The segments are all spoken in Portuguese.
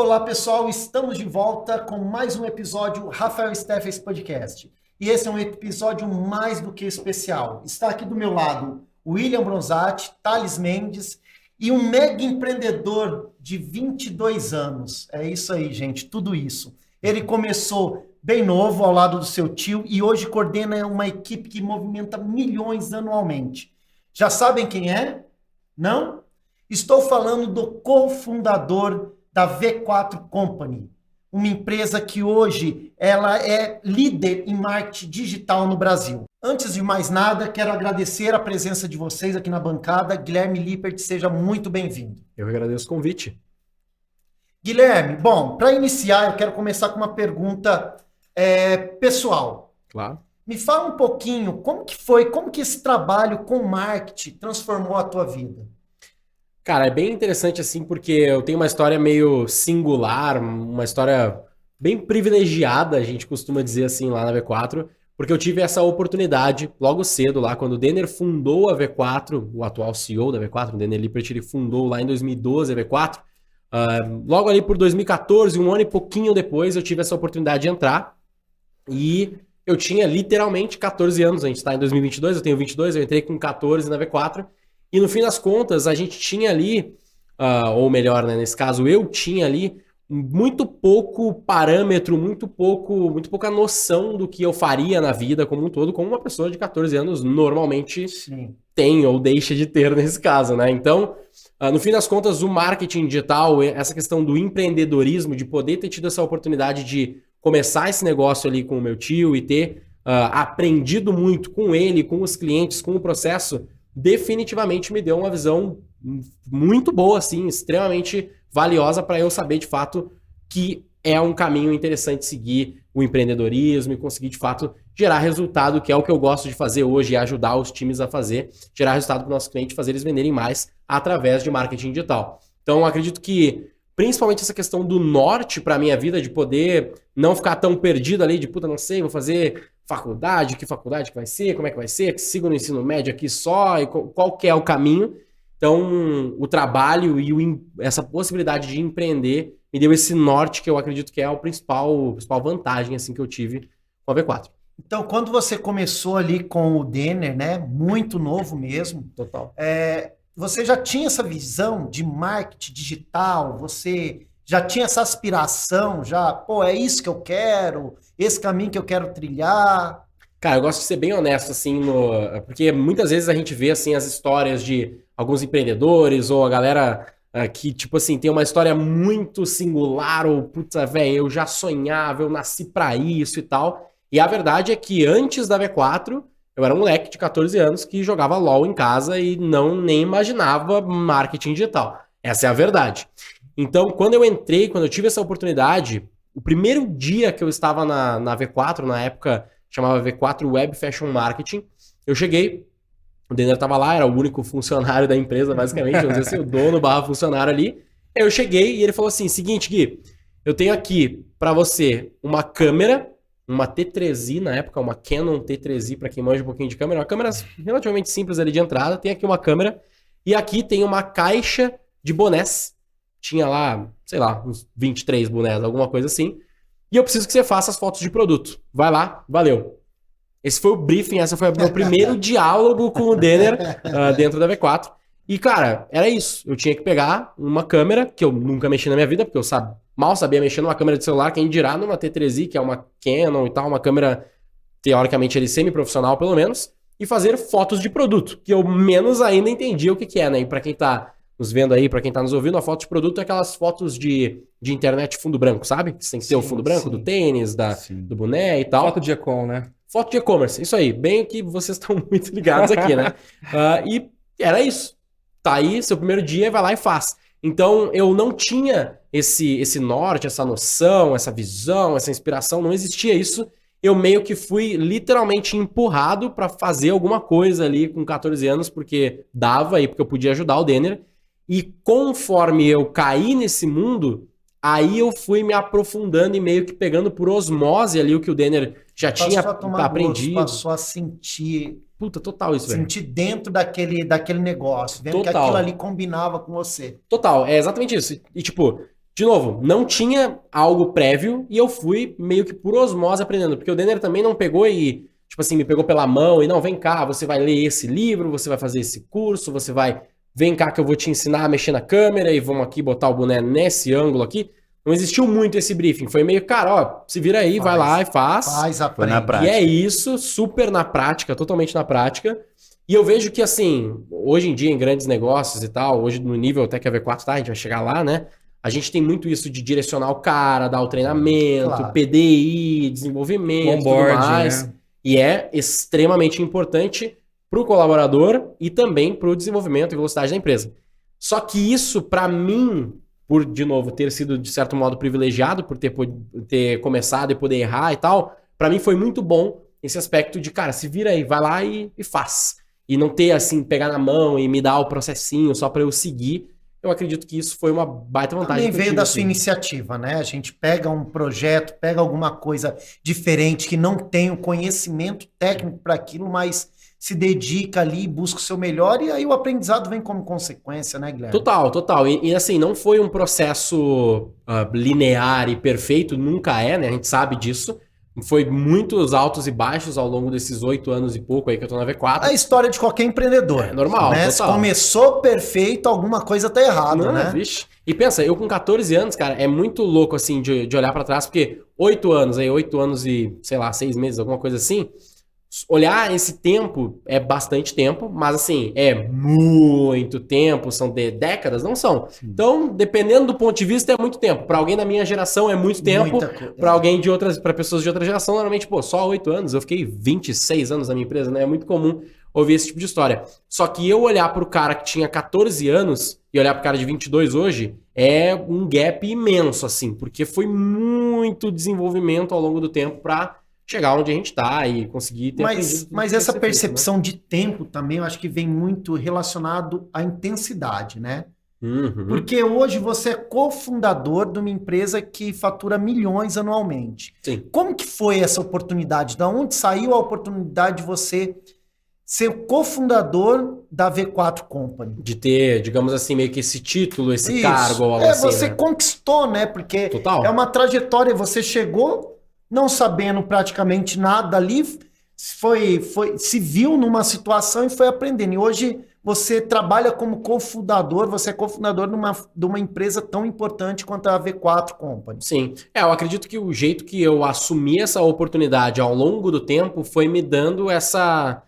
Olá, pessoal, estamos de volta com mais um episódio Rafael Steffes Podcast. E esse é um episódio mais do que especial. Está aqui do meu lado o William Bronzatti, Thales Mendes e um mega empreendedor de 22 anos. É isso aí, gente, tudo isso. Ele começou bem novo ao lado do seu tio e hoje coordena uma equipe que movimenta milhões anualmente. Já sabem quem é? Não? Estou falando do cofundador da V4 Company, uma empresa que hoje ela é líder em marketing digital no Brasil. Antes de mais nada, quero agradecer a presença de vocês aqui na bancada. Guilherme Lippert, seja muito bem-vindo. Eu agradeço o convite. Guilherme, bom, para iniciar, eu quero começar com uma pergunta pessoal. Claro. Me fala um pouquinho, como que esse trabalho com marketing transformou a tua vida? Cara, é bem interessante assim, porque eu tenho uma história meio singular, uma história bem privilegiada, a gente costuma dizer assim lá na V4, porque eu tive essa oportunidade logo cedo lá, quando o Denner fundou a V4, o atual CEO da V4, o Denner Lippert, ele fundou lá em 2012 a V4, logo ali por 2014, um ano e pouquinho depois, eu tive essa oportunidade de entrar, e eu tinha literalmente 14 anos, a gente está em 2022, eu tenho 22, eu entrei com 14 na V4, e no fim das contas, a gente tinha ali, ou melhor, né, nesse caso, eu tinha ali muito pouco parâmetro, muito pouca noção do que eu faria na vida como um todo, como uma pessoa de 14 anos normalmente tem ou deixa de ter nesse caso, né? Então, no fim das contas, o marketing digital, essa questão do empreendedorismo, de poder ter tido essa oportunidade de começar esse negócio ali com o meu tio e ter aprendido muito com ele, com os clientes, com o processo, definitivamente me deu uma visão muito boa, assim, extremamente valiosa para eu saber de fato que é um caminho interessante seguir o empreendedorismo e conseguir de fato gerar resultado, que é o que eu gosto de fazer hoje, e ajudar os times a fazer, gerar resultado para o nosso cliente, fazer eles venderem mais através de marketing digital. Então, acredito que principalmente essa questão do norte para a minha vida, de poder não ficar tão perdido ali, de puta, não sei, vou fazer faculdade que vai ser, como é que vai ser, sigo no ensino médio aqui só, e qual que é o caminho. Então, o trabalho e essa possibilidade de empreender me deu esse norte que eu acredito que é a principal vantagem assim, que eu tive com a V4. Então, quando você começou ali com o Denner, né, muito novo mesmo, Total. Você já tinha essa visão de marketing digital? Você já tinha essa aspiração? É isso que eu quero, esse caminho que eu quero trilhar? Cara, eu gosto de ser bem honesto, assim, porque muitas vezes a gente vê, assim, as histórias de alguns empreendedores ou a galera que, tipo assim, tem uma história muito singular ou, puta, velho, eu já sonhava, eu nasci pra isso e tal. E a verdade é que antes da V4, eu era um moleque de 14 anos que jogava LOL em casa e nem imaginava marketing digital. Essa é a verdade. Então, quando eu tive essa oportunidade, o primeiro dia que eu estava na V4, na época chamava V4 Web Fashion Marketing, eu cheguei, o Denner estava lá, era o único funcionário da empresa, basicamente, vamos dizer assim, o dono / funcionário ali. Eu cheguei e ele falou assim, seguinte, Gui, eu tenho aqui para você uma câmera, uma T3i na época, uma Canon T3i, para quem manja um pouquinho de câmera, uma câmera relativamente simples ali de entrada, tem aqui uma câmera, e aqui tem uma caixa de bonés, tinha lá, sei lá, uns 23 bonés, alguma coisa assim, e eu preciso que você faça as fotos de produto. Vai lá, valeu. Esse foi o briefing, esse foi o meu primeiro diálogo com o Denner dentro da V4. E, cara, era isso. Eu tinha que pegar uma câmera, que eu nunca mexi na minha vida, porque eu mal sabia mexer numa câmera de celular, quem dirá numa T3i, que é uma Canon e tal, uma câmera, teoricamente, ele semi-profissional, pelo menos, e fazer fotos de produto, que eu menos ainda entendia o que é, né? E pra quem tá nos vendo aí, pra quem tá nos ouvindo, a foto de produto é aquelas fotos de internet fundo branco, sabe? Que tem que ter o fundo branco do tênis, do boné e tal. Foto de e-com, né? Foto de e-commerce, isso aí. Bem que vocês estão muito ligados aqui, né? E era isso. Tá aí, seu primeiro dia, vai lá e faz. Então, eu não tinha esse norte, essa noção, essa visão, essa inspiração, não existia isso. Eu meio que fui literalmente empurrado para fazer alguma coisa ali com 14 anos, porque dava e porque eu podia ajudar o Denner. E conforme eu caí nesse mundo, aí eu fui me aprofundando e meio que pegando por osmose ali o que o Denner já tinha aprendido. Passou a sentir... Puta, total isso, velho. Sentir dentro daquele negócio, vendo que aquilo ali combinava com você. Total, é exatamente isso. E tipo, de novo, não tinha algo prévio e eu fui meio que por osmose aprendendo, porque o Denner também não pegou e, tipo assim, me pegou pela mão e não, vem cá, você vai ler esse livro, você vai fazer esse curso, você vai, vem cá que eu vou te ensinar a mexer na câmera e vamos aqui botar o boné nesse ângulo aqui. Não existiu muito esse briefing, foi meio, cara, ó, se vira aí, vai lá e faz. Aprende. na prática. E é isso, super na prática, totalmente na prática. E eu vejo que, assim, hoje em dia, em grandes negócios e tal, hoje no nível até que a V4 tá, a gente vai chegar lá, né? A gente tem muito isso de direcionar o cara, dar o treinamento, Claro. PDI, desenvolvimento, tudo Onboard, mais. né? E é extremamente importante para o colaborador e também para o desenvolvimento e velocidade da empresa. Só que isso, para mim, por, de novo, ter sido, de certo modo, privilegiado, por ter começado e poder errar e tal, para mim foi muito bom esse aspecto de, cara, se vira aí, vai lá e faz. E não ter, assim, pegar na mão e me dar o processinho só para eu seguir. Eu acredito que isso foi uma baita vantagem. Também que eu veio tive, da assim. sua iniciativa, né? A gente pega um projeto, pega alguma coisa diferente que não tem o conhecimento técnico para aquilo, mas se dedica ali, busca o seu melhor e aí o aprendizado vem como consequência, né, Guilherme? Total. E, assim, não foi um processo linear e perfeito, nunca é, né? A gente sabe disso. Foi muitos altos e baixos ao longo desses 8 anos e pouco aí que eu tô na V4. A história de qualquer empreendedor. É normal, né? Se total. começou perfeito, alguma coisa tá errada, Não, né? vixe. E pensa, eu com 14 anos, cara, é muito louco, assim, de olhar pra trás, porque 8 anos e, sei lá, 6 meses, alguma coisa assim, olhar esse tempo é bastante tempo, mas, assim, é muito tempo, são décadas, não são. Então, dependendo do ponto de vista, é muito tempo. Pra alguém da minha geração é muito tempo, Muita coisa. pra alguém de outras, para pessoas de outra geração, normalmente, pô, só 8 anos, eu fiquei 26 anos na minha empresa, né? É muito comum ouvir esse tipo de história. Só que eu olhar pro cara que tinha 14 anos e olhar pro cara de 22 hoje é um gap imenso, assim, porque foi muito desenvolvimento ao longo do tempo pra chegar onde a gente tá e conseguir ter aprendido tudo Mas que essa tem que ser feito, né? percepção de tempo também, eu acho que vem muito relacionado à intensidade, né? Uhum. Porque hoje você é cofundador de uma empresa que fatura milhões anualmente. Sim. Como que foi essa oportunidade? Da onde saiu a oportunidade de você ser o cofundador da V4 Company? De ter, digamos assim, meio que esse título, esse Isso. cargo ou algo É, assim, você né? conquistou, né? Porque Total. é uma trajetória. Você chegou não sabendo praticamente nada ali, se viu numa situação e foi aprendendo. E hoje você trabalha como cofundador, você é cofundador de uma empresa tão importante quanto a V4 Company. Sim. Eu acredito que o jeito que eu assumi essa oportunidade ao longo do tempo foi me dando essa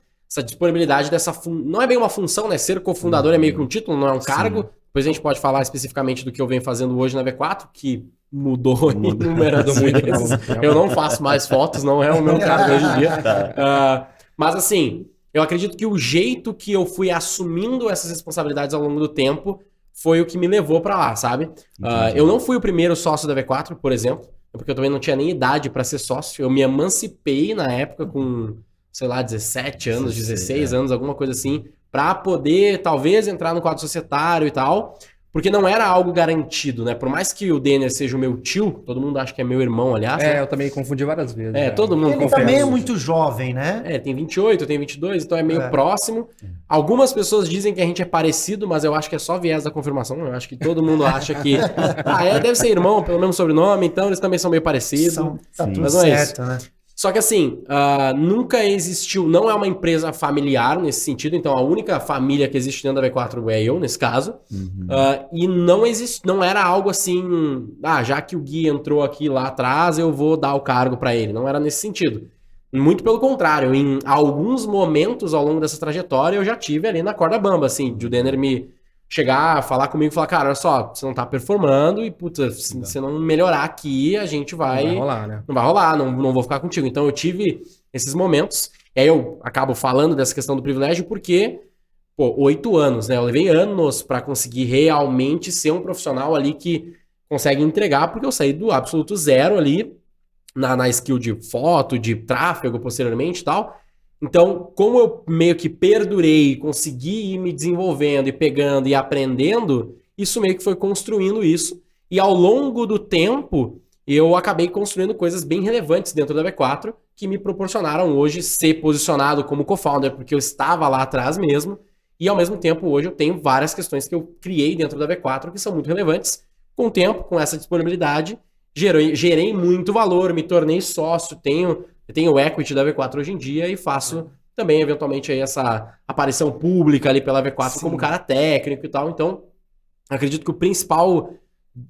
disponibilidade dessa... Não é bem uma função, né? Ser cofundador é meio que um título, não é um cargo. Depois a gente pode falar especificamente do que eu venho fazendo hoje na V4, que mudou inúmeras vezes. Eu não faço mais fotos, não é o meu cargo hoje em dia. Mas assim, eu acredito que o jeito que eu fui assumindo essas responsabilidades ao longo do tempo foi o que me levou pra lá, sabe? Eu não fui o primeiro sócio da V4, por exemplo, porque eu também não tinha nem idade pra ser sócio. Eu me emancipei na época com, sei lá, 17 anos, 16 anos, alguma coisa assim, pra poder, talvez, entrar no quadro societário e tal, porque não era algo garantido, né? Por mais que o Denner seja o meu tio, todo mundo acha que é meu irmão, aliás. É, né? eu também confundi várias vezes. É, cara. todo mundo Ele confessa. também é muito jovem, né? É, tem 28, eu tenho 22, então é meio próximo. Algumas pessoas dizem que a gente é parecido, mas eu acho que é só viés da confirmação. Eu acho que todo mundo acha que... deve ser irmão, pelo mesmo sobrenome, então eles também são meio parecidos. Tá tudo Mas não é certo, né? Só que assim, nunca existiu, não é uma empresa familiar nesse sentido, então a única família que existe dentro da V4 é eu, nesse caso. E não era algo assim, já que o Gui entrou aqui lá atrás, eu vou dar o cargo pra ele. Não era nesse sentido. Muito pelo contrário, em alguns momentos ao longo dessa trajetória eu já tive ali na corda bamba, assim, de o Denner me chegar, falar comigo e falar, cara, olha só, você não tá performando e, puta, se você não melhorar aqui, a gente vai... Não vai rolar, né? Não vai rolar, não vou ficar contigo. Então eu tive esses momentos, e aí eu acabo falando dessa questão do privilégio porque, 8 anos, né? Eu levei anos pra conseguir realmente ser um profissional ali que consegue entregar, porque eu saí do absoluto zero ali, na skill de foto, de tráfego posteriormente e tal. Então, como eu meio que perdurei, consegui ir me desenvolvendo e pegando e aprendendo, isso meio que foi construindo isso. E ao longo do tempo, eu acabei construindo coisas bem relevantes dentro da V4 que me proporcionaram hoje ser posicionado como co-founder, porque eu estava lá atrás mesmo. E ao mesmo tempo, hoje eu tenho várias questões que eu criei dentro da V4 que são muito relevantes, com o tempo, com essa disponibilidade, gerei muito valor, me tornei sócio, tenho o equity da V4 hoje em dia e faço também, eventualmente, aí essa aparição pública ali pela V4 como cara técnico e tal. Então, acredito que o principal,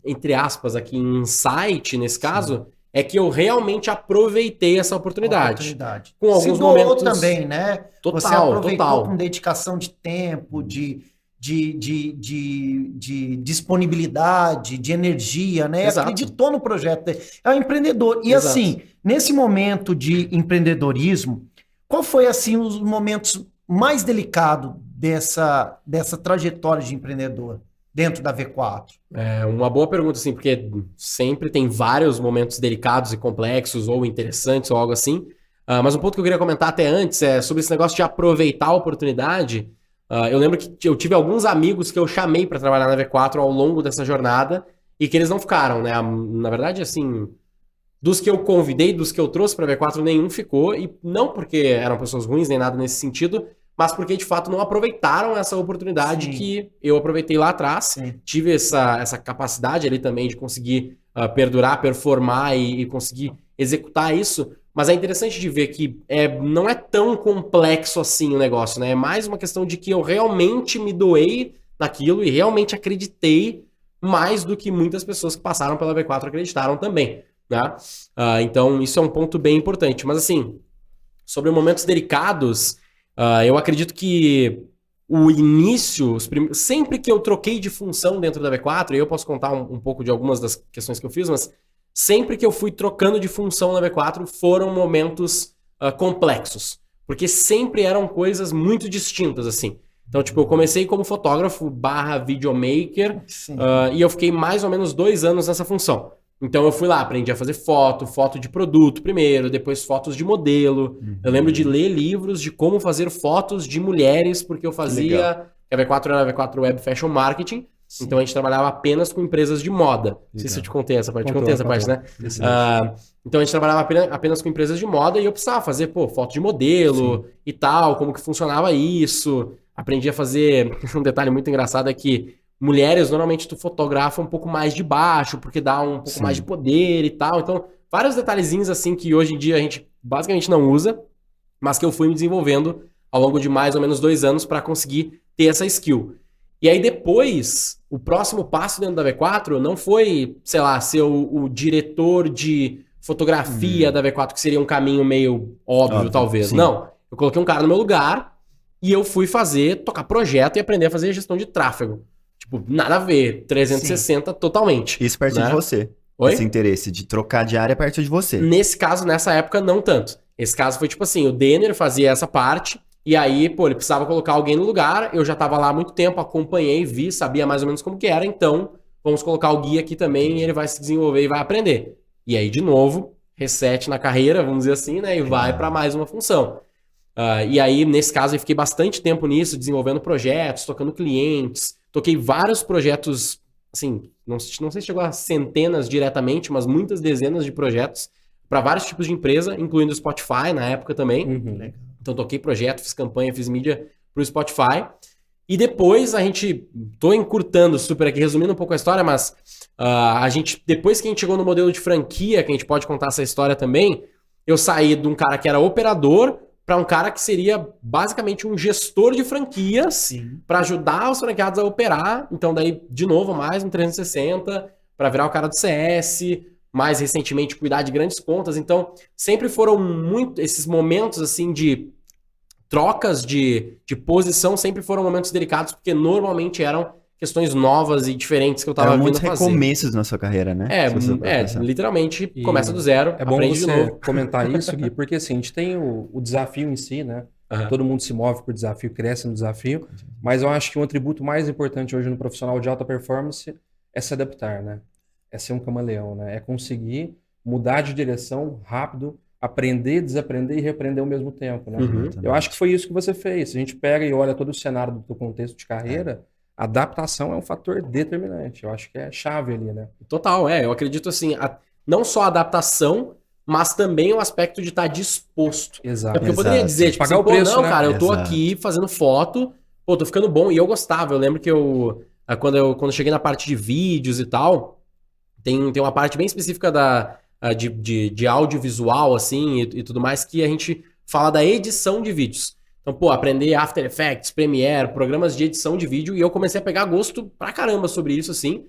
entre aspas, aqui, insight, nesse caso, é que eu realmente aproveitei essa oportunidade. Com alguns momentos também, né? Total, você aproveitou total. com dedicação de tempo, de disponibilidade, de energia, né? Exato. Acreditou no projeto. É um empreendedor. E Exato. assim, nesse momento de empreendedorismo, qual foi assim os momentos mais delicados dessa trajetória de empreendedor dentro da V4? É uma boa pergunta, assim, porque sempre tem vários momentos delicados e complexos ou interessantes ou algo assim. Mas um ponto que eu queria comentar até antes é sobre esse negócio de aproveitar a oportunidade. Eu lembro que eu tive alguns amigos que eu chamei para trabalhar na V4 ao longo dessa jornada e que eles não ficaram, né? Na verdade, assim, dos que eu convidei, dos que eu trouxe para a V4, nenhum ficou. E não porque eram pessoas ruins nem nada nesse sentido, mas porque de fato não aproveitaram essa oportunidade que eu aproveitei lá atrás. Sim. Tive essa capacidade ali também de conseguir perdurar, performar e conseguir executar isso. Mas é interessante de ver que não é tão complexo assim o negócio, né? É mais uma questão de que eu realmente me doei naquilo e realmente acreditei mais do que muitas pessoas que passaram pela V4 acreditaram também, né? Então isso é um ponto bem importante. Mas assim, sobre momentos delicados, eu acredito que o início, sempre que eu troquei de função dentro da V4, e eu posso contar um pouco de algumas das questões que eu fiz, mas sempre que eu fui trocando de função na V4 foram momentos complexos, porque sempre eram coisas muito distintas, assim. Então, tipo, eu comecei como fotógrafo / videomaker e eu fiquei mais ou menos 2 anos nessa função. Então eu fui lá, aprendi a fazer foto de produto primeiro, depois fotos de modelo. Eu lembro de ler livros de como fazer fotos de mulheres, porque eu fazia... A V4 era a V4 Web Fashion Marketing, então a gente trabalhava apenas com empresas de moda. Não sei se eu te contei essa parte. Contei essa parte, né? Então a gente trabalhava apenas com empresas de moda e eu precisava fazer, foto de modelo e tal, como que funcionava isso. Aprendi a fazer... Um detalhe muito engraçado é que mulheres, normalmente tu fotografa um pouco mais de baixo, porque dá um pouco mais de poder e tal. Então, vários detalhezinhos assim que hoje em dia a gente basicamente não usa, mas que eu fui me desenvolvendo ao longo de mais ou menos 2 anos para conseguir ter essa skill. E aí depois, o próximo passo dentro da V4 não foi, sei lá, ser o diretor de fotografia da V4, que seria um caminho meio óbvio talvez. Sim. Não, eu coloquei um cara no meu lugar e eu fui tocar projeto e aprender a fazer gestão de tráfego. Tipo, nada a ver, 360 totalmente. Isso partiu né? de você. Oi? Esse interesse de trocar de área partiu de você. Nesse caso, nessa época, não tanto. Esse caso foi tipo assim, o Denner fazia essa parte, e aí, ele precisava colocar alguém no lugar, eu já tava lá há muito tempo, acompanhei, vi, sabia mais ou menos como que era, então vamos colocar o Gui aqui também, e ele vai se desenvolver e vai aprender. E aí, de novo, reset na carreira, vamos dizer assim, né, e vai para mais uma função. E aí, nesse caso, eu fiquei bastante tempo nisso, desenvolvendo projetos, tocando clientes, toquei vários projetos, assim, não sei se chegou a centenas diretamente, mas muitas dezenas de projetos para vários tipos de empresa, incluindo o Spotify na época também. Então toquei projeto, fiz campanha, fiz mídia pro Spotify. E depois tô encurtando super aqui, resumindo um pouco a história, mas depois que a gente chegou no modelo de franquia, que a gente pode contar essa história também, eu saí de um cara que era operador para um cara que seria basicamente um gestor de franquias para ajudar os franqueados a operar. Então daí, de novo, mais um 360 para virar o cara do CS, mais recentemente cuidar de grandes contas. Então sempre foram muito esses momentos assim de trocas de posição, sempre foram momentos delicados, porque normalmente eram questões novas e diferentes que eu tava vindo a fazer. Muitos recomeços na sua carreira, né? Literalmente começa do zero, é bom aprende você de novo. comentar isso, Gui, porque assim, a gente tem o desafio em si, né? Todo mundo se move por desafio, cresce no desafio, mas eu acho que um atributo mais importante hoje no profissional de alta performance é se adaptar, né? É ser um camaleão, né? É conseguir mudar de direção rápido, aprender, desaprender e reaprender ao mesmo tempo, né? Eu acho que foi isso que você fez. Se a gente pega e olha todo o cenário do teu contexto de carreira, adaptação é um fator determinante. Eu acho que é chave ali, né? Total, eu acredito assim, não só a adaptação, mas também o aspecto de estar disposto. Exato. Porque eu poderia dizer, tipo, pagar o preço, não, né? cara, eu tô aqui fazendo foto, tô ficando bom, e eu gostava. Eu lembro que eu quando eu cheguei na parte de vídeos e tal, tem uma parte bem específica de audiovisual, assim, e tudo mais, que a gente fala da edição de vídeos. Então, pô, aprender After Effects, Premiere, programas de edição de vídeo, e eu comecei a pegar gosto pra caramba sobre isso, assim.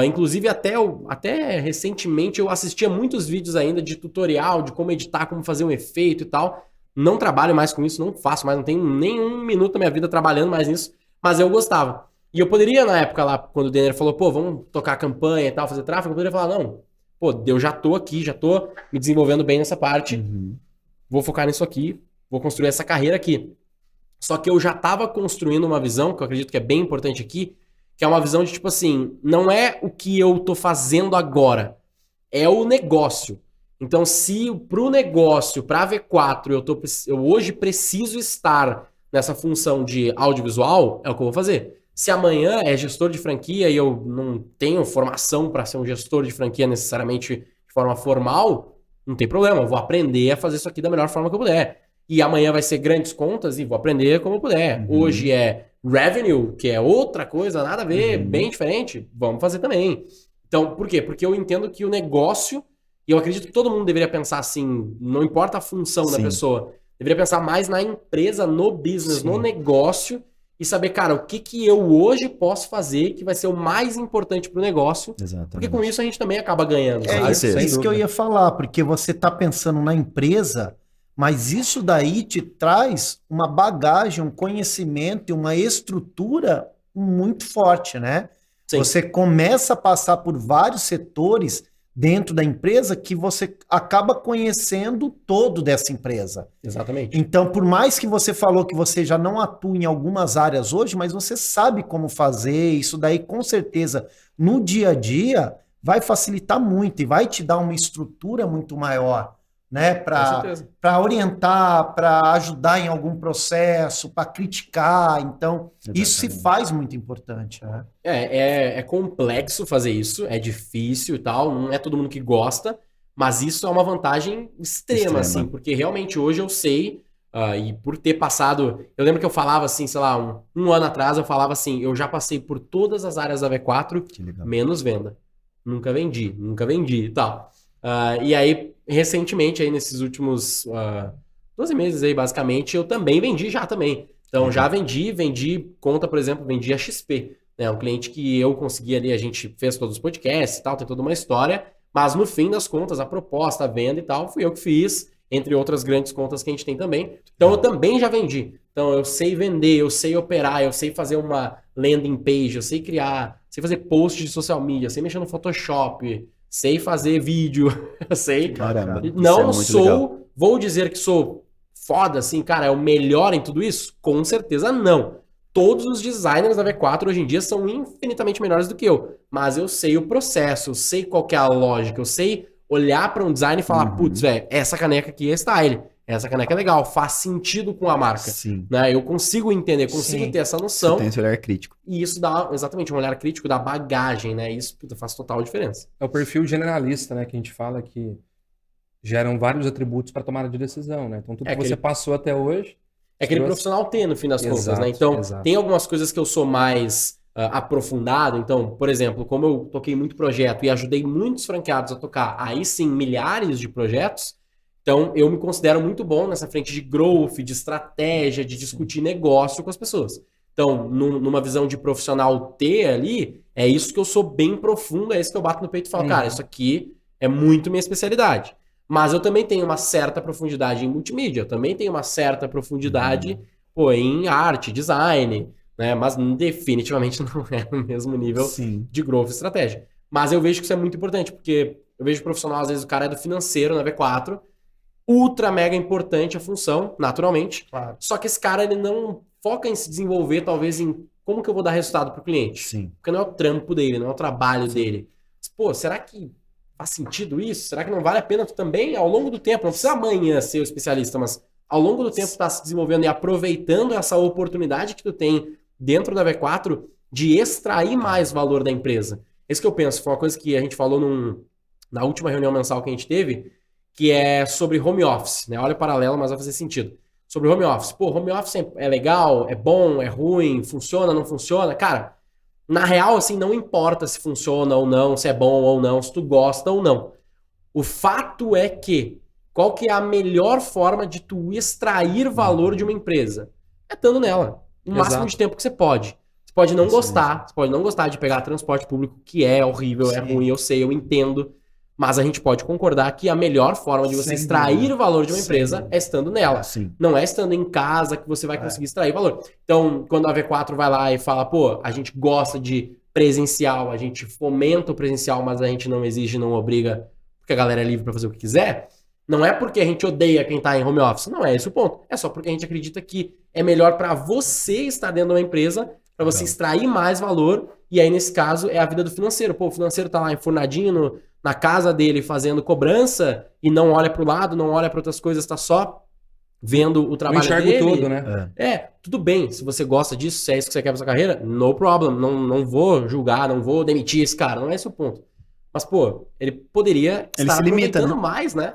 Inclusive, até recentemente, eu assistia muitos vídeos ainda de tutorial, de como editar, como fazer um efeito e tal. Não trabalho mais com isso, não faço mais, não tenho nenhum minuto da minha vida trabalhando mais nisso, mas eu gostava. E eu poderia, na época lá, quando o Denner falou, pô, vamos tocar campanha e tal, fazer tráfego, eu poderia falar, não, pô, eu já tô aqui, já tô me desenvolvendo bem nessa parte, vou focar nisso aqui, vou construir essa carreira aqui. Só que eu já tava construindo uma visão, que eu acredito que é bem importante aqui, que é uma visão de tipo assim, não é o que eu tô fazendo agora, é o negócio. Então, se pro negócio, pra V4, eu hoje preciso estar nessa função de audiovisual, é o que eu vou fazer. Se amanhã é gestor de franquia e eu não tenho formação para ser um gestor de franquia necessariamente de forma formal, não tem problema, eu vou aprender a fazer isso aqui da melhor forma que eu puder. E amanhã vai ser grandes contas e vou aprender como eu puder. Hoje é revenue, que é outra coisa, nada a ver, bem diferente, vamos fazer também. Então, por quê? Porque eu entendo que o negócio, e eu acredito que todo mundo deveria pensar assim, não importa a função da pessoa, deveria pensar mais na empresa, no business, no negócio, e saber, cara, o que eu hoje posso fazer que vai ser o mais importante pro negócio. Exatamente. Porque com isso a gente também acaba ganhando. É isso que eu ia falar, porque você tá pensando na empresa, mas isso daí te traz uma bagagem, um conhecimento e uma estrutura muito forte, né? Sim. Você começa a passar por vários setores dentro da empresa que você acaba conhecendo todo dessa empresa. Exatamente. Então, por mais que você falou que você já não atua em algumas áreas hoje, mas você sabe como fazer, isso daí com certeza no dia a dia vai facilitar muito e vai te dar uma estrutura muito maior, né, para orientar, para ajudar em algum processo, para criticar. Então, isso se faz muito importante, né? É complexo fazer isso, é difícil e tal, não é todo mundo que gosta, mas isso é uma vantagem extrema. Assim, porque realmente hoje eu sei, e por ter passado, eu lembro que eu falava assim, sei lá, um ano atrás eu falava assim, eu já passei por todas as áreas da V4, menos venda. Nunca vendi e tal. E aí, recentemente, aí nesses últimos 12 meses aí, basicamente, eu também vendi já também. Então, já vendi conta, por exemplo, vendi a XP, né? Um cliente que eu consegui ali, a gente fez todos os podcasts e tal, tem toda uma história, mas no fim das contas, a proposta, a venda e tal, fui eu que fiz, entre outras grandes contas que a gente tem também. Então, eu também já vendi. Então, eu sei vender, eu sei operar, eu sei fazer uma landing page, eu sei criar, sei fazer post de social media, sei mexer no Photoshop, sei fazer vídeo, sei. Caramba, não sou, legal. Vou dizer que sou foda, assim, cara, é o melhor em tudo isso? Com certeza não. Todos os designers da V4 hoje em dia são infinitamente melhores do que eu. Mas eu sei o processo, eu sei qual que é a lógica, eu sei olhar para um design e falar, putz, velho, essa caneca aqui é style. Essa caneca é legal, faz sentido com a marca. Sim. Né? Eu consigo entender, consigo ter essa noção. Você tem esse olhar crítico. E isso dá, exatamente, um olhar crítico da bagagem, né? Isso faz total diferença. É o perfil generalista, né? Que a gente fala que geram vários atributos para tomada de decisão, né? Então, tudo que você passou até hoje... É aquele profissional no fim das contas, né? Então, tem algumas coisas que eu sou mais aprofundado. Então, por exemplo, como eu toquei muito projeto e ajudei muitos franqueados a tocar, aí sim, milhares de projetos, então eu me considero muito bom nessa frente de growth, de estratégia, de discutir negócio com as pessoas. Então, numa visão de profissional T ali, é isso que eu sou bem profundo, é isso que eu bato no peito e falo, cara, isso aqui é muito minha especialidade. Mas eu também tenho uma certa profundidade em multimídia, eu também tenho uma certa profundidade em arte, design, né? Mas definitivamente não é no mesmo nível de growth e estratégia. Mas eu vejo que isso é muito importante, porque eu vejo profissional, às vezes o cara é do financeiro na V4, ultra mega importante a função, naturalmente, só que esse cara ele não foca em se desenvolver, talvez, em como que eu vou dar resultado para o cliente. Sim. Porque não é o trampo dele, não é o trabalho dele. Mas, pô, será que faz sentido isso? Será que não vale a pena tu também, ao longo do tempo, não precisa amanhã ser o especialista, mas ao longo do tempo tá se desenvolvendo e aproveitando essa oportunidade que tu tem dentro da V4 de extrair mais valor da empresa. Isso que eu penso, foi uma coisa que a gente falou na última reunião mensal que a gente teve, que é sobre home office, né? Olha o paralelo, mas vai fazer sentido. Sobre home office. Pô, home office é legal, é bom, é ruim, funciona, não funciona? Cara, Na real, assim, não importa se funciona ou não, se é bom ou não, se tu gosta ou não. O fato é que, qual que é a melhor forma de tu extrair valor de uma empresa? É estando nela. O máximo de tempo que você pode. Você pode não gostar, você pode não gostar de pegar transporte público, que é horrível, é ruim, eu sei, eu entendo. Mas a gente pode concordar que a melhor forma de você extrair valor de uma empresa é estando nela. Não é estando em casa que você vai conseguir extrair valor. Então, quando a V4 vai lá e fala, pô, a gente gosta de presencial, a gente fomenta o presencial, mas a gente não exige, não obriga, porque a galera é livre para fazer o que quiser, não é porque a gente odeia quem tá em home office. Não é esse o ponto. É só porque a gente acredita que é melhor para você estar dentro de uma empresa, para você extrair mais valor, e aí, nesse caso, é a vida do financeiro. Pô, o financeiro tá lá enfurnadinho na casa dele fazendo cobrança e não olha pro lado, não olha para outras coisas, tá só vendo o trabalho dele. Todo, né? Tudo bem. Se você gosta disso, se é isso que você quer pra sua carreira, no problem. Não vou julgar, não vou demitir esse cara. Não é esse o ponto. Mas, pô, ele poderia estar aproveitando mais, né?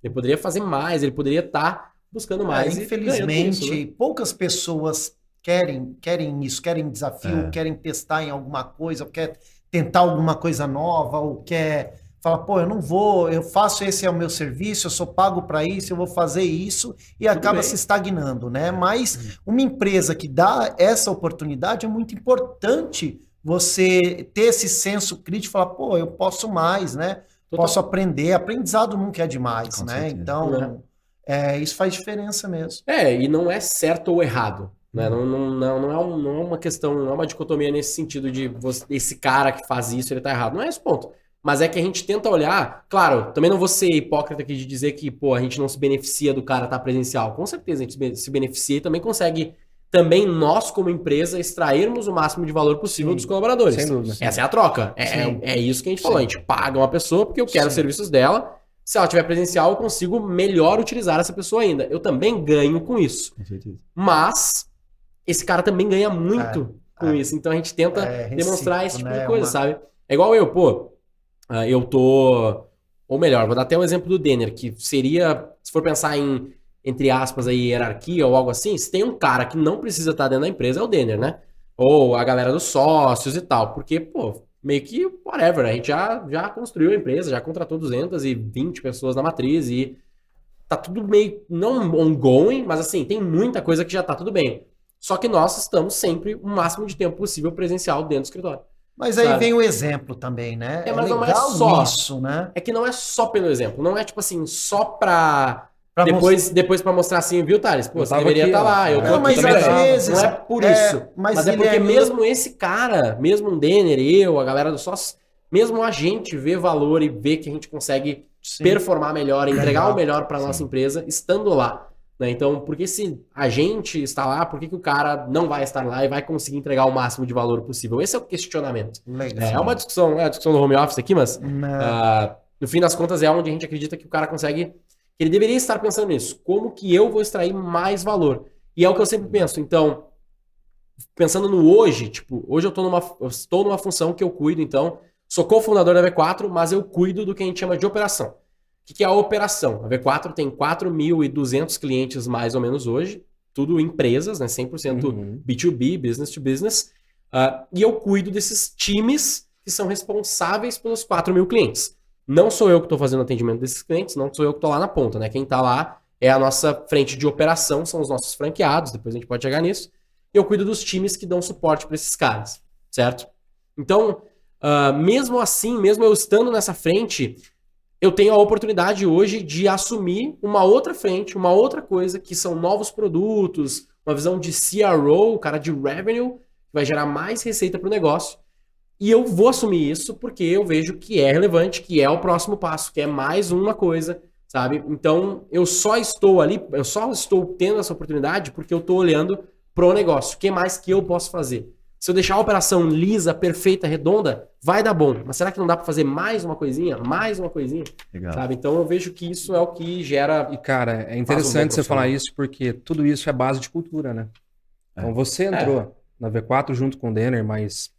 Ele poderia fazer mais, ele poderia estar buscando mais. Infelizmente, isso, né? Poucas pessoas querem isso, querem desafio, querem testar em alguma coisa, quer tentar alguma coisa nova, ou quer falar, pô, eu não vou, eu faço, esse é o meu serviço, eu sou pago para isso, eu vou fazer isso, e acaba se estagnando, né? Mas uma empresa que dá essa oportunidade é muito importante você ter esse senso crítico e falar, pô, eu posso mais, né? Posso aprender, aprendizado nunca é demais, né? Certeza. Então, isso faz diferença mesmo. E não é certo ou errado. Né? Não é uma questão, não é uma dicotomia nesse sentido de esse cara que faz isso, ele tá errado. Não é esse ponto. Mas é que a gente tenta olhar, claro, também não vou ser hipócrita aqui de dizer que, pô, a gente não se beneficia do cara estar presencial. Com certeza a gente se beneficia e também consegue, também nós como empresa, extrairmos o máximo de valor possível dos colaboradores. Sem dúvida. Essa é a troca. É isso que a gente falou. A gente paga uma pessoa porque eu quero os serviços dela. Se ela tiver presencial, eu consigo melhor utilizar essa pessoa ainda. Eu também ganho com isso. Com certeza. Mas esse cara também ganha muito com isso. Então a gente tenta demonstrar esse tipo de coisa, sabe? É igual eu, pô. Eu tô... Ou melhor, vou dar até um exemplo do Denner, que seria, se for pensar em, entre aspas, aí, hierarquia ou algo assim, se tem um cara que não precisa estar dentro da empresa, é o Denner, né? Ou a galera dos sócios e tal. Porque, pô, meio que whatever, a gente já construiu a empresa, já contratou 220 pessoas na matriz e tá tudo meio, não ongoing, mas assim, tem muita coisa que já tá tudo bem. Só que nós estamos sempre o máximo de tempo possível presencial dentro do escritório. Mas aí vem o exemplo também, né? Mas não é só isso, né? É que não é só pelo exemplo. Não é tipo assim, só pra depois pra mostrar assim, viu, Thales? Pô, você deveria estar lá. Eu tô mas às vezes... Não é por isso. Mas é porque mesmo esse cara, mesmo o Denner, eu, a galera do sócio, mesmo a gente vê valor e vê que a gente consegue performar melhor, entregar o melhor pra nossa empresa, estando lá. Né? Então, porque se a gente está lá, por que o cara não vai estar lá e vai conseguir entregar o máximo de valor possível? Esse é o questionamento. É uma discussão, a discussão do home office aqui, mas no fim das contas é onde a gente acredita que o cara consegue, que ele deveria estar pensando nisso. Como que eu vou extrair mais valor? E é o que eu sempre penso. Então, pensando no hoje, tipo, hoje eu estou numa função que eu cuido, então, sou cofundador da V4, mas eu cuido do que a gente chama de operação. O que é a operação? A V4 tem 4.200 clientes mais ou menos hoje, tudo empresas, né? 100% B2B, business to business. E eu cuido desses times que são responsáveis pelos 4.000 clientes. Não sou eu que estou fazendo atendimento desses clientes, não sou eu que estou lá na ponta, né? Quem está lá é a nossa frente de operação, são os nossos franqueados, depois a gente pode chegar nisso. E eu cuido dos times que dão suporte para esses caras, certo? Então, mesmo assim, mesmo eu estando nessa frente, eu tenho a oportunidade hoje de assumir uma outra frente, uma outra coisa, que são novos produtos, uma visão de CRO, cara de revenue, que vai gerar mais receita para o negócio. E eu vou assumir isso porque eu vejo que é relevante, que é o próximo passo, que é mais uma coisa, sabe? Então, eu só estou ali, eu só estou tendo essa oportunidade porque eu estou olhando pro negócio. O que mais que eu posso fazer? Se eu deixar a operação lisa, perfeita, redonda, vai dar bom. Mas será que não dá para fazer mais uma coisinha? Mais uma coisinha? Legal. Sabe? Então eu vejo que isso é o que gera... E cara, é interessante você falar isso porque tudo isso é base de cultura, né? Então você entrou na V4 junto com o Denner, mais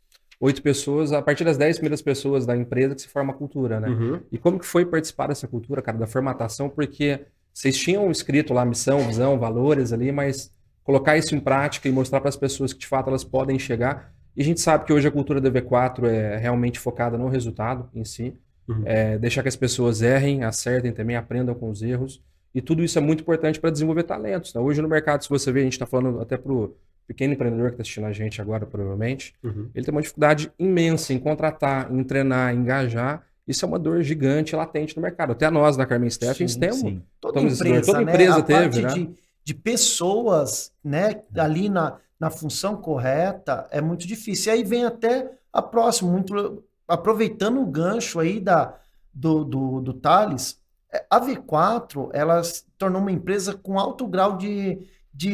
8 pessoas, a partir das 10 primeiras pessoas da empresa que se forma a cultura, né? E como que foi participar dessa cultura, cara, da formatação? Porque vocês tinham escrito lá missão, visão, valores ali, mas... colocar isso em prática e mostrar para as pessoas que de fato elas podem chegar. E a gente sabe que hoje a cultura da V4 é realmente focada no resultado em si. Deixar que as pessoas errem, acertem também, aprendam com os erros. E tudo isso é muito importante para desenvolver talentos. Né? Hoje no mercado, se você ver, a gente está falando até para o pequeno empreendedor que está assistindo a gente agora, provavelmente, ele tem uma dificuldade imensa em contratar, em treinar, em engajar. Isso é uma dor gigante, latente no mercado. Até nós, da Carmen Stephens, temos. Toda empresa, né? Teve, né? De pessoas, né, ali na função correta, é muito difícil. E aí vem até a próxima, aproveitando o gancho aí do Thales, a V4, ela se tornou uma empresa com alto grau de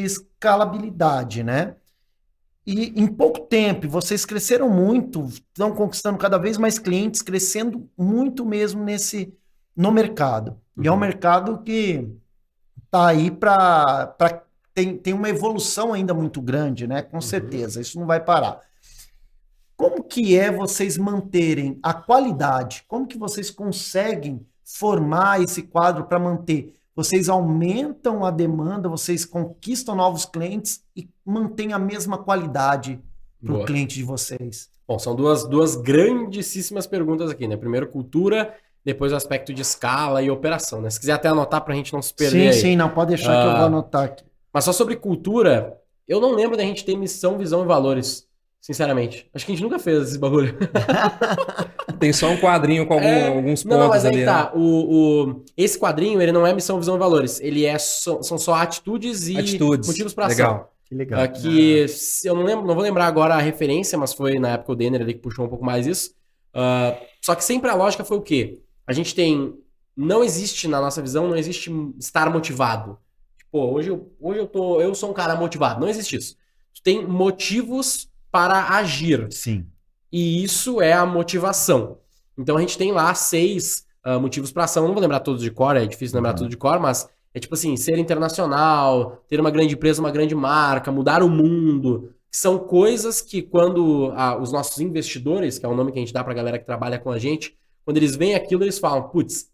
escalabilidade, né? E em pouco tempo, vocês cresceram muito, estão conquistando cada vez mais clientes, crescendo muito mesmo no mercado. E é um mercado que está aí tem uma evolução ainda muito grande, né? Com certeza, isso não vai parar. Como que é vocês manterem a qualidade? Como que vocês conseguem formar esse quadro para manter? Vocês aumentam a demanda, vocês conquistam novos clientes e mantêm a mesma qualidade para o cliente de vocês? Bom, são duas grandíssimas perguntas aqui, né? Primeiro, cultura, depois o aspecto de escala e operação, né? Se quiser até anotar para a gente não se perder. Sim, não, pode deixar que eu vou anotar aqui. Mas só sobre cultura, eu não lembro da gente ter missão, visão e valores, sinceramente. Acho que a gente nunca fez esse bagulho. Tem só um quadrinho com alguns pontos mas aí ali. Tá. Esse quadrinho, ele não é missão, visão e valores. Ele são só atitudes e motivos para ação. Legal. Que legal. Eu não vou lembrar agora a referência, mas foi na época o Denner ali que puxou um pouco mais isso. Só que sempre a lógica foi o quê? A gente não existe na nossa visão, não existe estar motivado. Tipo, hoje eu sou um cara motivado. Não existe isso. Tu tem motivos para agir. Sim. E isso é a motivação. Então a gente tem lá 6 motivos para ação. Não vou lembrar todos de cor, é difícil lembrar tudo de cor, mas é tipo assim, ser internacional, ter uma grande empresa, uma grande marca, mudar o mundo. São coisas que quando os nossos investidores, que é o nome que a gente dá pra galera que trabalha com a gente, quando eles veem aquilo, eles falam, putz,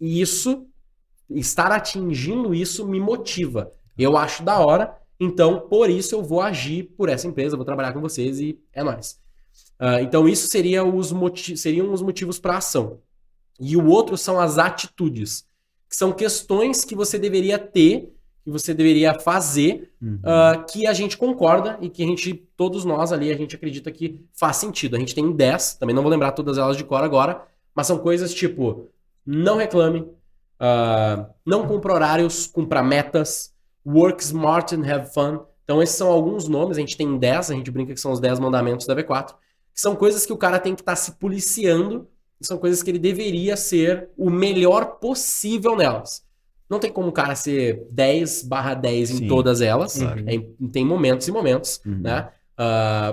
estar atingindo isso me motiva. Eu acho da hora, então por isso eu vou agir por essa empresa, vou trabalhar com vocês e é nóis. Então isso seriam os motivos para ação. E o outro são as atitudes, que são questões que você deveria ter, que você deveria fazer, que a gente concorda e que todos nós ali, a gente acredita que faz sentido. A gente tem 10, também não vou lembrar todas elas de cor agora, mas são coisas tipo, não reclame, não cumpra horários, cumpra metas, work smart and have fun. Então esses são alguns nomes, a gente tem 10, a gente brinca que são os 10 mandamentos da V4, que são coisas que o cara tem que estar se policiando, são coisas que ele deveria ser o melhor possível nelas. Não tem como o cara ser 10/10 em todas elas, tem momentos e momentos, né?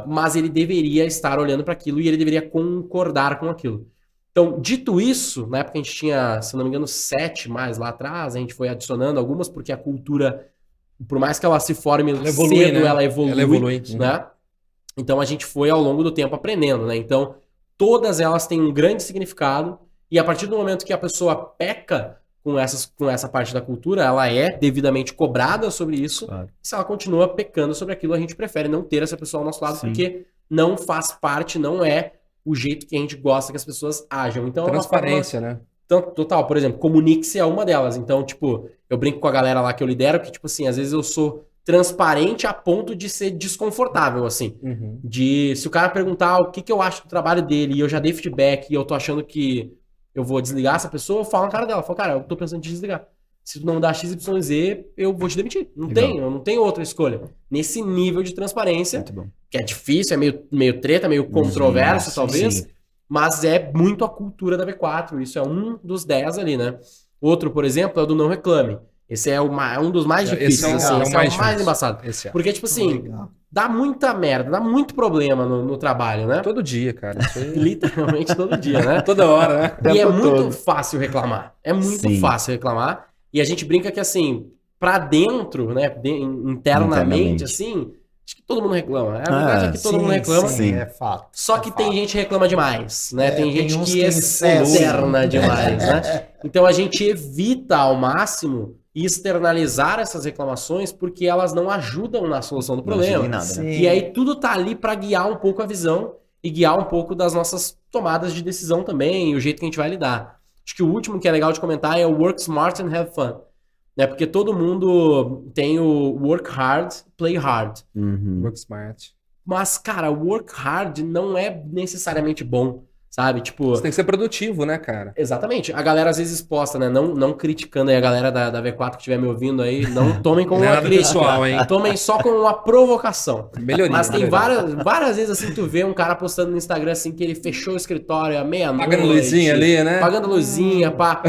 Mas ele deveria estar olhando para aquilo e ele deveria concordar com aquilo. Então, dito isso, na época a gente tinha, se não me engano, 7 mais lá atrás, a gente foi adicionando algumas porque a cultura, por mais que ela se forme cedo, né? ela evolui, né? Então a gente foi ao longo do tempo aprendendo, né? Então todas elas têm um grande significado e a partir do momento que a pessoa peca com essa parte da cultura, ela é devidamente cobrada sobre isso. Claro. Se ela continua pecando sobre aquilo, a gente prefere não ter essa pessoa ao nosso lado, porque não faz parte, não é o jeito que a gente gosta que as pessoas ajam. Então, transparência, né? Então, total, por exemplo, comunique-se é uma delas. Então, tipo, eu brinco com a galera lá que eu lidero, que, tipo assim, às vezes eu sou transparente a ponto de ser desconfortável, assim. Se o cara perguntar o que eu acho do trabalho dele e eu já dei feedback e eu tô achando que eu vou desligar essa pessoa, eu falo na cara dela, eu falo, cara, eu tô pensando em te desligar. Se tu não dá XYZ, eu vou te demitir. Eu não tenho outra escolha. Nesse nível de transparência, que é difícil, é meio treta, meio controverso, talvez, mas é muito a cultura da V4. Isso é um dos 10 ali, né? Outro, por exemplo, é o do não reclame. Esse é um dos mais difíceis, assim. Esse é o mais embaçado. Porque, tipo assim, dá muita merda, dá muito problema no trabalho, né? Todo dia, cara. Literalmente todo dia, né? Toda hora, né? E é muito fácil reclamar. É muito fácil reclamar. E a gente brinca que, assim, pra dentro, né, internamente, assim, acho que todo mundo reclama. A verdade é que todo mundo reclama. Sim, é fato. Só que tem gente que reclama demais, né? Tem gente que externa demais, né? Então a gente evita ao máximo externalizar essas reclamações porque elas não ajudam na solução do problema. Nada, né? E aí tudo tá ali pra guiar um pouco a visão. e guiar um pouco das nossas tomadas de decisão também, e o jeito que a gente vai lidar. Acho que o último que é legal de comentar é o work smart and have fun. Né? Porque todo mundo tem o work hard, play hard. Work smart. Mas, cara, work hard não é necessariamente bom, sabe? Tipo... Você tem que ser produtivo, né, cara? Exatamente. A galera às vezes posta, né? Não criticando aí a galera da V4 que estiver me ouvindo aí. Não tomem como uma crítica. Pessoal, hein? Tomem só como uma provocação. Melhoria. Mas tem várias vezes assim, tu vê um cara postando no Instagram assim que ele fechou o escritório à meia-noite. Pagando luzinha ali, né? Pagando luzinha, pá.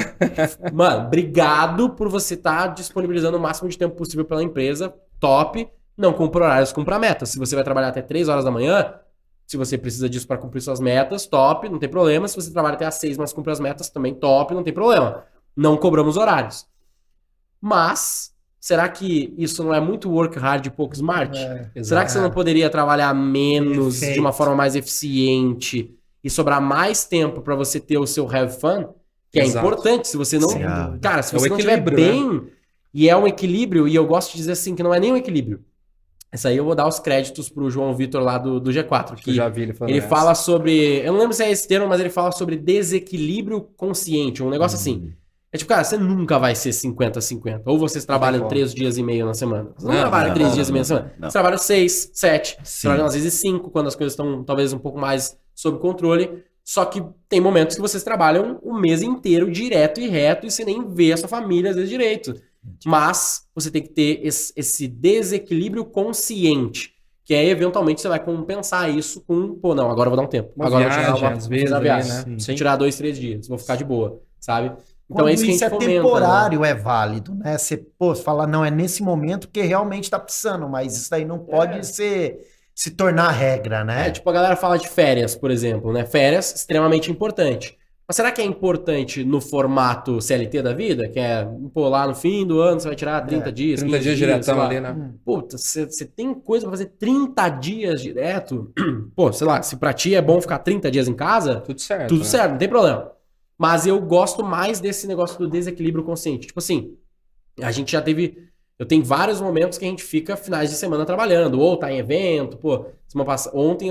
Mano, obrigado por você estar disponibilizando o máximo de tempo possível pela empresa. Top. Não cumpra horários, cumpra metas. Se você vai trabalhar até 3 horas da manhã, se você precisa disso para cumprir suas metas, top, não tem problema. Se você trabalha até às 6, mas cumpre as metas, também top, não tem problema. Não cobramos horários. Mas, será que isso não é muito work hard e pouco smart? Será que você não poderia trabalhar menos, de uma forma mais eficiente e sobrar mais tempo para você ter o seu have fun? Que é importante. Se você não... Cara, se você não estiver bem... Né? E é um equilíbrio, e eu gosto de dizer assim, que não é nem um equilíbrio. Isso aí eu vou dar os créditos pro João Vitor lá do G4. Que já vi ele fala sobre... Eu não lembro se é esse termo, mas ele fala sobre desequilíbrio consciente. Um negócio assim. É tipo, cara, você nunca vai ser 50-50. Ou vocês trabalham 3 dias e meio na semana. Você não trabalha 3 dias e meio na semana. Você trabalha 6, 7. Você trabalha às vezes 5, quando as coisas estão talvez um pouco mais sob controle. Só que tem momentos que vocês trabalham o mês inteiro direto e reto e você nem vê a sua família às vezes direito. Mas você tem que ter esse desequilíbrio consciente, que aí eventualmente você vai compensar isso com, pô, não, agora eu vou dar um tempo. Agora viagem, eu vou tirar às vezes, uma viagem, né? Vou tirar 2, 3 dias, vou ficar de boa, sabe? Então quando é isso que a gente é fomenta, temporário, né? é válido, né? Você, fala, não, é nesse momento que realmente tá precisando, mas isso aí não pode se tornar regra, né? Tipo, a galera fala de férias, por exemplo, né? Férias, extremamente importante. Mas será que é importante no formato CLT da vida? Que é, pô, lá no fim do ano você vai tirar 30 dias, 30 dias diretão ali, né? Puta, você tem coisa pra fazer 30 dias direto? Pô, sei lá, se pra ti é bom ficar 30 dias em casa, tudo certo. Tudo certo, não tem problema. Mas eu gosto mais desse negócio do desequilíbrio consciente. Tipo assim, a gente já teve... Eu tenho vários momentos que a gente fica finais de semana trabalhando, ou tá em evento, pô, ontem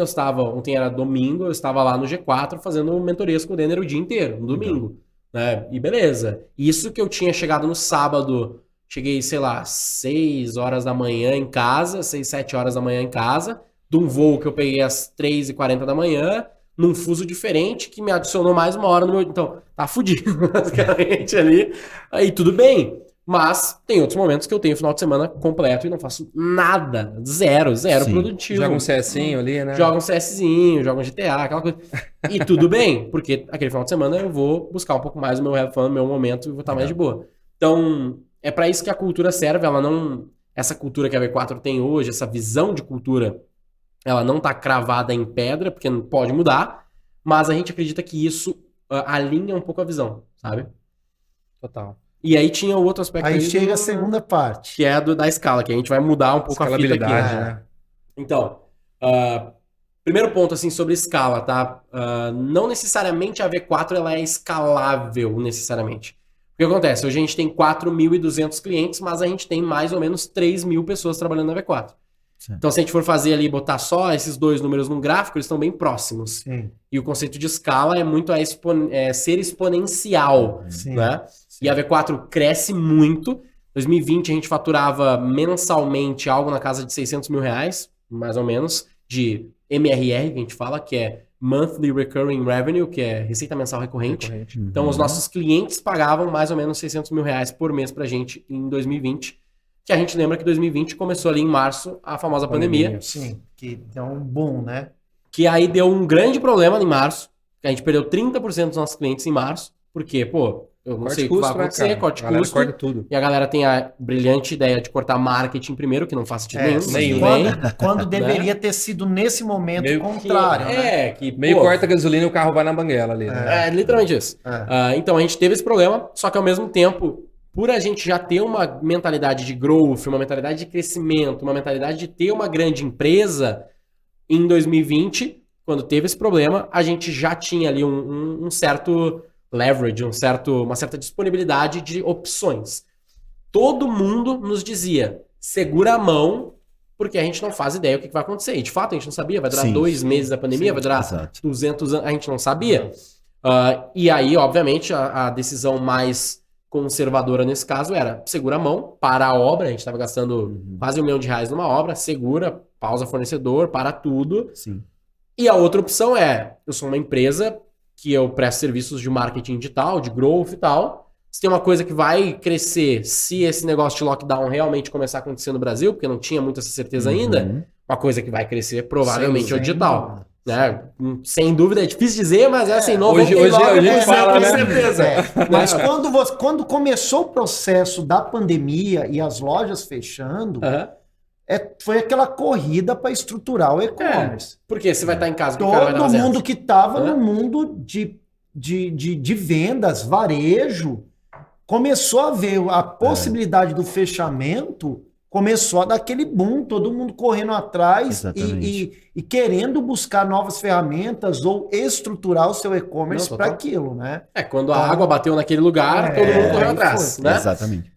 era domingo, eu estava lá no G4 fazendo mentorias com o Denner o dia inteiro, no domingo, né, e beleza. Isso que eu tinha chegado no sábado, cheguei, sei lá, 6 horas da manhã em casa, 6, 7 horas da manhã em casa, de um voo que eu peguei às 3h40 da manhã, num fuso diferente, que me adicionou mais 1 hora no meu... Então, tá fudido, basicamente, ali, aí tudo bem. Mas tem outros momentos que eu tenho final de semana completo e não faço nada. Zero produtivo. Joga um CSzinho ali, né? Joga um CSzinho, joga um GTA, aquela coisa. E tudo bem, porque aquele final de semana eu vou buscar um pouco mais o meu have fun, o meu momento e vou estar mais de boa. Então, é pra isso que a cultura serve. Ela não... Essa cultura que a V4 tem hoje, essa visão de cultura, ela não tá cravada em pedra, porque não pode mudar, mas a gente acredita que isso alinha um pouco a visão, sabe? Total. E aí tinha o outro aspecto... Aí chega a segunda parte. Que é da escala, que a gente vai mudar um pouco a fita aqui. Né? Então, primeiro ponto, assim, sobre escala, tá? Não necessariamente a V4 ela é escalável, necessariamente. O que acontece? Hoje a gente tem 4.200 clientes, mas a gente tem mais ou menos 3.000 pessoas trabalhando na V4. Sim. Então, se a gente for fazer ali, botar só esses 2 números num gráfico, eles estão bem próximos. Sim. E o conceito de escala é muito ser exponencial, né? Sim. E a V4 cresce muito. Em 2020 a gente faturava mensalmente algo na casa de R$600 mil, mais ou menos, de MRR, que a gente fala, que é Monthly Recurring Revenue, que é receita mensal recorrente. Então, os nossos clientes pagavam mais ou menos R$600 mil por mês pra gente em 2020. Que a gente lembra que 2020 começou ali em março a famosa pandemia. Sim, que deu um boom, né? Que aí deu um grande problema em março. Que a gente perdeu 30% dos nossos clientes em março. Porque, pô, eu não sei o que vai acontecer, corte custo. Corta tudo. E a galera tem a brilhante ideia de cortar marketing primeiro, que não faz sentido nenhum. Quando deveria ter sido nesse momento meio contrário, né? Meio corta a gasolina e o carro vai na banguela ali. Né? Literalmente isso. Então a gente teve esse problema, só que ao mesmo tempo... Por a gente já ter uma mentalidade de growth, uma mentalidade de crescimento, uma mentalidade de ter uma grande empresa, em 2020, quando teve esse problema, a gente já tinha ali um certo leverage, uma certa disponibilidade de opções. Todo mundo nos dizia, segura a mão, porque a gente não faz ideia o que vai acontecer. E, de fato, a gente não sabia. Vai durar Sim. 2 meses da pandemia, vai durar Exato. 200 anos. A gente não sabia. E aí, obviamente, a decisão mais conservadora nesse caso era segura a mão, para a obra. A gente estava gastando quase R$1 milhão numa obra. Segura, pausa fornecedor, para tudo. Sim. E a outra opção é, eu sou uma empresa que eu presto serviços de marketing digital, de growth e tal. Se tem uma coisa que vai crescer se esse negócio de lockdown realmente começar a acontecer no Brasil, porque não tinha muita certeza ainda, uma coisa que vai crescer provavelmente é o digital. Né? Sem dúvida, é difícil dizer, mas é assim, hoje a gente fala, né? certeza. Mas quando começou o processo da pandemia e as lojas fechando, foi aquela corrida para estruturar o e-commerce. Porque você vai estar em casa, o cara vai Todo mundo que estava no mundo de vendas, varejo, começou a ver a possibilidade do fechamento, começou a dar aquele boom, todo mundo correndo atrás e querendo buscar novas ferramentas ou estruturar o seu e-commerce para aquilo, né? Quando a água bateu naquele lugar, todo mundo correu atrás, né? Exatamente.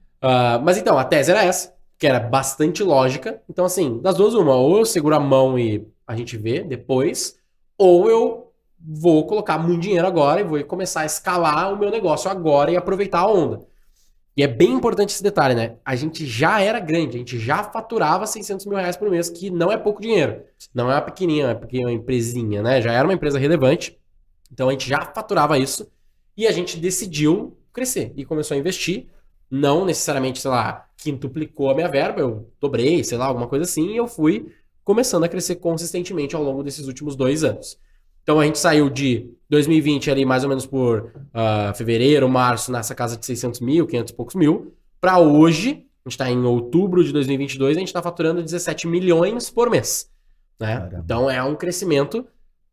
Mas então, a tese era essa, que era bastante lógica. Então, assim, das duas, uma, ou eu seguro a mão e a gente vê depois, ou eu vou colocar muito dinheiro agora e vou começar a escalar o meu negócio agora e aproveitar a onda. E é bem importante esse detalhe, né? A gente já era grande, a gente já faturava R$600 mil por mês, que não é pouco dinheiro. Não é uma pequenininha, é uma empresinha, né? Já era uma empresa relevante. Então a gente já faturava isso e a gente decidiu crescer e começou a investir. Não necessariamente, sei lá, quintuplicou a minha verba, eu dobrei, sei lá, alguma coisa assim, e eu fui começando a crescer consistentemente ao longo desses últimos 2 anos. Então a gente saiu de 2020 ali mais ou menos por fevereiro, março, nessa casa de 600 mil, 500 e poucos mil, para hoje, a gente está em outubro de 2022, a gente está faturando 17 milhões por mês. Né? Então é um crescimento,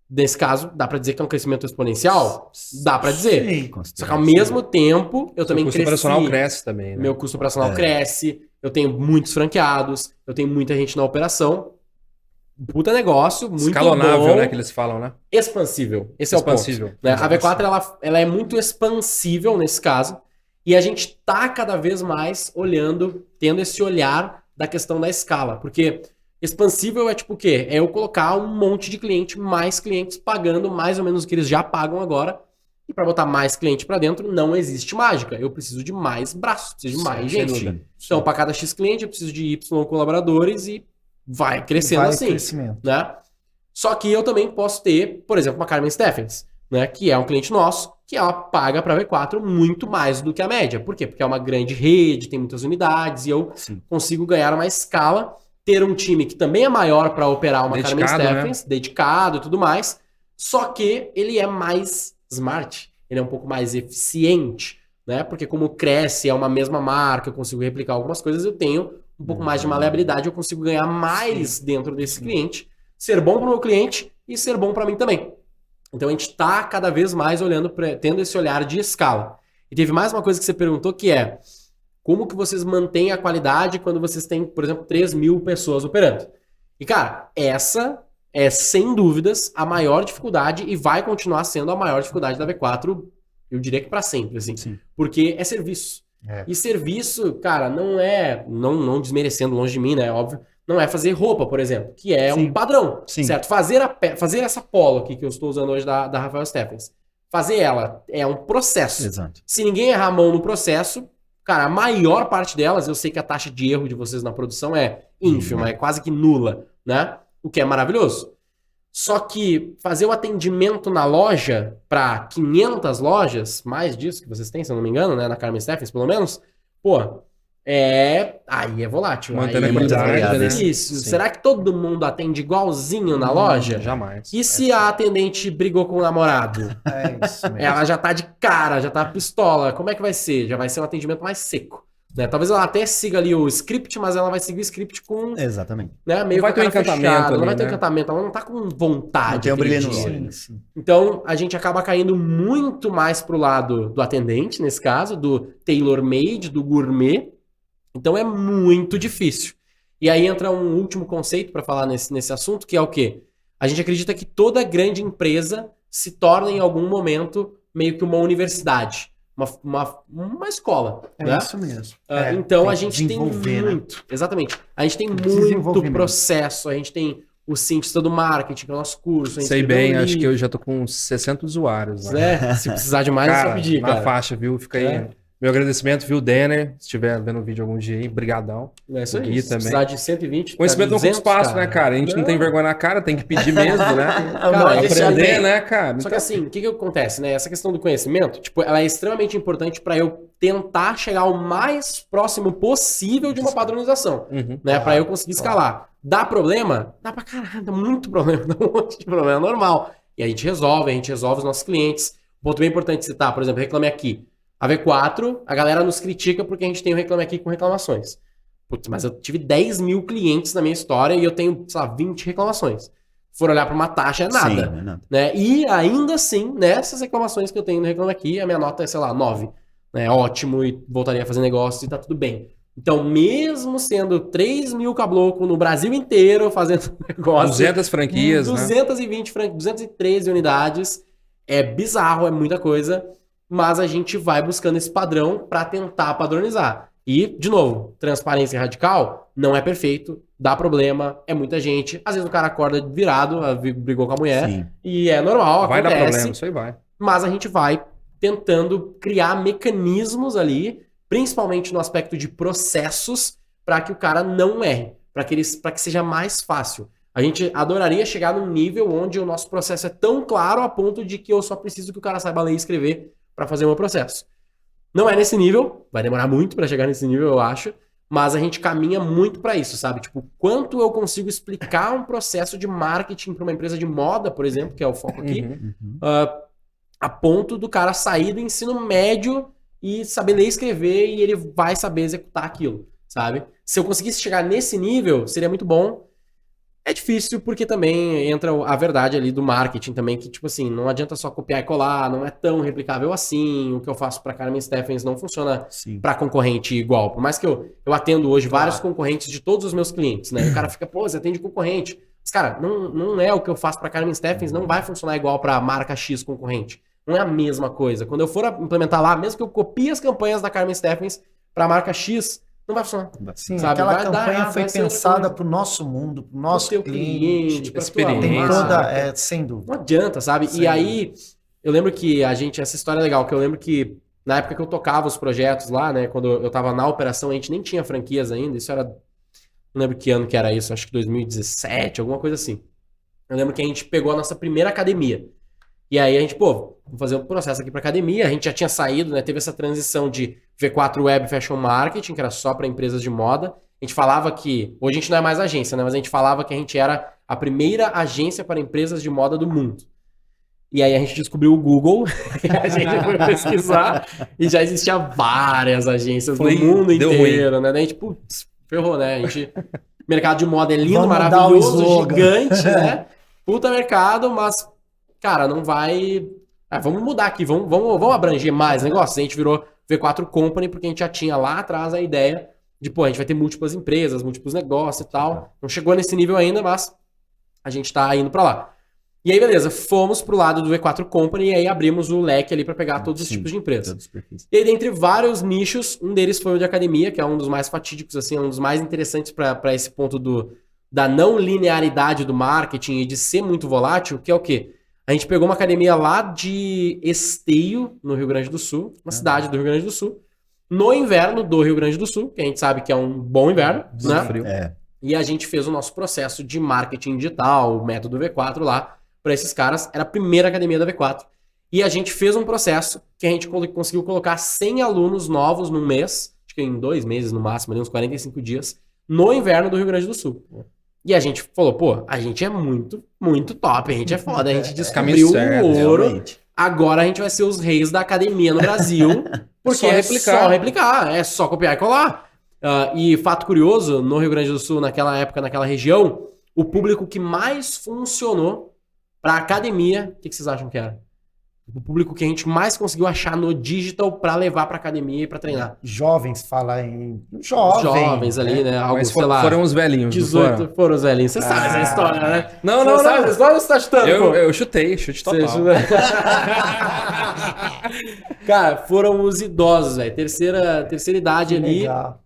nesse caso, dá para dizer que é um crescimento exponencial? Dá para dizer. Sim. Só que ao mesmo tempo, eu também cresci. Meu custo operacional cresce também, né? Meu custo operacional cresce, eu tenho muitos franqueados, eu tenho muita gente na operação. Puta negócio, muito escalonável, bom. né, que eles falam, né? Expansível. Esse é o ponto. Né? A V4 ela é muito expansível nesse caso. E a gente tá cada vez mais olhando, tendo esse olhar da questão da escala. Porque expansível é tipo o quê? É eu colocar um monte de cliente, mais clientes pagando mais ou menos o que eles já pagam agora. E para botar mais cliente para dentro, não existe mágica. Eu preciso de mais braços, preciso de mais gente. Então, para cada X cliente, eu preciso de Y colaboradores e vai crescendo assim, né? Só que eu também posso ter, por exemplo, uma Carmen Steffens, né? Que é um cliente nosso, que ela paga para a V4 muito mais do que a média. Por quê? Porque é uma grande rede, tem muitas unidades e eu consigo ganhar uma escala, ter um time que também é maior para operar uma Carmen Steffens, dedicado e tudo mais, só que ele é mais smart, ele é um pouco mais eficiente, né? Porque como cresce, é uma mesma marca, eu consigo replicar algumas coisas, eu tenho um pouco mais de maleabilidade, eu consigo ganhar mais dentro desse cliente, ser bom para o meu cliente e ser bom para mim também. Então a gente está cada vez mais olhando, tendo esse olhar de escala. E teve mais uma coisa que você perguntou, que é como que vocês mantêm a qualidade quando vocês têm, por exemplo, 3.000 pessoas operando? E cara, essa é sem dúvidas a maior dificuldade e vai continuar sendo a maior dificuldade da V4, eu diria que para sempre, assim, porque é serviço. E serviço, cara, não é, não desmerecendo longe de mim, né, óbvio, não é fazer roupa, por exemplo, que é um padrão, certo? Fazer essa polo aqui que eu estou usando hoje da Rafael Steffens, fazer ela é um processo. Exato. Se ninguém errar a mão no processo, cara, a maior parte delas, eu sei que a taxa de erro de vocês na produção é ínfima, é quase que nula, né? O que é maravilhoso. Só que fazer o atendimento na loja para 500 lojas, mais disso que vocês têm, se eu não me engano, né, na Carmen Steffens, pelo menos, pô, aí é volátil. Mantendo aí a qualidade, né? Isso. Será que todo mundo atende igualzinho na loja? Jamais. E se a atendente brigou com o namorado? É isso mesmo. Ela já tá de cara, já tá pistola. Como é que vai ser? Já vai ser um atendimento mais seco. Né? Talvez ela até siga ali o script, mas ela vai seguir o script com... Exatamente. Né, meio não vai ter um encantamento ali, não vai ter né? encantamento, ela não tá com vontade. Não tem um brilho no dia. olho. Então, a gente acaba caindo muito mais pro lado do atendente, nesse caso, do tailor-made, do gourmet. Então, é muito difícil. E aí entra um último conceito para falar nesse assunto, que é o quê? A gente acredita que toda grande empresa se torna, em algum momento, meio que uma universidade. uma escola. É né? isso mesmo. Então a gente tem desenvolver, muito. Né? Exatamente. A gente tem muito Desenvolvimento. processo, a gente tem o cientista do marketing, que é o nosso curso. A gente Sei escreveu bem, um acho que livro. eu já tô com uns 60 usuários. Se precisar de mais, é só pedir, na cara. faixa, viu? Fica aí. Meu agradecimento, viu, Denner? Se estiver vendo o vídeo algum dia aí, brigadão. É isso aí. Gui Se também. precisar de 120, Conhecimento não ocupa 200, espaço, né, cara? A gente não tem vergonha na cara, tem que pedir mesmo, né? Cara, a gente já Aprender, tem. né, cara? Só que assim, o que acontece, né? Essa questão do conhecimento, tipo, ela é extremamente importante para eu tentar chegar ao mais próximo possível de uma padronização, né? Para eu conseguir escalar. Dá problema? Dá pra caralho, dá muito problema, dá um monte de problema, normal. E a gente resolve os nossos clientes. Um ponto bem importante de citar, por exemplo, Reclame Aqui. A V4, a galera nos critica porque a gente tem o Reclame Aqui com reclamações. Putz, mas eu tive 10 mil clientes na minha história e eu tenho, sei lá, 20 reclamações. Se for olhar para uma taxa, é nada. Sim, não é nada. Né? E ainda assim, nessas reclamações que eu tenho no Reclame Aqui, a minha nota é, sei lá, 9. É ótimo e voltaria a fazer negócio e tá tudo bem. Então, mesmo sendo 3 mil caboclo no Brasil inteiro fazendo negócio... 200 franquias, 220 213 unidades. É bizarro, é muita coisa. Mas a gente vai buscando esse padrão para tentar padronizar. E, de novo, transparência radical não é perfeito, dá problema, é muita gente. Às vezes o cara acorda virado, brigou com a mulher, Sim. e é normal, vai acontece. dar problema, isso aí vai. Mas a gente vai tentando criar mecanismos ali, principalmente no aspecto de processos, para que o cara não erre, para que seja mais fácil. A gente adoraria chegar num nível onde o nosso processo é tão claro a ponto de que eu só preciso que o cara saiba ler e escrever para fazer o meu processo. Não é nesse nível, vai demorar muito para chegar nesse nível, eu acho, mas a gente caminha muito para isso, sabe? Tipo, quanto eu consigo explicar um processo de marketing para uma empresa de moda, por exemplo, que é o foco aqui, a ponto do cara sair do ensino médio e saber ler e escrever e ele vai saber executar aquilo, sabe? Se eu conseguisse chegar nesse nível, seria muito bom. É difícil porque também entra a verdade ali do marketing também, que tipo assim, não adianta só copiar e colar, não é tão replicável assim, o que eu faço para Carmen Stephens não funciona para concorrente igual. Por mais que eu atendo hoje vários concorrentes de todos os meus clientes, né? E o cara fica, pô, você atende concorrente. Mas cara, não é o que eu faço para Carmen Stephens, não vai funcionar igual para marca X concorrente. Não é a mesma coisa. Quando eu for implementar lá, mesmo que eu copie as campanhas da Carmen Stephens para a marca X, não vai funcionar. Sim, sabe? aquela Vai campanha dar, foi vai ser pensada para o nosso mundo, para o nosso teu cliente, pra experiência. tua tem marca. toda, sem dúvida. Não adianta, sabe? Sem E aí, eu lembro que essa história é legal, que eu lembro que na época que eu tocava os projetos lá, né, quando eu tava na operação, a gente nem tinha franquias ainda, isso era, não lembro que ano que era isso, acho que 2017, alguma coisa assim. Eu lembro que a gente pegou a nossa primeira academia. E aí a gente, pô, vamos fazer um processo aqui para academia. A gente já tinha saído, né? Teve essa transição de V4 Web Fashion Marketing, que era só para empresas de moda. A gente falava que, hoje a gente não é mais agência, né? Mas a gente falava que a gente era a primeira agência para empresas de moda do mundo. E aí a gente descobriu o Google, a gente foi pesquisar e já existia várias agências no mundo inteiro, né? Daí a gente, putz, ferrou, né? A gente, mercado de moda é lindo, Vamos maravilhoso, gigante, né? Puta mercado, mas cara, não vai... vamos mudar aqui, vamos abranger mais negócios. A gente virou V4 Company porque a gente já tinha lá atrás a ideia de, pô, a gente vai ter múltiplas empresas, múltiplos negócios e tal. Não chegou nesse nível ainda, mas a gente tá indo pra lá. E aí, beleza, fomos pro lado do V4 Company e aí abrimos o leque ali pra pegar todos os tipos de empresas. E aí, dentre vários nichos, um deles foi o de academia, que é um dos mais fatídicos, assim, um dos mais interessantes pra esse ponto da não linearidade do marketing e de ser muito volátil, que é o quê? A gente pegou uma academia lá de Esteio, no Rio Grande do Sul, uma cidade do Rio Grande do Sul, no inverno do Rio Grande do Sul, que a gente sabe que é um bom inverno, né? Frio. E a gente fez o nosso processo de marketing digital, o método V4 lá, para esses caras. Era a primeira academia da V4. E a gente fez um processo que a gente conseguiu colocar 100 alunos novos num mês, acho que em 2 meses no máximo, ali uns 45 dias, no inverno do Rio Grande do Sul. E a gente falou, pô, a gente é muito, muito top, a gente é foda, a gente descobriu o ouro, realmente. Agora a gente vai ser os reis da academia no Brasil, porque só replicar, é só copiar e colar. E fato curioso, no Rio Grande do Sul, naquela época, naquela região, o público que mais funcionou pra academia, o que vocês acham que era? O público que a gente mais conseguiu achar no digital para levar para academia e para treinar. Jovens, fala em... Jovens ali, né? Algo, Mas sei lá, foram os velhinhos. 18 foram os velhinhos. Você sabe essa história, né? Não. Sabe essa história ou você tá chutando, pô? Eu chutei, chute total. Cara, foram os idosos, velho. Terceira idade ali. Legal.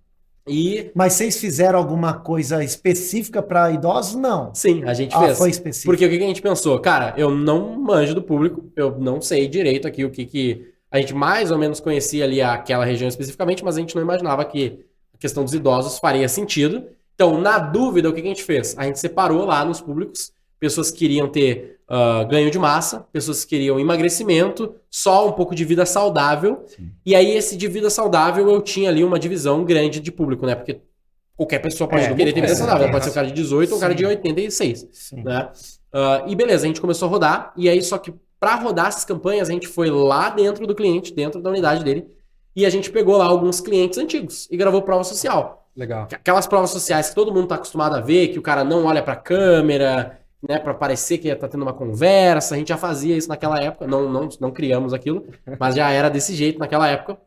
E Mas vocês fizeram alguma coisa específica para idosos? Não. sim, a gente fez. Foi específico. Porque o que a gente pensou? Cara, eu não manjo do público, eu não sei direito aqui o que a gente mais ou menos conhecia ali aquela região especificamente, mas a gente não imaginava que a questão dos idosos faria sentido. Então, na dúvida, o que a gente fez? A gente separou lá nos públicos pessoas que queriam ter ganho de massa, pessoas que queriam emagrecimento, só um pouco de vida saudável. Sim. E aí, esse de vida saudável, eu tinha ali uma divisão grande de público, né? Porque qualquer pessoa pode querer ter vida saudável. Pode ser um cara de 18 ou um cara de 86. Sim. Né? E beleza, a gente começou a rodar. E aí, só que para rodar essas campanhas, a gente foi lá dentro do cliente, dentro da unidade dele, e a gente pegou lá alguns clientes antigos e gravou prova social. Legal. Aquelas provas sociais que todo mundo tá acostumado a ver, que o cara não olha pra câmera, né, para parecer que tá tendo uma conversa. A gente já fazia isso naquela época, não criamos aquilo, mas já era desse jeito naquela época.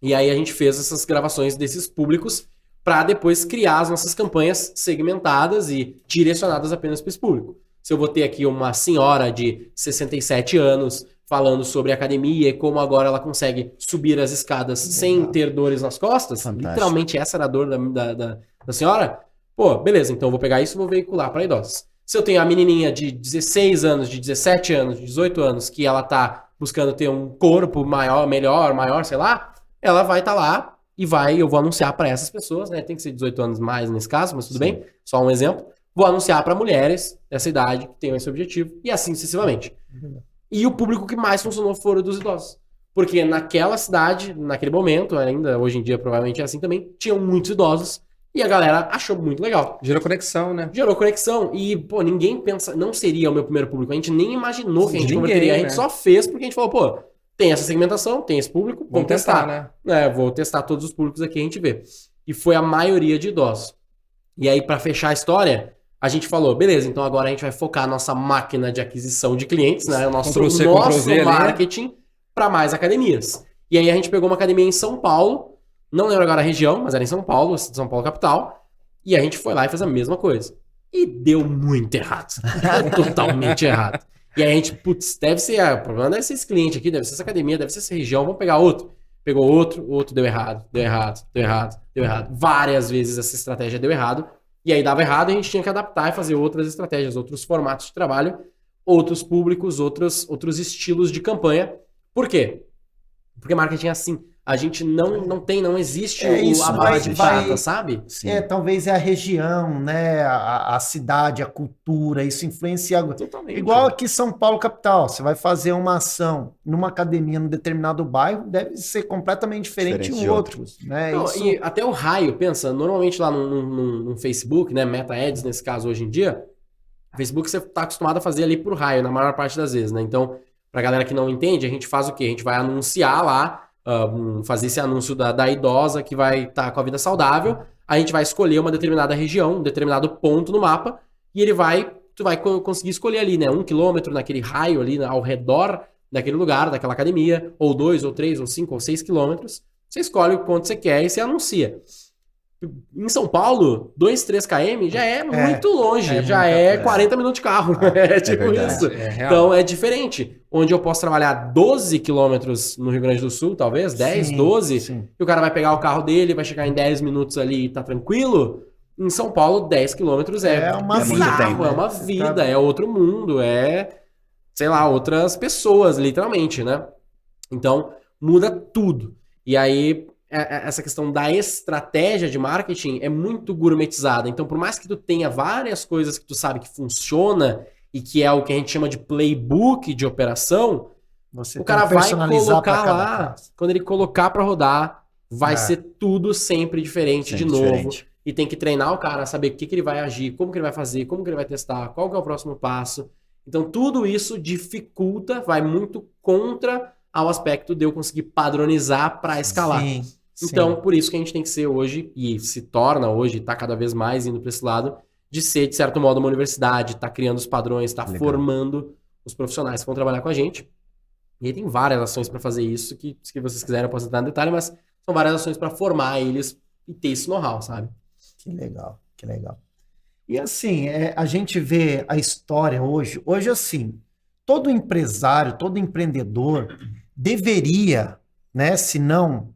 E aí a gente fez essas gravações desses públicos para depois criar as nossas campanhas segmentadas e direcionadas apenas para esse público. Se eu vou ter aqui uma senhora de 67 anos falando sobre academia e como agora ela consegue subir as escadas sem ter dores nas costas, Fantástico. literalmente essa era a dor da senhora, pô, beleza, então eu vou pegar isso e vou veicular para idosos. Se eu tenho a menininha de 16 anos, de 17 anos, de 18 anos, que ela tá buscando ter um corpo maior, maior, sei lá, ela vai estar lá e eu vou anunciar para essas pessoas, né? Tem que ser 18 anos mais nesse caso, mas tudo bem, só um exemplo. Vou anunciar para mulheres dessa idade que tenham esse objetivo e assim sucessivamente. E o público que mais funcionou foram dos idosos. Porque naquela cidade, naquele momento, ainda hoje em dia provavelmente é assim também, tinham muitos idosos e a galera achou muito legal. Gerou conexão, né? Gerou conexão e, pô, ninguém pensa, não seria o meu primeiro público, a gente nem imaginou que a gente Ninguém, converteria, a gente né? só fez porque a gente falou, pô, tem essa segmentação, tem esse público, vamos testar. né? Vou testar todos os públicos aqui, a gente vê. E foi a maioria de idosos. E aí, pra fechar a história, a gente falou, beleza, então agora a gente vai focar a nossa máquina de aquisição de clientes, né? O nosso Ctrl-C, Ctrl-V ali, né? marketing para mais academias. E aí a gente pegou uma academia em São Paulo, não lembro agora a região, mas era em São Paulo, São Paulo capital, e a gente foi lá e fez a mesma coisa. E deu muito errado. Deu totalmente errado. E aí a gente, putz, o problema deve ser esse cliente aqui, deve ser essa academia, deve ser essa região, vamos pegar outro. Pegou outro deu errado. Várias vezes essa estratégia deu errado. E aí dava errado e a gente tinha que adaptar e fazer outras estratégias, outros formatos de trabalho, outros públicos, outros estilos de campanha. Por quê? Porque marketing é assim. A gente não existe a bala de prata, sabe? Sim. Talvez é a região, né? A cidade, a cultura, isso influencia. Totalmente. Igual aqui em São Paulo, capital. Você vai fazer uma ação numa academia num determinado bairro, deve ser completamente diferente Diferente em de outros. Né? Não, Isso... E até o raio, pensa, normalmente lá no Facebook, né? Meta Ads, nesse caso, hoje em dia, o Facebook você tá acostumado a fazer ali por raio, na maior parte das vezes, né? Então, pra galera que não entende, a gente faz o quê? A gente vai anunciar lá, fazer esse anúncio da idosa que vai estar com a vida saudável, a gente vai escolher uma determinada região, um determinado ponto no mapa, e tu vai conseguir escolher ali, né, 1 quilômetro naquele raio ali, ao redor daquele lugar, daquela academia, ou 2, ou 3, ou 5, ou 6 quilômetros, você escolhe o quanto você quer e você anuncia. Em São Paulo, 2, 3 km já é muito longe, já é 40 minutos de carro, é tipo verdade. isso. Então é diferente. Onde eu posso trabalhar 12 quilômetros no Rio Grande do Sul, talvez, 10, 12, sim. e o cara vai pegar o carro dele, vai chegar em 10 minutos ali e tá tranquilo. Em São Paulo, 10 quilômetros é uma bizarro, vida, é uma vida, é outro mundo, sei lá, outras pessoas, literalmente, né? Então, muda tudo. E aí, essa questão da estratégia de marketing é muito gourmetizada. Então, por mais que tu tenha várias coisas que tu sabe que funciona e que é o que a gente chama de playbook de operação, Você o cara vai colocar pra cada lá, caso. quando ele colocar pra rodar, vai ser tudo sempre diferente Sempre de novo. diferente. E tem que treinar o cara a saber o que ele vai agir, como que ele vai fazer, como que ele vai testar, qual que é o próximo passo. Então, tudo isso dificulta, vai muito contra ao aspecto de eu conseguir padronizar para escalar. Sim, Então, por isso que a gente tem que ser hoje, e se torna hoje, está cada vez mais indo para esse lado, de ser, de certo modo, uma universidade, tá criando os padrões, tá Legal. formando os profissionais que vão trabalhar com a gente. E aí tem várias ações para fazer isso, que se vocês quiserem eu posso entrar no detalhe, mas são várias ações para formar eles e ter esse know-how, sabe? Que legal, que legal. E assim, a gente vê a história hoje assim, todo empresário, todo empreendedor deveria, né, se não...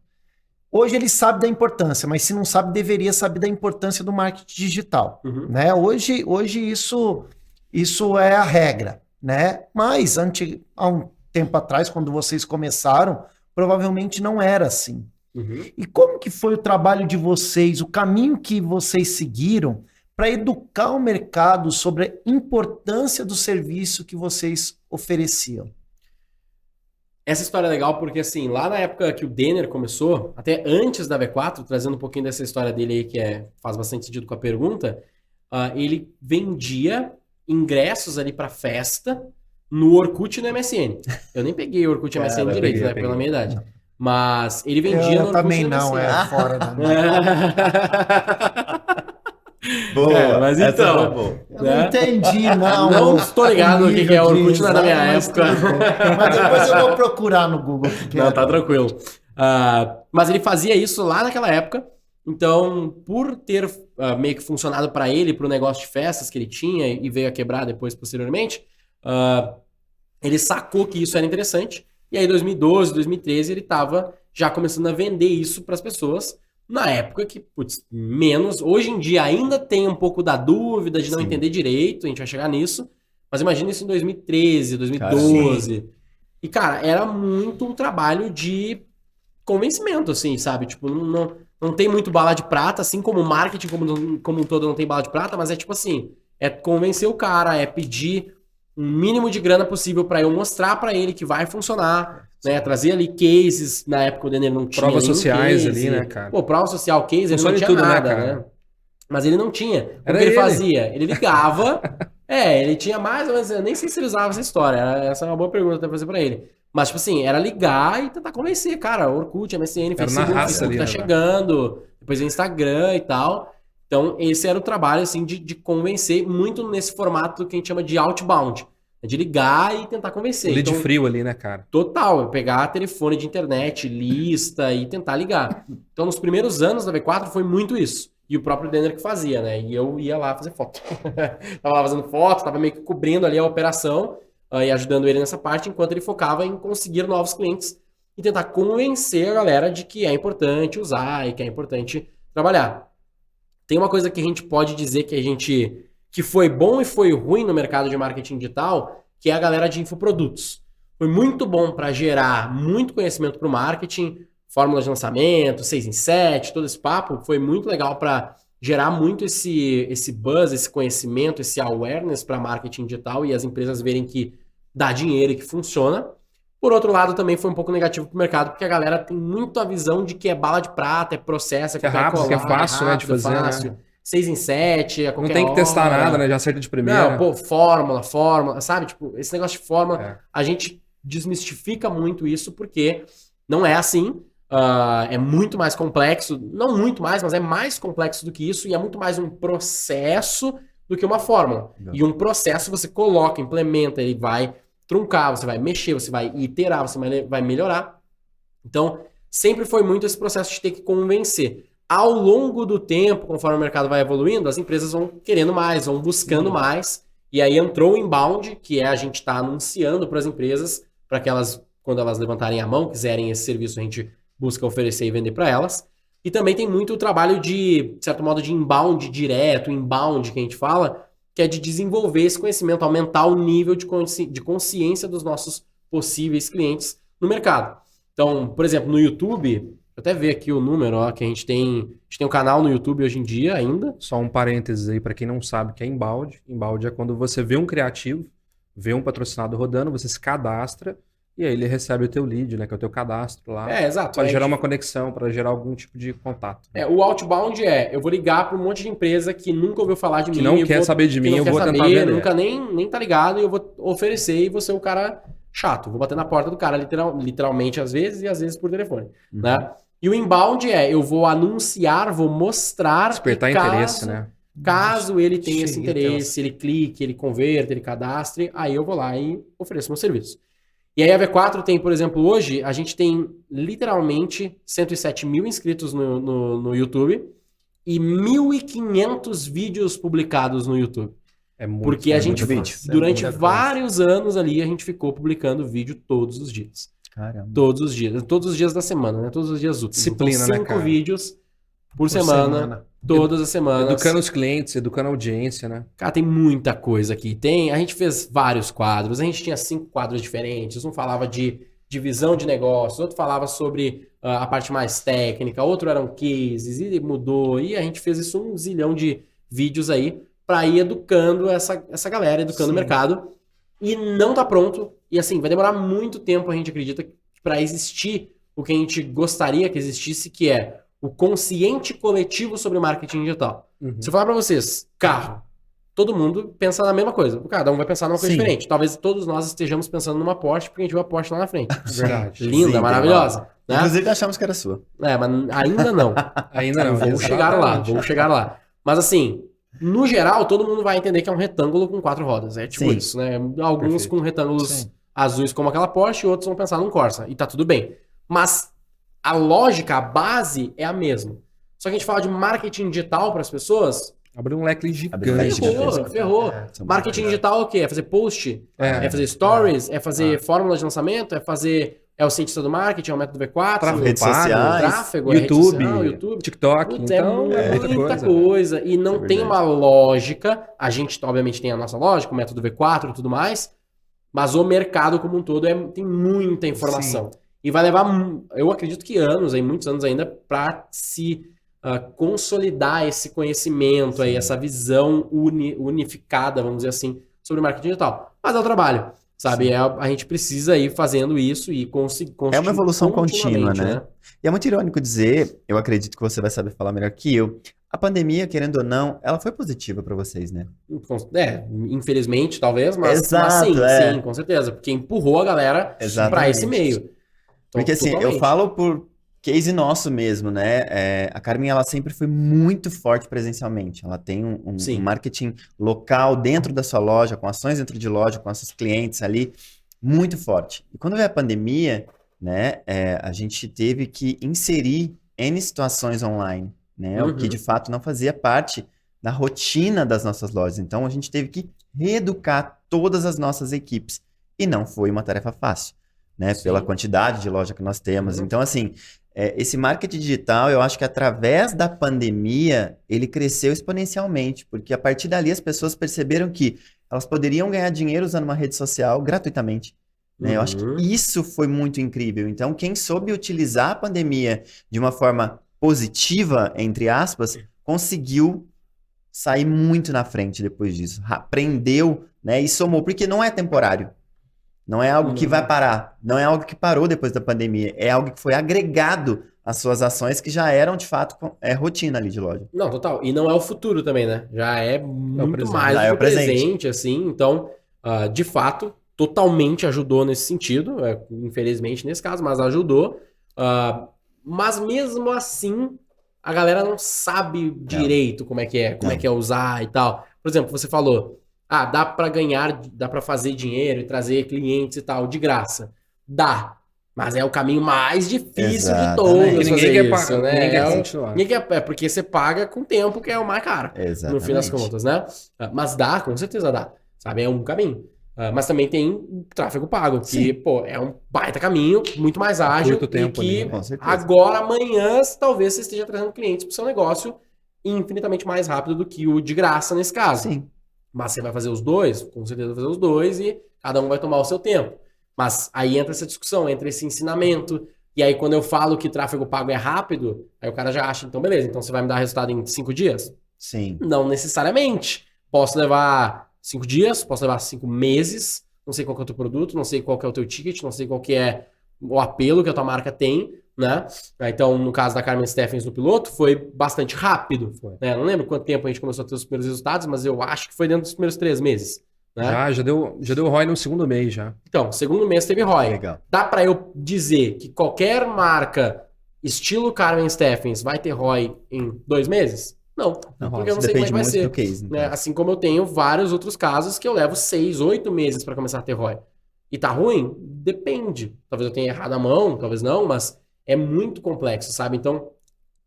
Hoje ele sabe da importância, mas se não sabe, deveria saber da importância do marketing digital, né? Hoje isso é a regra, né? Mas há um tempo atrás, quando vocês começaram, provavelmente não era assim. E como que foi o trabalho de vocês, o caminho que vocês seguiram para educar o mercado sobre a importância do serviço que vocês ofereciam? Essa história é legal porque, assim, lá na época que o Denner começou, até antes da V4, trazendo um pouquinho dessa história dele aí, que faz bastante sentido com a pergunta, ele vendia ingressos ali para festa no Orkut e no MSN. Eu nem peguei o Orkut e MSN direito, né, pela minha idade. Mas ele vendia no Orkut também e no MSN. não, fora da Boa, mas então, eu não entendi, não. Não estou ligado no que é Orkut na minha época. Mas depois eu vou procurar no Google. Não, tá tranquilo. Mas ele fazia isso lá naquela época. Então, por ter meio que funcionado para ele, para o negócio de festas que ele tinha e veio a quebrar depois, posteriormente, ele sacou que isso era interessante. E aí, em 2012, 2013, ele estava já começando a vender isso para as pessoas. Na época que, putz, menos. Hoje em dia ainda tem um pouco da dúvida de não entender direito, a gente vai chegar nisso. Mas imagina isso em 2013, 2012. E, cara, era muito um trabalho de convencimento, assim, sabe? Tipo, não tem muito bala de prata, assim como o marketing como um todo não tem bala de prata, mas é tipo assim, é convencer o cara, é pedir um mínimo de grana possível para eu mostrar para ele que vai funcionar, né? Trazer ali cases, na época o Denner não tinha provas sociais case. ali, né, cara? Pô, prova social, case, ele não tinha tudo, nada, né, cara? né? Mas ele não tinha. O que Era ele ele. fazia? Ele ligava, ele tinha mais ou menos, eu nem sei se ele usava essa história, essa é uma boa pergunta pra fazer pra ele. Mas, tipo assim, era ligar e tentar convencer, cara, Orkut, MSN, Facebook, ali, tá né, chegando, depois o Instagram e tal. Então, esse era o trabalho, assim, de convencer, muito nesse formato que a gente chama de outbound. De ligar e tentar convencer. Lead então, frio ali, né, cara? Total, pegar telefone de internet, lista e tentar ligar. Então, nos primeiros anos da V4 foi muito isso. E o próprio Denner que fazia, né? E eu ia lá fazer foto. Tava lá fazendo foto, tava meio que cobrindo ali a operação e ajudando ele nessa parte, enquanto ele focava em conseguir novos clientes e tentar convencer a galera de que é importante usar e que é importante trabalhar. Tem uma coisa que a gente pode dizer que foi bom e foi ruim no mercado de marketing digital, que é a galera de infoprodutos. Foi muito bom para gerar muito conhecimento para o marketing, fórmula de lançamento, 6 em 7, todo esse papo, foi muito legal para gerar muito esse buzz, esse conhecimento, esse awareness para marketing digital e as empresas verem que dá dinheiro e que funciona. Por outro lado, também foi um pouco negativo para o mercado, porque a galera tem muito a visão de que é bala de prata, é processo, é rápido, que é fácil, né, de fazer, fácil. Né? 6 em 7, a qualquer não tem que testar nada, né? Já acerta de primeira. Não, pô, fórmula, sabe? Tipo, esse negócio de fórmula, a gente desmistifica muito isso, porque não é assim. É muito mais complexo, não muito mais, mas é mais complexo do que isso, e é muito mais um processo do que uma fórmula. Não. E um processo você coloca, implementa, ele vai truncar, você vai mexer, você vai iterar, você vai melhorar. Então, sempre foi muito esse processo de ter que convencer. Ao longo do tempo, conforme o mercado vai evoluindo, as empresas vão querendo mais, vão buscando mais. E aí entrou o inbound, que é a gente estar anunciando para as empresas, para que elas, quando elas levantarem a mão, quiserem esse serviço, a gente busca oferecer e vender para elas. E também tem muito o trabalho de certo modo, de inbound direto, inbound que a gente fala, que é de desenvolver esse conhecimento, aumentar o nível de consciência dos nossos possíveis clientes no mercado. Então, por exemplo, no YouTube... até ver aqui o número, ó, que a gente tem um canal no YouTube hoje em dia ainda. Só um parênteses aí para quem não sabe o que é inbound. Inbound é quando você vê um criativo, vê um patrocinado rodando, você se cadastra e aí ele recebe o teu lead, né, que é o teu cadastro lá. Exato. Para gerar uma conexão, para gerar algum tipo de contato. O outbound eu vou ligar para um monte de empresa que nunca ouviu falar de mim. Que não quer saber de mim, eu vou tentar vender. Nunca nem tá ligado e eu vou oferecer e vou ser o cara chato. Vou bater na porta do cara literalmente às vezes e às vezes por telefone, né? E o inbound eu vou anunciar, vou mostrar... despertar interesse, né? Caso ele tenha esse interesse, ele clique, ele converta, ele cadastre, aí eu vou lá e ofereço meu serviço. E aí a V4 tem, por exemplo, hoje, a gente tem literalmente 107 mil inscritos no YouTube e 1.500 vídeos publicados no YouTube. É muito, Porque a gente, vídeo. durante muita coisa. vários anos ali, a gente ficou publicando vídeo todos os dias. Caramba. Todos os dias da semana, né? Todos os dias úteis. Disciplina, então, né, 5 cara? vídeos por semana, todas as semanas. Educando os clientes, educando a audiência, né? Cara, tem muita coisa aqui. A gente fez vários quadros, a gente tinha 5 quadros diferentes. Um falava de divisão de negócios, outro falava sobre a parte mais técnica, outro eram cases, e mudou. E a gente fez isso um zilhão de vídeos aí para ir educando essa galera, educando o mercado. E não tá pronto. E assim, vai demorar muito tempo, a gente acredita, para existir o que a gente gostaria que existisse, que é o consciente coletivo sobre marketing digital. Se eu falar para vocês, carro, todo mundo pensa na mesma coisa. Cada um vai pensar numa coisa diferente. Talvez todos nós estejamos pensando numa Porsche, porque a gente viu a Porsche lá na frente. Verdade. Linda, Sim, maravilhosa. Né? Inclusive achamos que era sua. Mas ainda não. Ainda não. Vamos chegar lá. Mas assim, no geral, todo mundo vai entender que é um retângulo com 4 rodas. É tipo Sim. isso, né? Alguns Perfeito. com retângulos Sim. azuis como aquela Porsche, e outros vão pensar num Corsa. E tá tudo bem. Mas a lógica, a base é a mesma. Só que a gente fala de marketing digital para as pessoas. Abriu um leque gigante. Abriu um leque gigante. Ferrou. São Marketing muito digital é o quê? É fazer post? É. É fazer stories? É fazer fórmula de lançamento? É o cientista do marketing? É o método V4? Tráfego Redes pago, sociais, Tráfego, é rede YouTube, social, YouTube. TikTok. Putz, Então, é muita né? coisa. E não É tem verdade. uma lógica. A gente, obviamente, tem a nossa lógica, o método V4 e tudo mais. Mas o mercado como um todo tem muita informação. E vai levar, eu acredito que anos, muitos anos ainda, para se consolidar esse conhecimento, aí, essa visão unificada, vamos dizer assim, sobre marketing digital. Mas é o trabalho, sabe? A gente precisa ir fazendo isso e conseguir. É uma evolução contínua, continuamente, né? E é muito irônico dizer, eu acredito que você vai saber falar melhor que eu, a pandemia, querendo ou não, ela foi positiva para vocês, né? Infelizmente, talvez, mas Exato, sim, com certeza. Porque empurrou a galera para Exatamente. esse meio. Então, Porque assim, eu totalmente. falo por case nosso mesmo, né? A Carmen, ela sempre foi muito forte presencialmente. Ela tem um Sim. marketing local dentro da sua loja, com ações dentro de loja, com seus clientes ali, muito forte. E quando veio a pandemia, né, a gente teve que inserir N situações online, né? O que de fato não fazia parte da rotina das nossas lojas. Então, a gente teve que reeducar todas as nossas equipes. E não foi uma tarefa fácil, né? Sim. Pela quantidade de loja que nós temos. Então, assim, esse marketing digital, eu acho que através da pandemia, ele cresceu exponencialmente, porque a partir dali as pessoas perceberam que elas poderiam ganhar dinheiro usando uma rede social gratuitamente, né? Eu acho que isso foi muito incrível. Então, quem soube utilizar a pandemia de uma forma positiva, entre aspas, conseguiu sair muito na frente depois disso. Aprendeu, né? E somou, porque não é temporário. Não é algo que vai parar. Não é algo que parou depois da pandemia. É algo que foi agregado às suas ações que já eram, de fato, rotina ali de loja. Não, total. E não é o futuro também, né? Já é muito presente. mais Já do é que o o presente. presente, assim. Então, de fato, totalmente ajudou nesse sentido. Infelizmente nesse caso, mas ajudou. Mas mesmo assim, a galera não sabe direito como é que é usar e tal. Por exemplo, você falou, dá pra ganhar, dá pra fazer dinheiro e trazer clientes e tal, de graça. Dá. Mas é o caminho mais difícil de Exatamente. todos Ninguém fazer quer isso, pagar, né? ninguém quer continuar. É porque você paga com tempo, que é o mais caro. Exatamente. No fim das contas, né? Mas dá, com certeza dá. Sabe? É um caminho. Mas também tem o tráfego pago, que, Sim. pô, é um baita caminho, muito mais ágil. Curto tempo e que ali, né? Com certeza. agora, amanhã, talvez você esteja trazendo clientes para o seu negócio infinitamente mais rápido do que o de graça nesse caso. Sim. Mas você vai fazer os dois, com certeza vai fazer os dois, e cada um vai tomar o seu tempo. Mas aí entra essa discussão, entra esse ensinamento. E aí, quando eu falo que tráfego pago é rápido, aí o cara já acha, então beleza, então você vai me dar resultado em 5 dias? Sim. Não necessariamente. Posso levar 5 dias, posso levar 5 meses, não sei qual que é o teu produto, não sei qual que é o teu ticket, não sei qual que é o apelo que a tua marca tem, né? Então, no caso da Carmen Steffens no piloto, foi bastante rápido. Né? Não lembro quanto tempo a gente começou a ter os primeiros resultados, mas eu acho que foi dentro dos primeiros 3 meses. Né? Já deu ROI no segundo mês já. Então, segundo mês teve ROI. Legal. Dá pra eu dizer que qualquer marca estilo Carmen Steffens vai ter ROI em 2 meses? Não, porque eu não sei como é que vai muito ser. do case. Né? Assim como eu tenho vários outros casos que eu levo 6, 8 meses para começar a ter ROI. e tá ruim? Depende. Talvez eu tenha errado a mão, talvez não, mas é muito complexo, sabe? Então,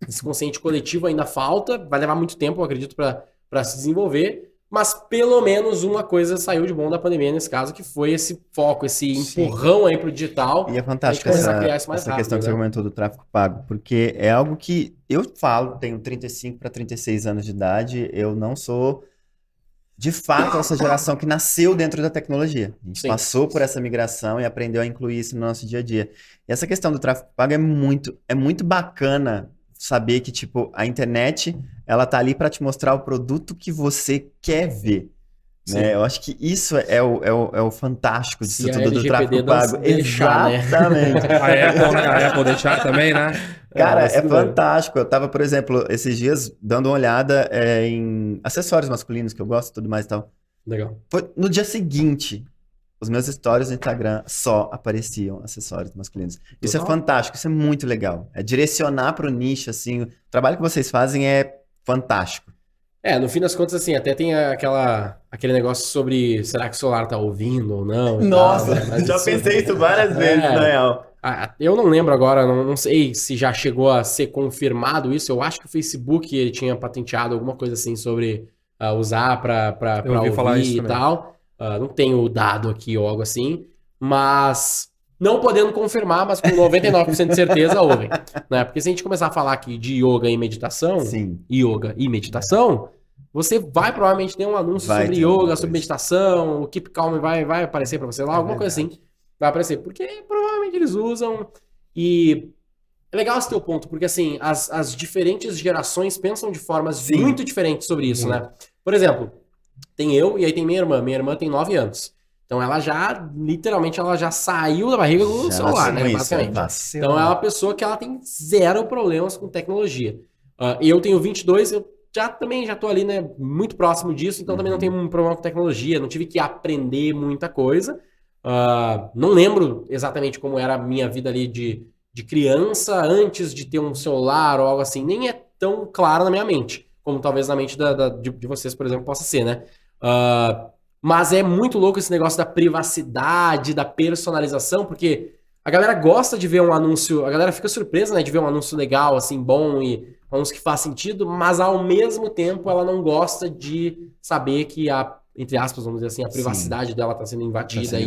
esse consciente coletivo ainda falta, vai levar muito tempo, eu acredito, para se desenvolver, mas pelo menos uma coisa saiu de bom da pandemia nesse caso, que foi esse foco, esse empurrão aí pro digital. E é fantástico essa questão que você comentou do tráfego pago, porque é algo que eu falo, tenho 35 para 36 anos de idade, eu não sou, de fato, essa geração que nasceu dentro da tecnologia. A gente passou por essa migração e aprendeu a incluir isso no nosso dia a dia. E essa questão do tráfego pago é muito bacana saber que, tipo, a internet, ela tá ali para te mostrar o produto que você quer ver. Né? Eu acho que isso é o fantástico disso tudo do tráfego pago. Exatamente. Né? A Apple deixar também, né? Cara, é fantástico. Eu tava, por exemplo, esses dias dando uma olhada em acessórios masculinos, que eu gosto e tudo mais e tal. Legal. Foi no dia seguinte, os meus stories no Instagram só apareciam acessórios masculinos. Isso é fantástico, isso é muito legal. É direcionar para o nicho, assim. O trabalho que vocês fazem é fantástico. No fim das contas, assim, até tem aquele negócio sobre será que o celular tá ouvindo ou não. Nossa, tal, né? já pensei isso várias vezes, na real. Eu não lembro agora, não sei se já chegou a ser confirmado isso. Eu acho que o Facebook ele tinha patenteado alguma coisa assim sobre usar para ouvir falar isso e também. Tal. Não tenho o dado aqui ou algo assim, mas não podendo confirmar, mas com 99% de certeza ouvem. Né? Porque se a gente começar a falar aqui de yoga e meditação, você vai provavelmente ter um anúncio sobre yoga, sobre meditação, o Keep Calm vai aparecer para você lá, alguma coisa assim. Vai aparecer, porque provavelmente eles usam. E é legal esse teu ponto, porque assim, as diferentes gerações pensam de formas muito diferentes sobre isso, né? Por exemplo, tem eu e aí tem minha irmã. Minha irmã tem 9 anos. Então ela já, literalmente, ela já saiu da barriga com o celular, né? Basicamente. Então é uma pessoa que ela tem zero problemas com tecnologia. Eu tenho 22, eu também já tô ali, né? Muito próximo disso, então também não tenho um problema com tecnologia. Não tive que aprender muita coisa. Não lembro exatamente como era a minha vida ali de criança antes de ter um celular ou algo assim. Nem é tão claro na minha mente, como talvez na mente de vocês, por exemplo, possa ser, né? Mas é muito louco esse negócio da privacidade, da personalização, porque a galera gosta de ver um anúncio, a galera fica surpresa, né, de ver um anúncio legal, assim, bom e um anúncio que faz sentido, mas ao mesmo tempo ela não gosta de saber que entre aspas, vamos dizer assim, a privacidade dela está sendo invadida,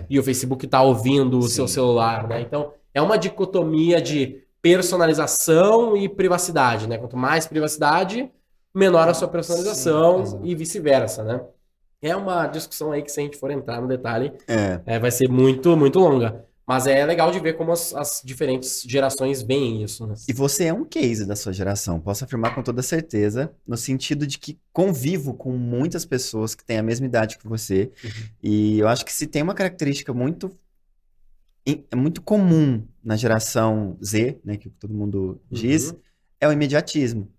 e o Facebook está ouvindo o seu celular, né? Então, é uma dicotomia de personalização e privacidade, né? Quanto mais privacidade, menor a sua personalização e vice-versa, né? É uma discussão aí que, se a gente for entrar no detalhe, vai ser muito, muito longa. Mas é legal de ver como as diferentes gerações veem isso, né? E você é um case da sua geração, posso afirmar com toda certeza, no sentido de que convivo com muitas pessoas que têm a mesma idade que você, e eu acho que se tem uma característica muito comum na geração Z, né, que todo mundo diz, é o imediatismo.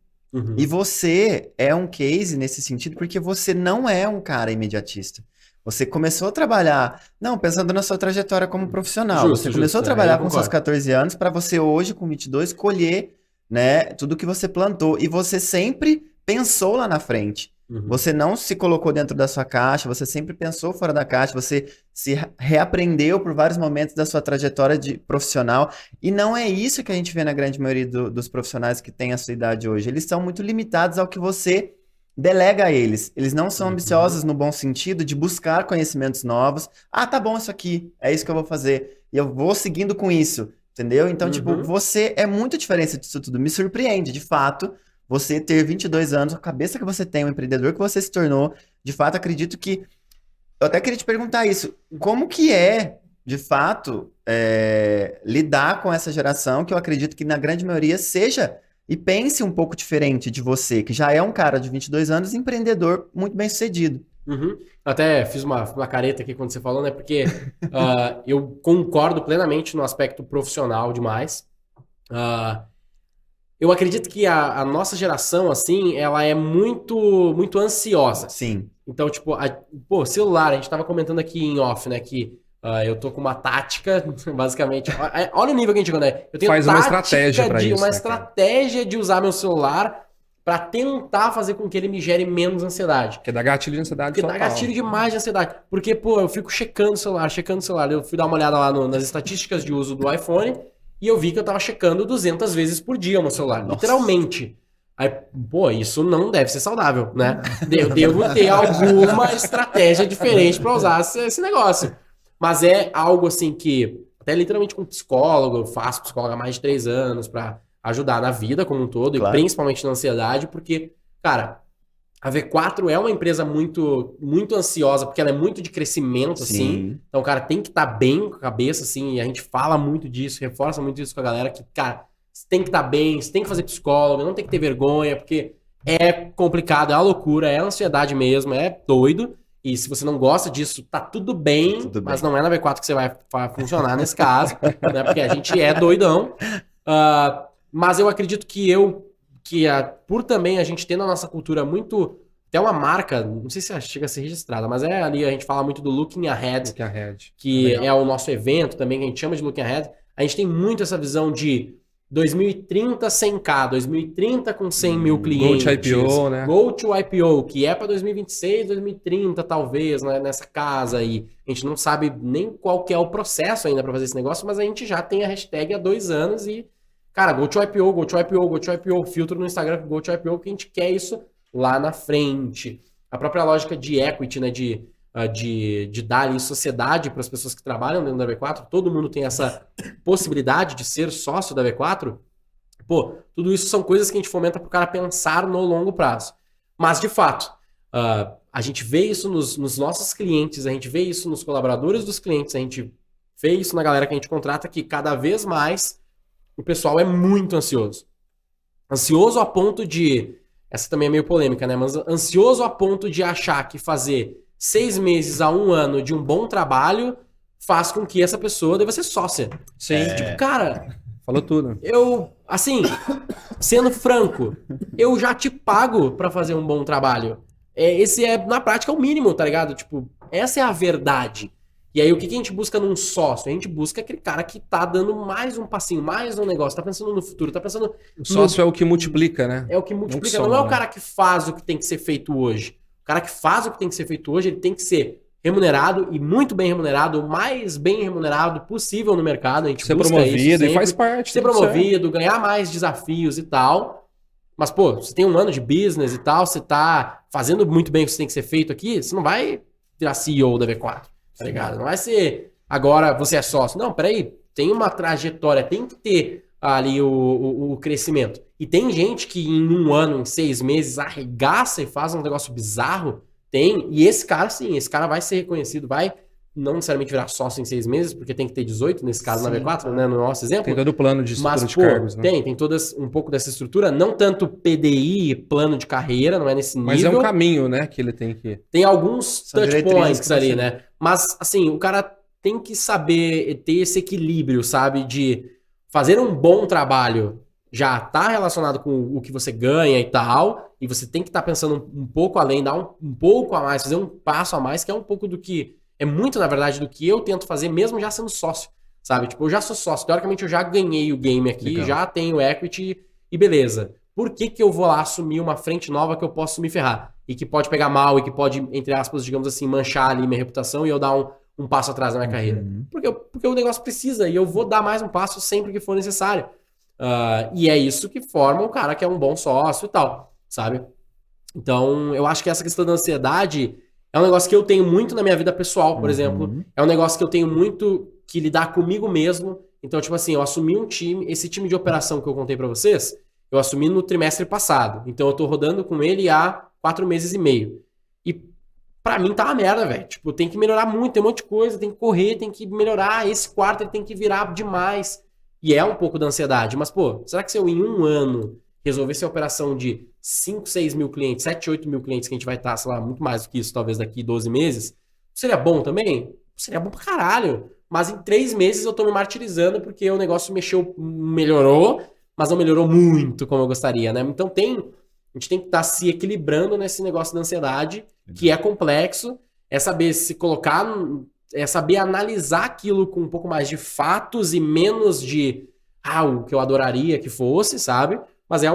E você é um case nesse sentido porque você não é um cara imediatista. Você começou a trabalhar, pensando na sua trajetória como profissional. Você começou a trabalhar com seus 14 anos para você hoje, com 22, colher, né, tudo que você plantou. E você sempre pensou lá na frente. Você não se colocou dentro da sua caixa, você sempre pensou fora da caixa, você se reaprendeu por vários momentos da sua trajetória de profissional. E não é isso que a gente vê na grande maioria dos profissionais que têm a sua idade hoje. Eles são muito limitados ao que você delega a eles. Eles não são ambiciosos no bom sentido de buscar conhecimentos novos. Tá bom isso aqui, é isso que eu vou fazer. E eu vou seguindo com isso, entendeu? Então, tipo, você é muito diferente disso tudo. Me surpreende, de fato, você ter 22 anos, a cabeça que você tem, o empreendedor que você se tornou. De fato, acredito que... Eu até queria te perguntar isso. Como que é, de fato, lidar com essa geração que eu acredito que na grande maioria seja... E pense um pouco diferente de você, que já é um cara de 22 anos, empreendedor muito bem sucedido. Até fiz uma careta aqui quando você falou, né? Porque eu concordo plenamente no aspecto profissional demais. Eu acredito que a nossa geração, assim, ela é muito, muito ansiosa. Sim. Então, tipo, celular, a gente tava comentando aqui em off, né? Que eu tô com uma tática, basicamente. Olha o nível que a gente chegou, né? Eu tenho uma estratégia pra isso. Uma estratégia de usar meu celular pra tentar fazer com que ele me gere menos ansiedade. Porque dá gatilho de ansiedade Porque total. dá gatilho demais de ansiedade. Porque, pô, eu fico checando o celular. Eu fui dar uma olhada lá nas estatísticas de uso do iPhone e eu vi que eu tava checando 200 vezes por dia o meu celular. Nossa. Literalmente. Aí, pô, isso não deve ser saudável, né? Eu devo ter alguma estratégia diferente pra usar esse negócio. Mas é algo assim que, até literalmente com psicólogo, eu faço psicólogo há mais de 3 anos pra ajudar na vida como um todo, Claro. e principalmente na ansiedade, porque, cara, a V4 é uma empresa muito, muito ansiosa, porque ela é muito de crescimento, assim. Sim. Então, cara, tem que estar bem com a cabeça, assim, e a gente fala muito disso, reforça muito isso com a galera, que, cara, você tem que estar bem, você tem que fazer psicólogo, não tem que ter vergonha, porque é complicado, é uma loucura, é ansiedade mesmo, é doido. E se você não gosta disso, tá tudo bem, Tudo mas bem. não é na V4 que você vai funcionar nesse caso, né? Porque a gente é doidão. Mas eu acredito por também a gente ter na nossa cultura muito, até uma marca, não sei se chega a ser registrada, mas é ali, a gente fala muito do Looking Ahead, Que a Red. que Legal. é o nosso evento também, que a gente chama de Looking Ahead. A gente tem muito essa visão de 2030 100K, 2030 com 100 mil clientes. Go to IPO, né? Go to IPO, que é para 2026, 2030 talvez, né, nessa casa aí. A gente não sabe nem qual que é o processo ainda para fazer esse negócio, mas a gente já tem a hashtag há 2 anos e, cara, Go to IPO, Go to IPO, Go to IPO, filtro no Instagram Go to IPO, que a gente quer isso lá na frente. A própria lógica de equity, né, de dar ali sociedade para as pessoas que trabalham dentro da V4, todo mundo tem essa possibilidade de ser sócio da V4, pô, tudo isso são coisas que a gente fomenta para o cara pensar no longo prazo. Mas, de fato, a gente vê isso nos nossos clientes, a gente vê isso nos colaboradores dos clientes, a gente vê isso na galera que a gente contrata, que cada vez mais o pessoal é muito ansioso. Ansioso a ponto de... Essa também é meio polêmica, né? Mas ansioso a ponto de achar que fazer 6 meses a 1 ano de um bom trabalho faz com que essa pessoa deva ser sócia. Sim. Tipo, cara, Falou tudo. eu, assim, sendo franco, eu já te pago pra fazer um bom trabalho. Esse é, na prática, o mínimo, tá ligado? Tipo, essa é a verdade. E aí, o que a gente busca num sócio? A gente busca aquele cara que tá dando mais um passinho, mais um negócio, tá pensando no futuro, tá pensando... O sócio é o que multiplica, né? É o que multiplica, Não que não é o soma, cara que faz o que tem que ser feito hoje. O cara que faz o que tem que ser feito hoje, ele tem que ser remunerado e muito bem remunerado, o mais bem remunerado possível no mercado. A gente Ser busca promovido isso e sempre. faz parte. Ser tudo certo. promovido, ganhar mais desafios e tal. Mas, pô, você tem um ano de business e tal, você tá fazendo muito bem o que você tem que ser feito aqui, você não vai virar CEO da V4, tá ligado? Não vai ser agora você é sócio. Não, peraí, tem uma trajetória, tem que ter ali o crescimento. E tem gente que em 1 ano, em 6 meses, arregaça e faz um negócio bizarro. Tem, e esse cara, sim, esse cara vai ser reconhecido, vai não necessariamente virar sócio em 6 meses, porque tem que ter 18, nesse caso na Sim, V4, claro. né, no nosso exemplo. Tem todo o plano de estrutura Mas, de pô, cargos, né? tem um pouco dessa estrutura, não tanto PDI, plano de carreira, não é nesse nível. Mas é um caminho, né, que ele tem que... Tem alguns São touch diretrizes points que ali, você- né? Mas, assim, o cara tem que saber ter esse equilíbrio, sabe? De fazer um bom trabalho já tá relacionado com o que você ganha e tal, e você tem que estar pensando um pouco além, dar um pouco a mais, fazer um passo a mais, que é um pouco do que... É muito, na verdade, do que eu tento fazer, mesmo já sendo sócio, sabe? Tipo, eu já sou sócio, teoricamente eu já ganhei o game aqui, Legal. já tenho equity e beleza. Por que eu vou lá assumir uma frente nova que eu posso me ferrar? E que pode pegar mal e que pode, entre aspas, digamos assim, manchar ali minha reputação e eu dar um passo atrás na minha carreira. Uhum. Porque o negócio precisa e eu vou dar mais um passo sempre que for necessário. E é isso que forma o cara que é um bom sócio e tal, sabe? Então, eu acho que essa questão da ansiedade é um negócio que eu tenho muito na minha vida pessoal, por exemplo. É um negócio que eu tenho muito que lidar comigo mesmo. Então, tipo assim, eu assumi um time, esse time de operação que eu contei pra vocês, eu assumi no trimestre passado. Então, eu tô rodando com ele há 4 meses e meio. E pra mim tá uma merda, velho. Tipo, tem que melhorar muito, tem um monte de coisa, tem que correr, tem que melhorar. Esse quarto ele tem que virar demais. E é um pouco da ansiedade. Mas, pô, será que se eu em 1 ano resolvesse a operação de 5, 6 mil clientes, 7, 8 mil clientes que a gente vai estar, sei lá, muito mais do que isso, talvez daqui 12 meses, seria bom também? Seria bom pra caralho. Mas em 3 meses eu tô me martirizando porque o negócio melhorou, mas não melhorou muito como eu gostaria, né? Então a gente tem que estar se equilibrando nesse negócio da ansiedade, que é complexo, é saber se colocar, é saber analisar aquilo com um pouco mais de fatos e menos de, o que eu adoraria que fosse, sabe? Mas é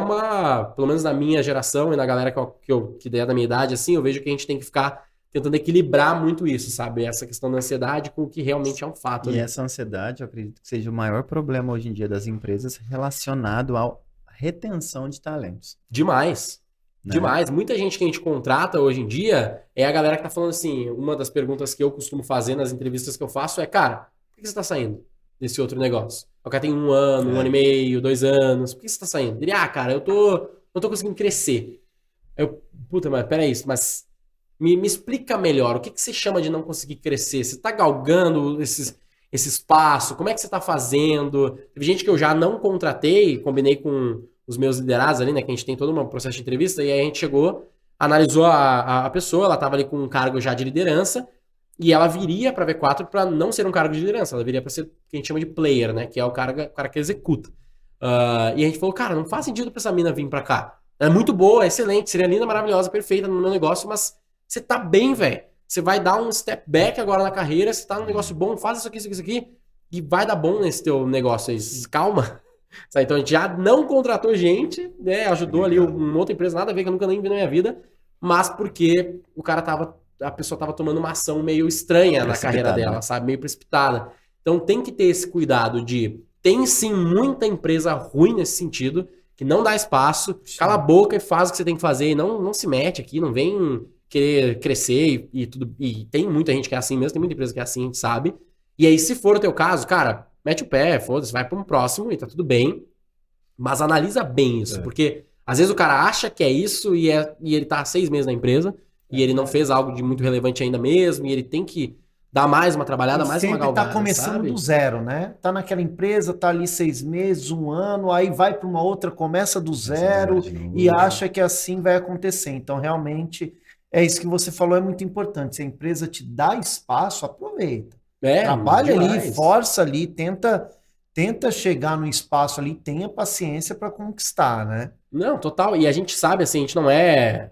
pelo menos na minha geração e na galera que é da minha idade, assim, eu vejo que a gente tem que ficar tentando equilibrar muito isso, sabe? Essa questão da ansiedade com o que realmente é um fato. E ali. essa ansiedade, eu acredito que seja o maior problema hoje em dia das empresas relacionado à retenção de talentos. Demais. Né? Demais. Muita gente que a gente contrata hoje em dia é a galera que tá falando assim, uma das perguntas que eu costumo fazer nas entrevistas que eu faço é, cara, por que você tá saindo desse outro negócio? O cara tem 1 ano, 1 ano e meio, 2 anos, por que você tá saindo? Ele, cara, eu não tô conseguindo crescer. Puta, mas peraí, mas me explica melhor, o que você chama de não conseguir crescer? Você tá galgando esse espaço? Como é que você tá fazendo? Teve gente que eu já não contratei, combinei com os meus liderados ali, né, que a gente tem todo um processo de entrevista, e aí a gente chegou, analisou a pessoa, ela tava ali com um cargo já de liderança, e ela viria pra V4 pra não ser um cargo de liderança, ela viria pra ser o que a gente chama de player, né, que é o cara que executa. E a gente falou, cara, não faz sentido pra essa mina vir pra cá. Ela é muito boa, é excelente, seria linda, maravilhosa, perfeita no meu negócio, mas você tá bem, velho. Você vai dar um step back agora na carreira, você tá num negócio bom, faz isso aqui, e vai dar bom nesse teu negócio aí. Calma. Então a gente já não contratou gente, né? Ajudou ali uma outra empresa, nada a ver, que eu nunca nem vi na minha vida, mas porque a pessoa tava tomando uma ação meio estranha na carreira dela, né? Sabe? Meio precipitada. Então tem que ter esse cuidado tem sim muita empresa ruim nesse sentido, que não dá espaço, cala a boca e faz o que você tem que fazer, e não se mete aqui, não vem querer crescer e tudo. E tem muita gente que é assim mesmo, tem muita empresa que é assim, a gente sabe. E aí, se for o teu caso, cara, mete o pé, foda-se, vai para um próximo e tá tudo bem. Mas analisa bem isso, porque às vezes o cara acha que é isso e ele tá há 6 meses na empresa e ele não fez algo de muito relevante ainda mesmo e ele tem que dar mais uma trabalhada, mais uma galgada, tá começando sabe? do zero, né? Tá naquela empresa, tá ali 6 meses, 1 ano, aí vai para uma outra, começa do zero e acha que assim vai acontecer. Então, realmente, é isso que você falou, é muito importante. Se a empresa te dá espaço, aproveita. Trabalha ali, força ali, tenta chegar no espaço ali, tenha paciência para conquistar, né? Não, total. E a gente sabe, assim, a gente não é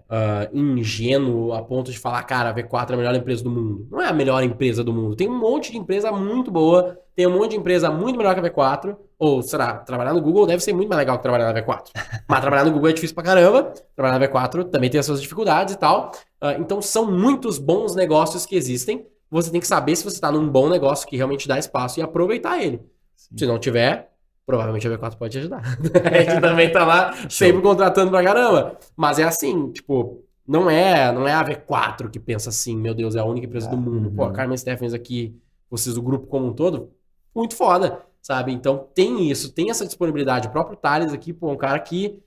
ingênuo a ponto de falar, cara, a V4 é a melhor empresa do mundo. Não é a melhor empresa do mundo. Tem um monte de empresa muito boa, tem um monte de empresa muito melhor que a V4. Ou, será, trabalhar no Google deve ser muito mais legal que trabalhar na V4. Mas trabalhar no Google é difícil pra caramba. Trabalhar na V4 também tem as suas dificuldades e tal. Então são muitos bons negócios que existem. Você tem que saber se você está num bom negócio que realmente dá espaço e aproveitar ele. Sim. Se não tiver, provavelmente a V4 pode te ajudar. A gente também tá lá sempre contratando pra caramba. Mas é assim, tipo, não é a V4 que pensa assim, meu Deus, é a única empresa do mundo. Pô, a Carmen Stephens aqui, vocês, o grupo como um todo, muito foda, sabe? Então tem isso, tem essa disponibilidade. O próprio Thales aqui, pô, um cara que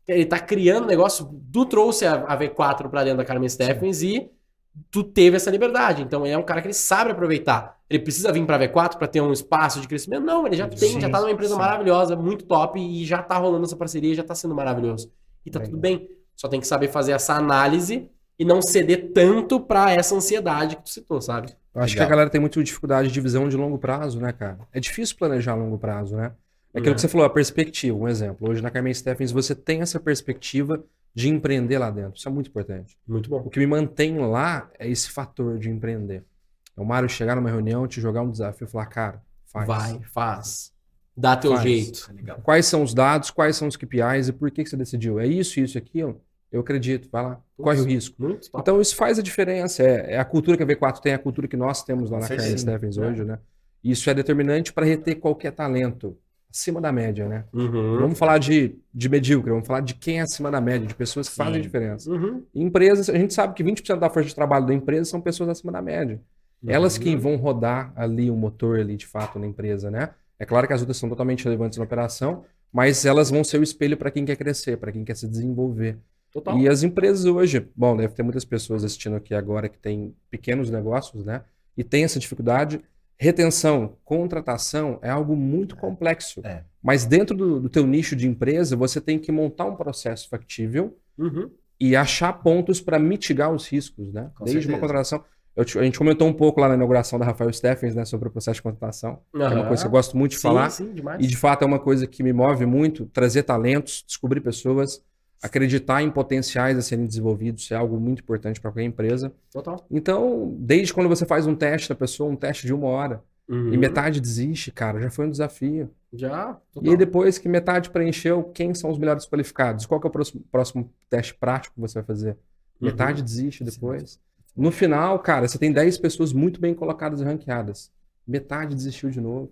ele tá criando negócio, tu trouxe a V4 pra dentro da Carmen Stephens e tu teve essa liberdade. Então ele é um cara que ele sabe aproveitar. Ele precisa vir pra V4 pra ter um espaço de crescimento? Não, ele já já tá numa empresa maravilhosa, muito top, e já tá rolando essa parceria, já tá sendo maravilhoso. E tá tudo bem. Só tem que saber fazer essa análise e não ceder tanto pra essa ansiedade que tu citou, sabe? Eu acho que a galera tem muita dificuldade de visão de longo prazo, né, cara? É difícil planejar a longo prazo, né? É aquilo que você falou, a perspectiva, um exemplo. Hoje na Carmen Stephens você tem essa perspectiva de empreender lá dentro. Isso é muito importante. Muito bom. O que me mantém lá é esse fator de empreender. É o Mário chegar numa reunião, te jogar um desafio e falar, cara, faz. Vai, faz. Dá teu jeito. Quais são os dados, quais são os KPIs e por que você decidiu? É isso, aquilo? Eu acredito, vai lá, corre o risco. Então isso faz a diferença. É a cultura que a V4 tem, a cultura que nós temos lá na Carmen Stephens hoje, né? Isso é determinante para reter qualquer talento acima da média, né? Vamos falar de medíocre, vamos falar de quem é acima da média, de pessoas que fazem diferença. Em empresas, a gente sabe que 20% da força de trabalho da empresa são pessoas acima da média. Elas que vão rodar ali o motor ali, de fato, na empresa, né? É claro que as outras são totalmente relevantes na operação, mas elas vão ser o espelho para quem quer crescer, para quem quer se desenvolver. Total. E as empresas hoje, bom, deve ter muitas pessoas assistindo aqui agora que têm pequenos negócios, né? E tem essa dificuldade. Retenção, contratação é algo muito complexo. Mas dentro do teu nicho de empresa, você tem que montar um processo factível e achar pontos para mitigar os riscos, né? Desde uma contratação. A gente comentou um pouco lá na inauguração da Rafael Stephens, né, sobre o processo de contratação. É uma coisa que eu gosto muito de falar. Sim, demais. E de fato é uma coisa que me move muito, trazer talentos, descobrir pessoas, acreditar em potenciais a serem desenvolvidos, é algo muito importante para qualquer empresa. Total. Então, desde quando você faz um teste da pessoa, um teste de 1 hora, e metade desiste, cara, já foi um desafio. Já. E aí depois que metade preencheu, quem são os melhores qualificados? Qual que é o próximo teste prático que você vai fazer? Metade desiste depois. No final, cara, você tem 10 pessoas muito bem colocadas e ranqueadas. Metade desistiu de novo.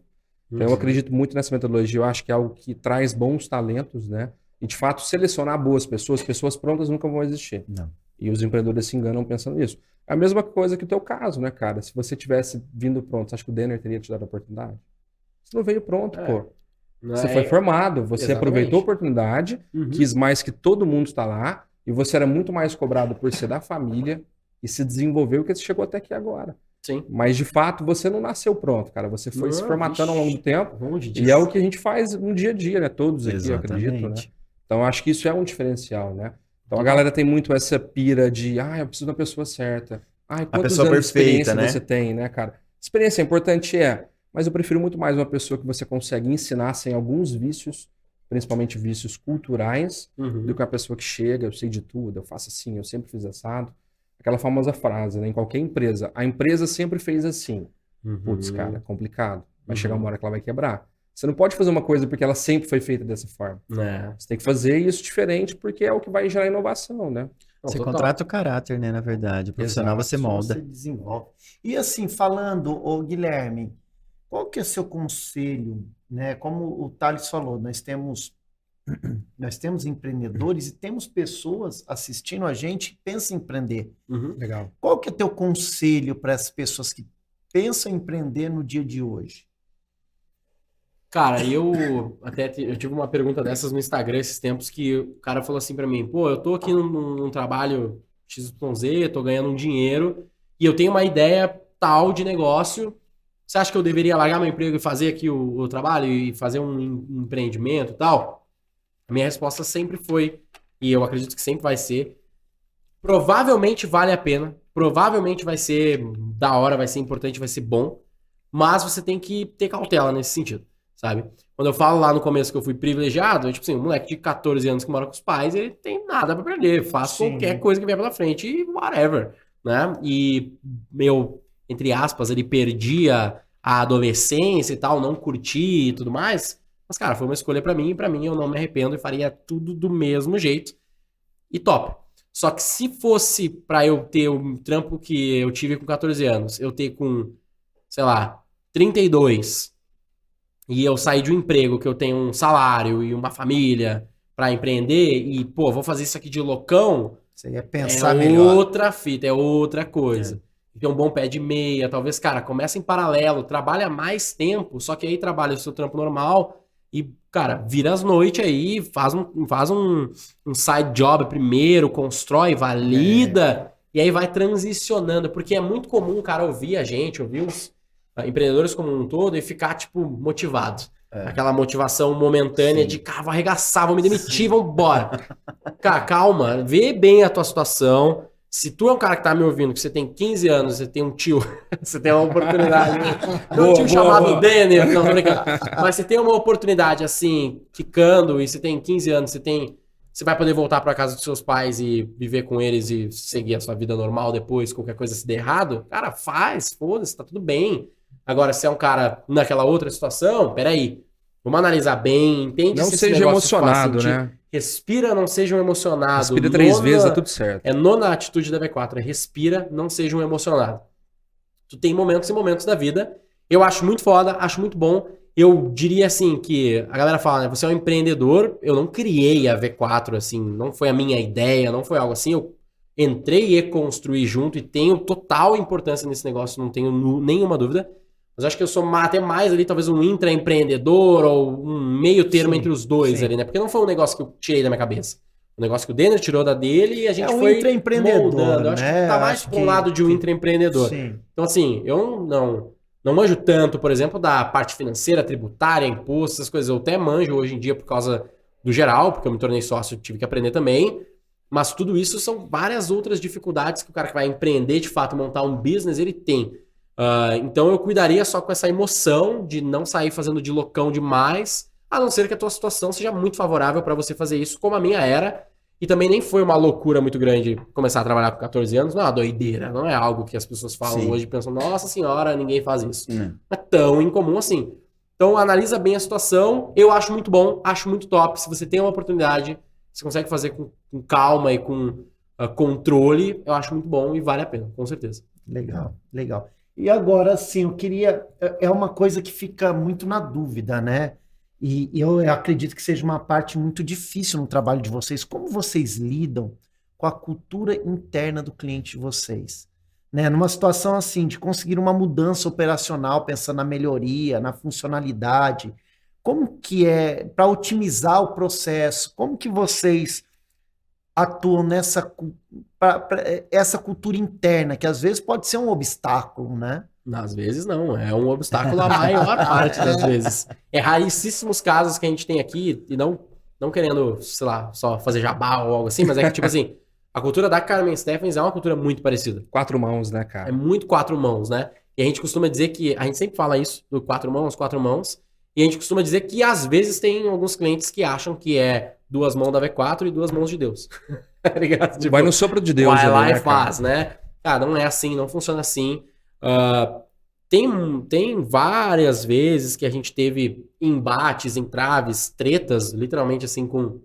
Então, eu acredito muito nessa metodologia. Eu acho que é algo que traz bons talentos, né? E, de fato, selecionar boas pessoas. Pessoas prontas nunca vão existir. Não. E os empreendedores se enganam pensando nisso. É a mesma coisa que o teu caso, né, cara? Se você tivesse vindo pronto, você acha que o Denner teria te dado a oportunidade? Você não veio pronto, pô. Você foi formado, você Exatamente. aproveitou a oportunidade, quis mais que todo mundo está lá, e você era muito mais cobrado por ser da família e se desenvolveu que você chegou até aqui agora. Sim. Mas, de fato, você não nasceu pronto, cara. Você foi se formatando ao longo do tempo. Longe E disso. é o que a gente faz no dia a dia, né? Todos aqui, eu acredito, né? Exatamente. Então, eu acho que isso é um diferencial, né? Então, a galera tem muito essa pira de, eu preciso da pessoa certa. Quantos pessoa anos de perfeita, experiência né? você tem, né, cara? Experiência é importante, mas eu prefiro muito mais uma pessoa que você consegue ensinar sem alguns vícios, principalmente vícios culturais, do que uma pessoa que chega, eu sei de tudo, eu faço assim, eu sempre fiz assado. Aquela famosa frase, né? Em qualquer empresa, a empresa sempre fez assim. Putz, cara, é complicado. Vai chegar uma hora que ela vai quebrar. Você não pode fazer uma coisa porque ela sempre foi feita dessa forma. Você tem que fazer isso diferente porque é o que vai gerar inovação, né? Você contrata o caráter, né, na verdade. O profissional você molda. Você desenvolve. E assim, falando, Guilherme, qual que é seu conselho, né? Como o Thales falou, nós temos empreendedores e temos pessoas assistindo a gente que pensam em empreender. Legal. Qual que é teu conselho para as pessoas que pensam em empreender no dia de hoje? Cara, eu tive uma pergunta dessas no Instagram esses tempos que o cara falou assim pra mim, pô, eu tô aqui num trabalho XYZ, tô ganhando um dinheiro e eu tenho uma ideia tal de negócio, você acha que eu deveria largar meu emprego e fazer aqui o trabalho e fazer um empreendimento e tal? A minha resposta sempre foi, e eu acredito que sempre vai ser, provavelmente vale a pena, provavelmente vai ser da hora, vai ser importante, vai ser bom, mas você tem que ter cautela nesse sentido. Sabe? Quando eu falo lá no começo que eu fui privilegiado, tipo assim, um moleque de 14 anos que mora com os pais, ele tem nada pra perder, faz qualquer coisa que vier pela frente e whatever, né? E eu, entre aspas, ele perdia a adolescência e tal, não curti e tudo mais, mas cara, foi uma escolha pra mim e pra mim eu não me arrependo e faria tudo do mesmo jeito e top. Só que se fosse pra eu ter o trampo que eu tive com 14 anos, eu ter com, sei lá, 32 e eu sair de um emprego que eu tenho um salário e uma família pra empreender e, pô, vou fazer isso aqui de loucão, Você ia pensar é melhor. outra fita, é outra coisa. Tem um bom pé de meia, talvez, cara, começa em paralelo, trabalha mais tempo, só que aí trabalha o seu trampo normal e, cara, vira as noites aí, faz um side job primeiro, constrói, valida, e aí vai transicionando, porque é muito comum o cara ouvir a gente, ouvir os empreendedores como um todo e ficar, tipo, motivado. Aquela motivação momentânea de, cara, vou arregaçar, vou me demitir, vambora. Cara, calma, vê bem a tua situação. Se tu é um cara que tá me ouvindo, que você tem 15 anos, você tem um tio, você tem uma oportunidade. Tem um tio chamado Denner, não, tô brincando. Mas você tem uma oportunidade, assim, quicando, e você tem 15 anos, você vai poder voltar pra casa dos seus pais e viver com eles e seguir a sua vida normal depois, qualquer coisa se der errado, cara, faz, foda-se, tá tudo bem. Agora, se é um cara naquela outra situação, peraí, vamos analisar bem, entende Não se esse seja negócio faz emocionado, sentido. né? Respira, não seja um emocionado. Respira 3 vezes, é tudo certo. É nona atitude da V4, é respira, não seja um emocionado. Tu tem momentos e momentos da vida. Eu acho muito foda, acho muito bom. Eu diria assim que a galera fala, né? Você é um empreendedor. Eu não criei a V4, assim, não foi a minha ideia, não foi algo assim. Eu entrei e construí junto e tenho total importância nesse negócio, não tenho nenhuma dúvida. Mas acho que eu sou até mais ali, talvez um intraempreendedor ou um meio termo entre os dois ali, né? Porque não foi um negócio que eu tirei da minha cabeça. Um negócio que o Denner tirou da dele e a gente foi moldando. Eu acho que tá mais para um lado de um intraempreendedor. Sim. Então, assim, eu não manjo tanto, por exemplo, da parte financeira, tributária, impostos, essas coisas. Eu até manjo hoje em dia por causa do geral, porque eu me tornei sócio, tive que aprender também. Mas tudo isso são várias outras dificuldades que o cara que vai empreender, de fato, montar um business, ele tem. Então eu cuidaria só com essa emoção de não sair fazendo de loucão demais, a não ser que a tua situação seja muito favorável para você fazer isso, como a minha era. E também nem foi uma loucura muito grande começar a trabalhar com 14 anos, não é uma doideira, não é algo que as pessoas falam hoje e pensam, nossa senhora, ninguém faz isso. Não é tão incomum assim. Então, analisa bem a situação. Eu acho muito bom, acho muito top. Se você tem uma oportunidade, você consegue fazer com calma e com controle, eu acho muito bom e vale a pena, com certeza. Legal, legal. E agora, sim, eu queria... É uma coisa que fica muito na dúvida, né? E eu acredito que seja uma parte muito difícil no trabalho de vocês. Como vocês lidam com a cultura interna do cliente de vocês? Né? Numa situação assim, de conseguir uma mudança operacional, pensando na melhoria, na funcionalidade, como que é para otimizar o processo? Como que vocês atuam essa cultura interna, que às vezes pode ser um obstáculo, né? Às vezes não, é um obstáculo a maior parte das vezes. É raríssimos casos que a gente tem aqui, e não querendo, sei lá, só fazer jabá ou algo assim, mas é que, tipo assim, a cultura da Carmen Stephens é uma cultura muito parecida. 4 mãos, né, cara? É muito 4 mãos, né? E a gente costuma dizer que, a gente sempre fala isso, do 4 mãos, e a gente costuma dizer que às vezes tem alguns clientes que acham que é 2 mãos da V4 e 2 mãos de Deus. Tá ligado? Tipo, vai no sopro de Deus. Vai ali, lá né, e faz, né? Cara, não é assim, não funciona assim. Tem várias vezes que a gente teve embates, entraves, tretas, literalmente assim, com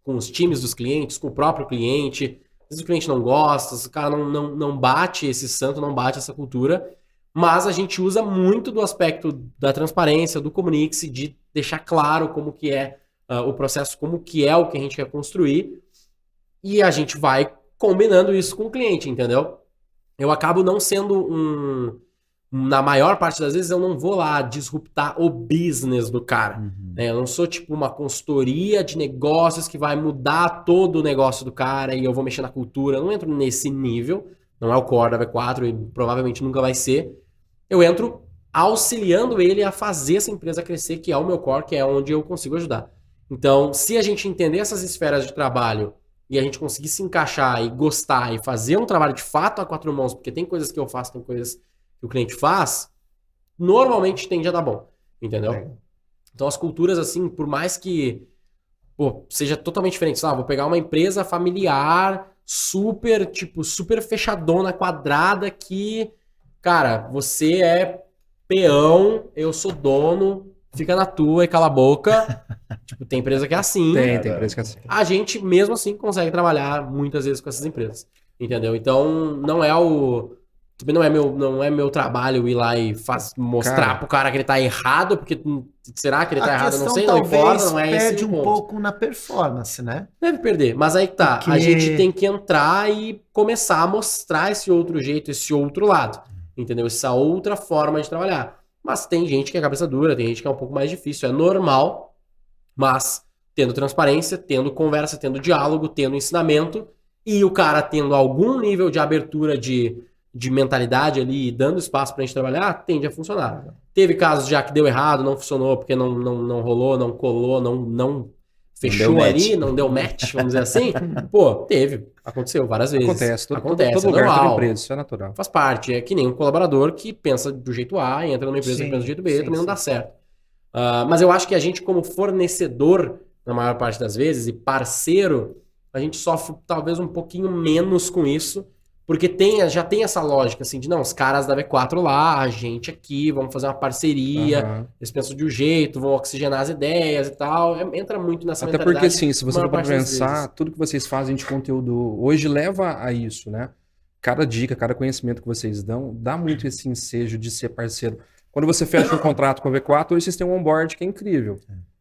os times dos clientes, com o próprio cliente. Às vezes o cliente não gosta, o cara não bate esse santo, não bate essa cultura, mas a gente usa muito do aspecto da transparência, do comunique-se, de deixar claro como que é o processo, como que é o que a gente quer construir, e a gente vai combinando isso com o cliente, entendeu? Eu acabo não sendo na maior parte das vezes eu não vou lá disruptar o business do cara. Né? Eu não sou tipo uma consultoria de negócios que vai mudar todo o negócio do cara e eu vou mexer na cultura. Eu não entro nesse nível. Não é o core da V4 e provavelmente nunca vai ser. Eu entro auxiliando ele a fazer essa empresa crescer, que é o meu core, que é onde eu consigo ajudar. Então, se a gente entender essas esferas de trabalho e a gente conseguir se encaixar e gostar e fazer um trabalho de fato a 4 mãos, porque tem coisas que eu faço, tem coisas que o cliente faz, normalmente tende a dar bom, entendeu? Então as culturas, assim, por mais que seja totalmente diferente, sei lá, vou pegar uma empresa familiar, super fechadona, quadrada, que, cara, você é peão, eu sou dono, fica na tua e cala a boca. Tipo, tem empresa que é assim. Tem empresa que é assim. A gente, mesmo assim, consegue trabalhar muitas vezes com essas empresas, entendeu? Então, não é meu trabalho ir lá e mostrar pro cara que ele tá errado, porque será que ele tá errado? Não sei, não importa, não é esse perde um pouco na performance, né? Deve perder, mas aí que tá, Porque... a gente tem que entrar e começar a mostrar esse outro jeito, esse outro lado, entendeu? Essa outra forma de trabalhar. Mas tem gente que é cabeça dura, tem gente que é um pouco mais difícil, é normal, mas tendo transparência, tendo conversa, tendo diálogo, tendo ensinamento, e o cara tendo algum nível de abertura de mentalidade ali, dando espaço pra gente trabalhar, tende a funcionar. Teve casos já que deu errado, não funcionou, porque não rolou, não colou, não fechou ali, não deu match, vamos dizer assim. Aconteceu várias vezes. Acontece, todo é lugar, normal. toda empresa, isso é natural. Faz parte, é que nem um colaborador que pensa do jeito A e entra numa empresa que pensa do jeito B, também não dá certo. Mas eu acho que a gente, como fornecedor, na maior parte das vezes, e parceiro, a gente sofre talvez um pouquinho menos com isso, porque já tem essa lógica, assim, de não, os caras da V4 lá, a gente aqui, vamos fazer uma parceria, eles pensam de um jeito, vão oxigenar as ideias e tal, entra muito nessa Até mentalidade. porque, assim, se você for pensar, tudo que vocês fazem de conteúdo hoje leva a isso, né? Cada dica, cada conhecimento que vocês dão, dá muito esse ensejo de ser parceiro. Quando você fecha um contrato com a V4, hoje vocês têm um onboard que é incrível.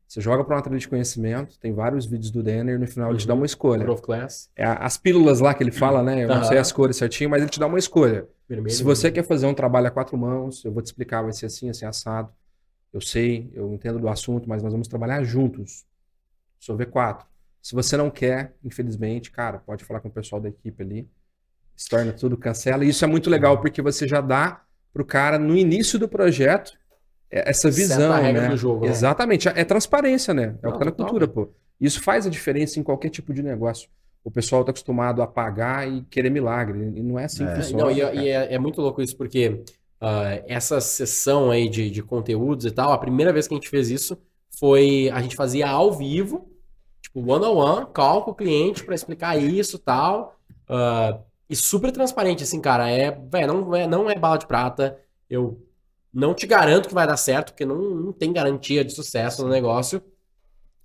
Você joga para uma trilha de conhecimento, tem vários vídeos do Denner, no final ele te dá uma escolha. Growth Class. As pílulas lá que ele fala, né? Eu não sei as cores certinho, mas ele te dá uma escolha. Se você quer fazer um trabalho a 4 mãos, eu vou te explicar, vai ser assim, assim, assado. Eu sei, eu entendo do assunto, mas nós vamos trabalhar juntos. Sou V4. Se você não quer, infelizmente, cara, pode falar com o pessoal da equipe ali. Se torna tudo, cancela. E isso é muito legal, porque você já dá pro cara, no início do projeto, essa visão, a regra né? do jogo, Exatamente. É transparência, né? É o que tá na total, cultura, pô. Isso faz a diferença em qualquer tipo de negócio. O pessoal tá acostumado a pagar e querer milagre. E não é assim que funciona. Não, e é muito louco isso, porque essa sessão aí de conteúdos e tal, a primeira vez que a gente fez isso foi, a gente fazia ao vivo, tipo, one-on-one, call com o cliente pra explicar isso e tal. E super transparente, assim, cara. Não é bala de prata. Eu Não te garanto que vai dar certo, porque não tem garantia de sucesso no negócio.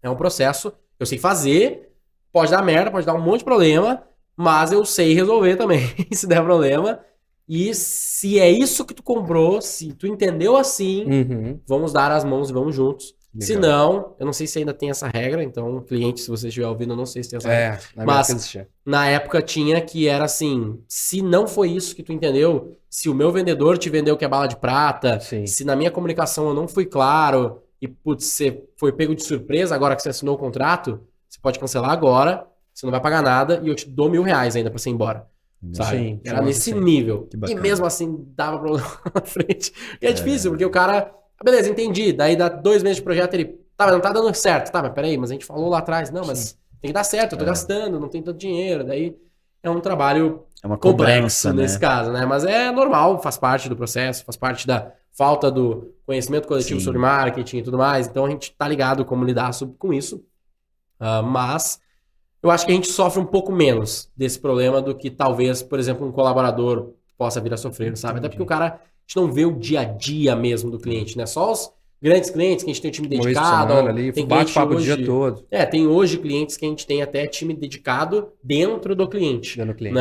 É um processo, eu sei fazer, pode dar merda, pode dar um monte de problema, mas eu sei resolver também, se der problema. E se é isso que tu comprou, se tu entendeu assim, vamos dar as mãos e vamos juntos. Legal. Se não, eu não sei se ainda tem essa regra, então, cliente, se você estiver ouvindo, eu não sei se tem essa regra. Mas na época tinha que era assim, se não foi isso que tu entendeu, se o meu vendedor te vendeu que é bala de prata, se na minha comunicação eu não fui claro, e putz, você foi pego de surpresa agora que você assinou o contrato, você pode cancelar agora, você não vai pagar nada e eu te dou R$1.000 ainda pra você ir embora. Sabe? Sim, era nesse nível. Que E mesmo assim dava problema na frente. E é difícil, porque o cara... Beleza, entendi. Daí dá 2 meses de projeto, ele... Tá, mas não tá dando certo. Tá, mas peraí, mas a gente falou lá atrás. Não, mas tem que dar certo, eu tô gastando, não tem tanto dinheiro. Daí é um trabalho uma complexo né? nesse caso, né? Mas é normal, faz parte do processo, faz parte da falta do conhecimento coletivo sobre marketing e tudo mais. Então a gente tá ligado como lidar com isso. Mas eu acho que a gente sofre um pouco menos desse problema do que talvez, por exemplo, um colaborador possa vir a sofrer, sabe? Até porque o cara, a gente não vê o dia a dia mesmo do cliente, né? Só os grandes clientes que a gente tem um time dedicado. Ali, tem bate-papo o dia todo. Tem hoje clientes que a gente tem até time dedicado dentro do cliente. Dentro do cliente,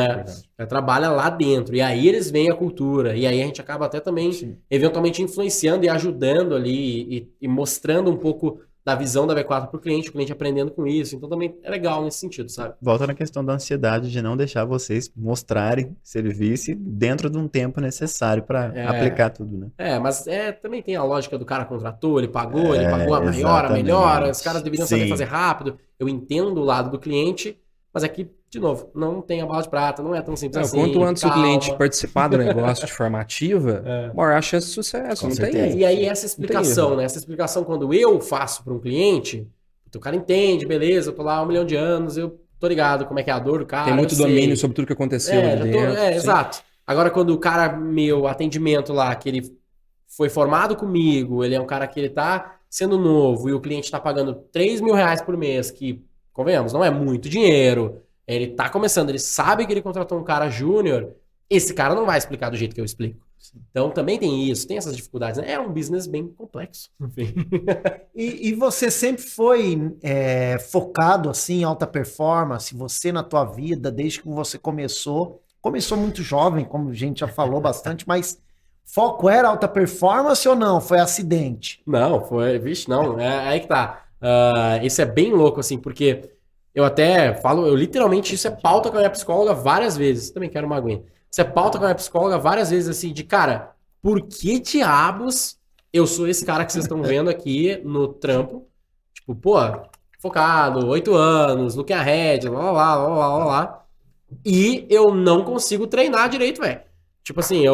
né? Trabalha lá dentro. E aí eles veem a cultura. E aí a gente acaba até também, eventualmente, influenciando e ajudando ali e mostrando um pouco da visão da V4 para o cliente aprendendo com isso. Então também é legal nesse sentido, sabe? Volta na questão da ansiedade de não deixar vocês mostrarem serviço dentro de um tempo necessário para aplicar tudo, né? Mas também tem a lógica do cara contratou, ele pagou a maior, a melhor, os caras deveriam saber fazer rápido. Eu entendo o lado do cliente, mas aqui, de novo, não tem a bala de prata, não é tão simples assim. Quanto antes o cliente participar do negócio de formativa, maior a chance de sucesso. Não tem. E aí essa explicação, né? Essa explicação quando eu faço para um cliente, o cara entende, beleza, eu tô lá há 1 milhão de anos, eu tô ligado como é que é a dor do cara. Tem muito domínio sobre tudo que aconteceu ali dentro. Exato. Agora quando o cara, meu atendimento lá, que ele foi formado comigo, ele é um cara que ele tá sendo novo e o cliente tá pagando R$3.000 por mês, que, convenhamos, não é muito dinheiro. Ele tá começando, ele sabe que ele contratou um cara júnior, esse cara não vai explicar do jeito que eu explico. Então também tem isso, tem essas dificuldades, né? É um business bem complexo. Enfim. E você sempre foi focado assim em alta performance? Você na tua vida, desde que você começou muito jovem, como a gente já falou bastante, mas foco era alta performance ou não? Foi acidente? Não, foi, vixe, não, é aí que tá. Isso é bem louco, assim, porque eu até falo, eu literalmente, isso é pauta com a minha psicóloga várias vezes. Também quero uma aguinha. Isso é pauta com a minha psicóloga várias vezes, assim, de cara, por que diabos eu sou esse cara que vocês estão vendo aqui no trampo? Tipo, pô, focado, 8 anos, looking ahead, lá. E eu não consigo treinar direito, velho. Tipo assim,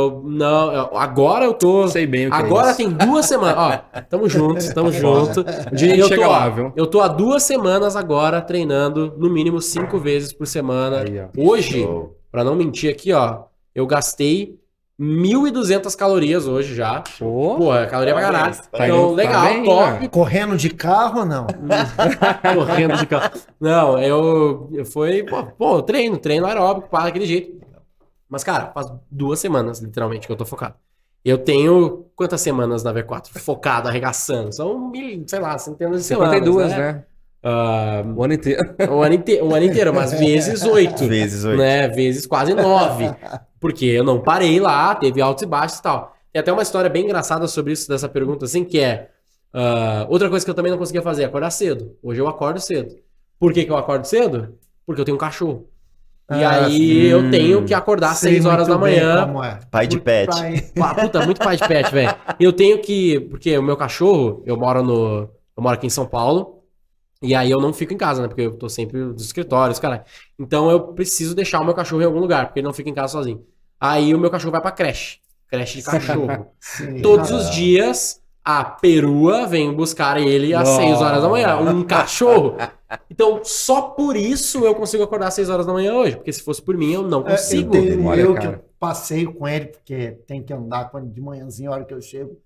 agora eu tô... Sei bem o que agora é isso. Tem 2 semanas. Ó, tamo junto. Um dia a gente chega lá, viu? Eu tô há 2 semanas agora treinando no mínimo 5 vezes por semana. Aí, ó. Hoje, pra não mentir aqui, ó, eu gastei 1.200 calorias hoje já. Pô, caloria pra caralho. Então, legal, bem, top. né? Correndo de carro ou não? Correndo de carro. Não, eu eu treino aeróbico, para daquele jeito. Mas, cara, faz 2 semanas, literalmente, que eu tô focado. Eu tenho quantas semanas na V4? Focado, arregaçando. São, sei lá, centenas de semanas. 52, né? O ano inteiro. O ano inteiro, mas vezes 8. Vezes 8. Né? Vezes quase 9. Porque eu não parei lá, teve altos e baixos e tal. Tem até uma história bem engraçada sobre isso, dessa pergunta, assim, que é... outra coisa que eu também não conseguia fazer, acordar cedo. Hoje eu acordo cedo. Por que eu acordo cedo? Porque eu tenho um cachorro. E aí eu tenho que acordar às 6 horas da manhã. Pai de pet. Puta, muito pai de pet, velho. Eu tenho que... Porque o meu cachorro, eu moro aqui em São Paulo. E aí eu não fico em casa, né? Porque eu tô sempre nos escritórios, cara. Então eu preciso deixar o meu cachorro em algum lugar, porque ele não fica em casa sozinho. Aí o meu cachorro vai pra creche. Creche de cachorro. Todos os dias, a perua vem buscar ele às 6 horas da manhã. Um cachorro. Então, só por isso eu consigo acordar às 6 horas da manhã hoje. Porque se fosse por mim, eu não consigo. Eu que passeio com ele, porque tem que andar de manhãzinha, a hora que eu chego.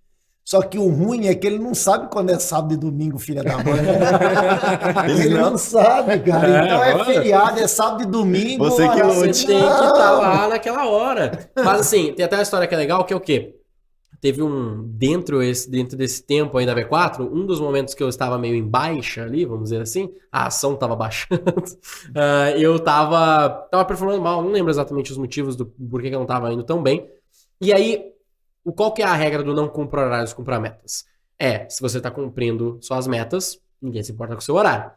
Só que o ruim é que ele não sabe quando é sábado e domingo, filha da mãe. Ele não sabe, cara. Então é feriado, é sábado e domingo. Você que tem que estar lá naquela hora. Mas assim, tem até uma história que é legal, que é o quê? teve dentro desse tempo aí da V4, um dos momentos que eu estava meio em baixa ali, vamos dizer assim, a ação estava baixando, eu tava performando mal, não lembro exatamente os motivos do porquê que eu não estava indo tão bem. E aí, qual que é a regra do não cumpra horários, cumpra metas? Se você está cumprindo suas metas, ninguém se importa com o seu horário.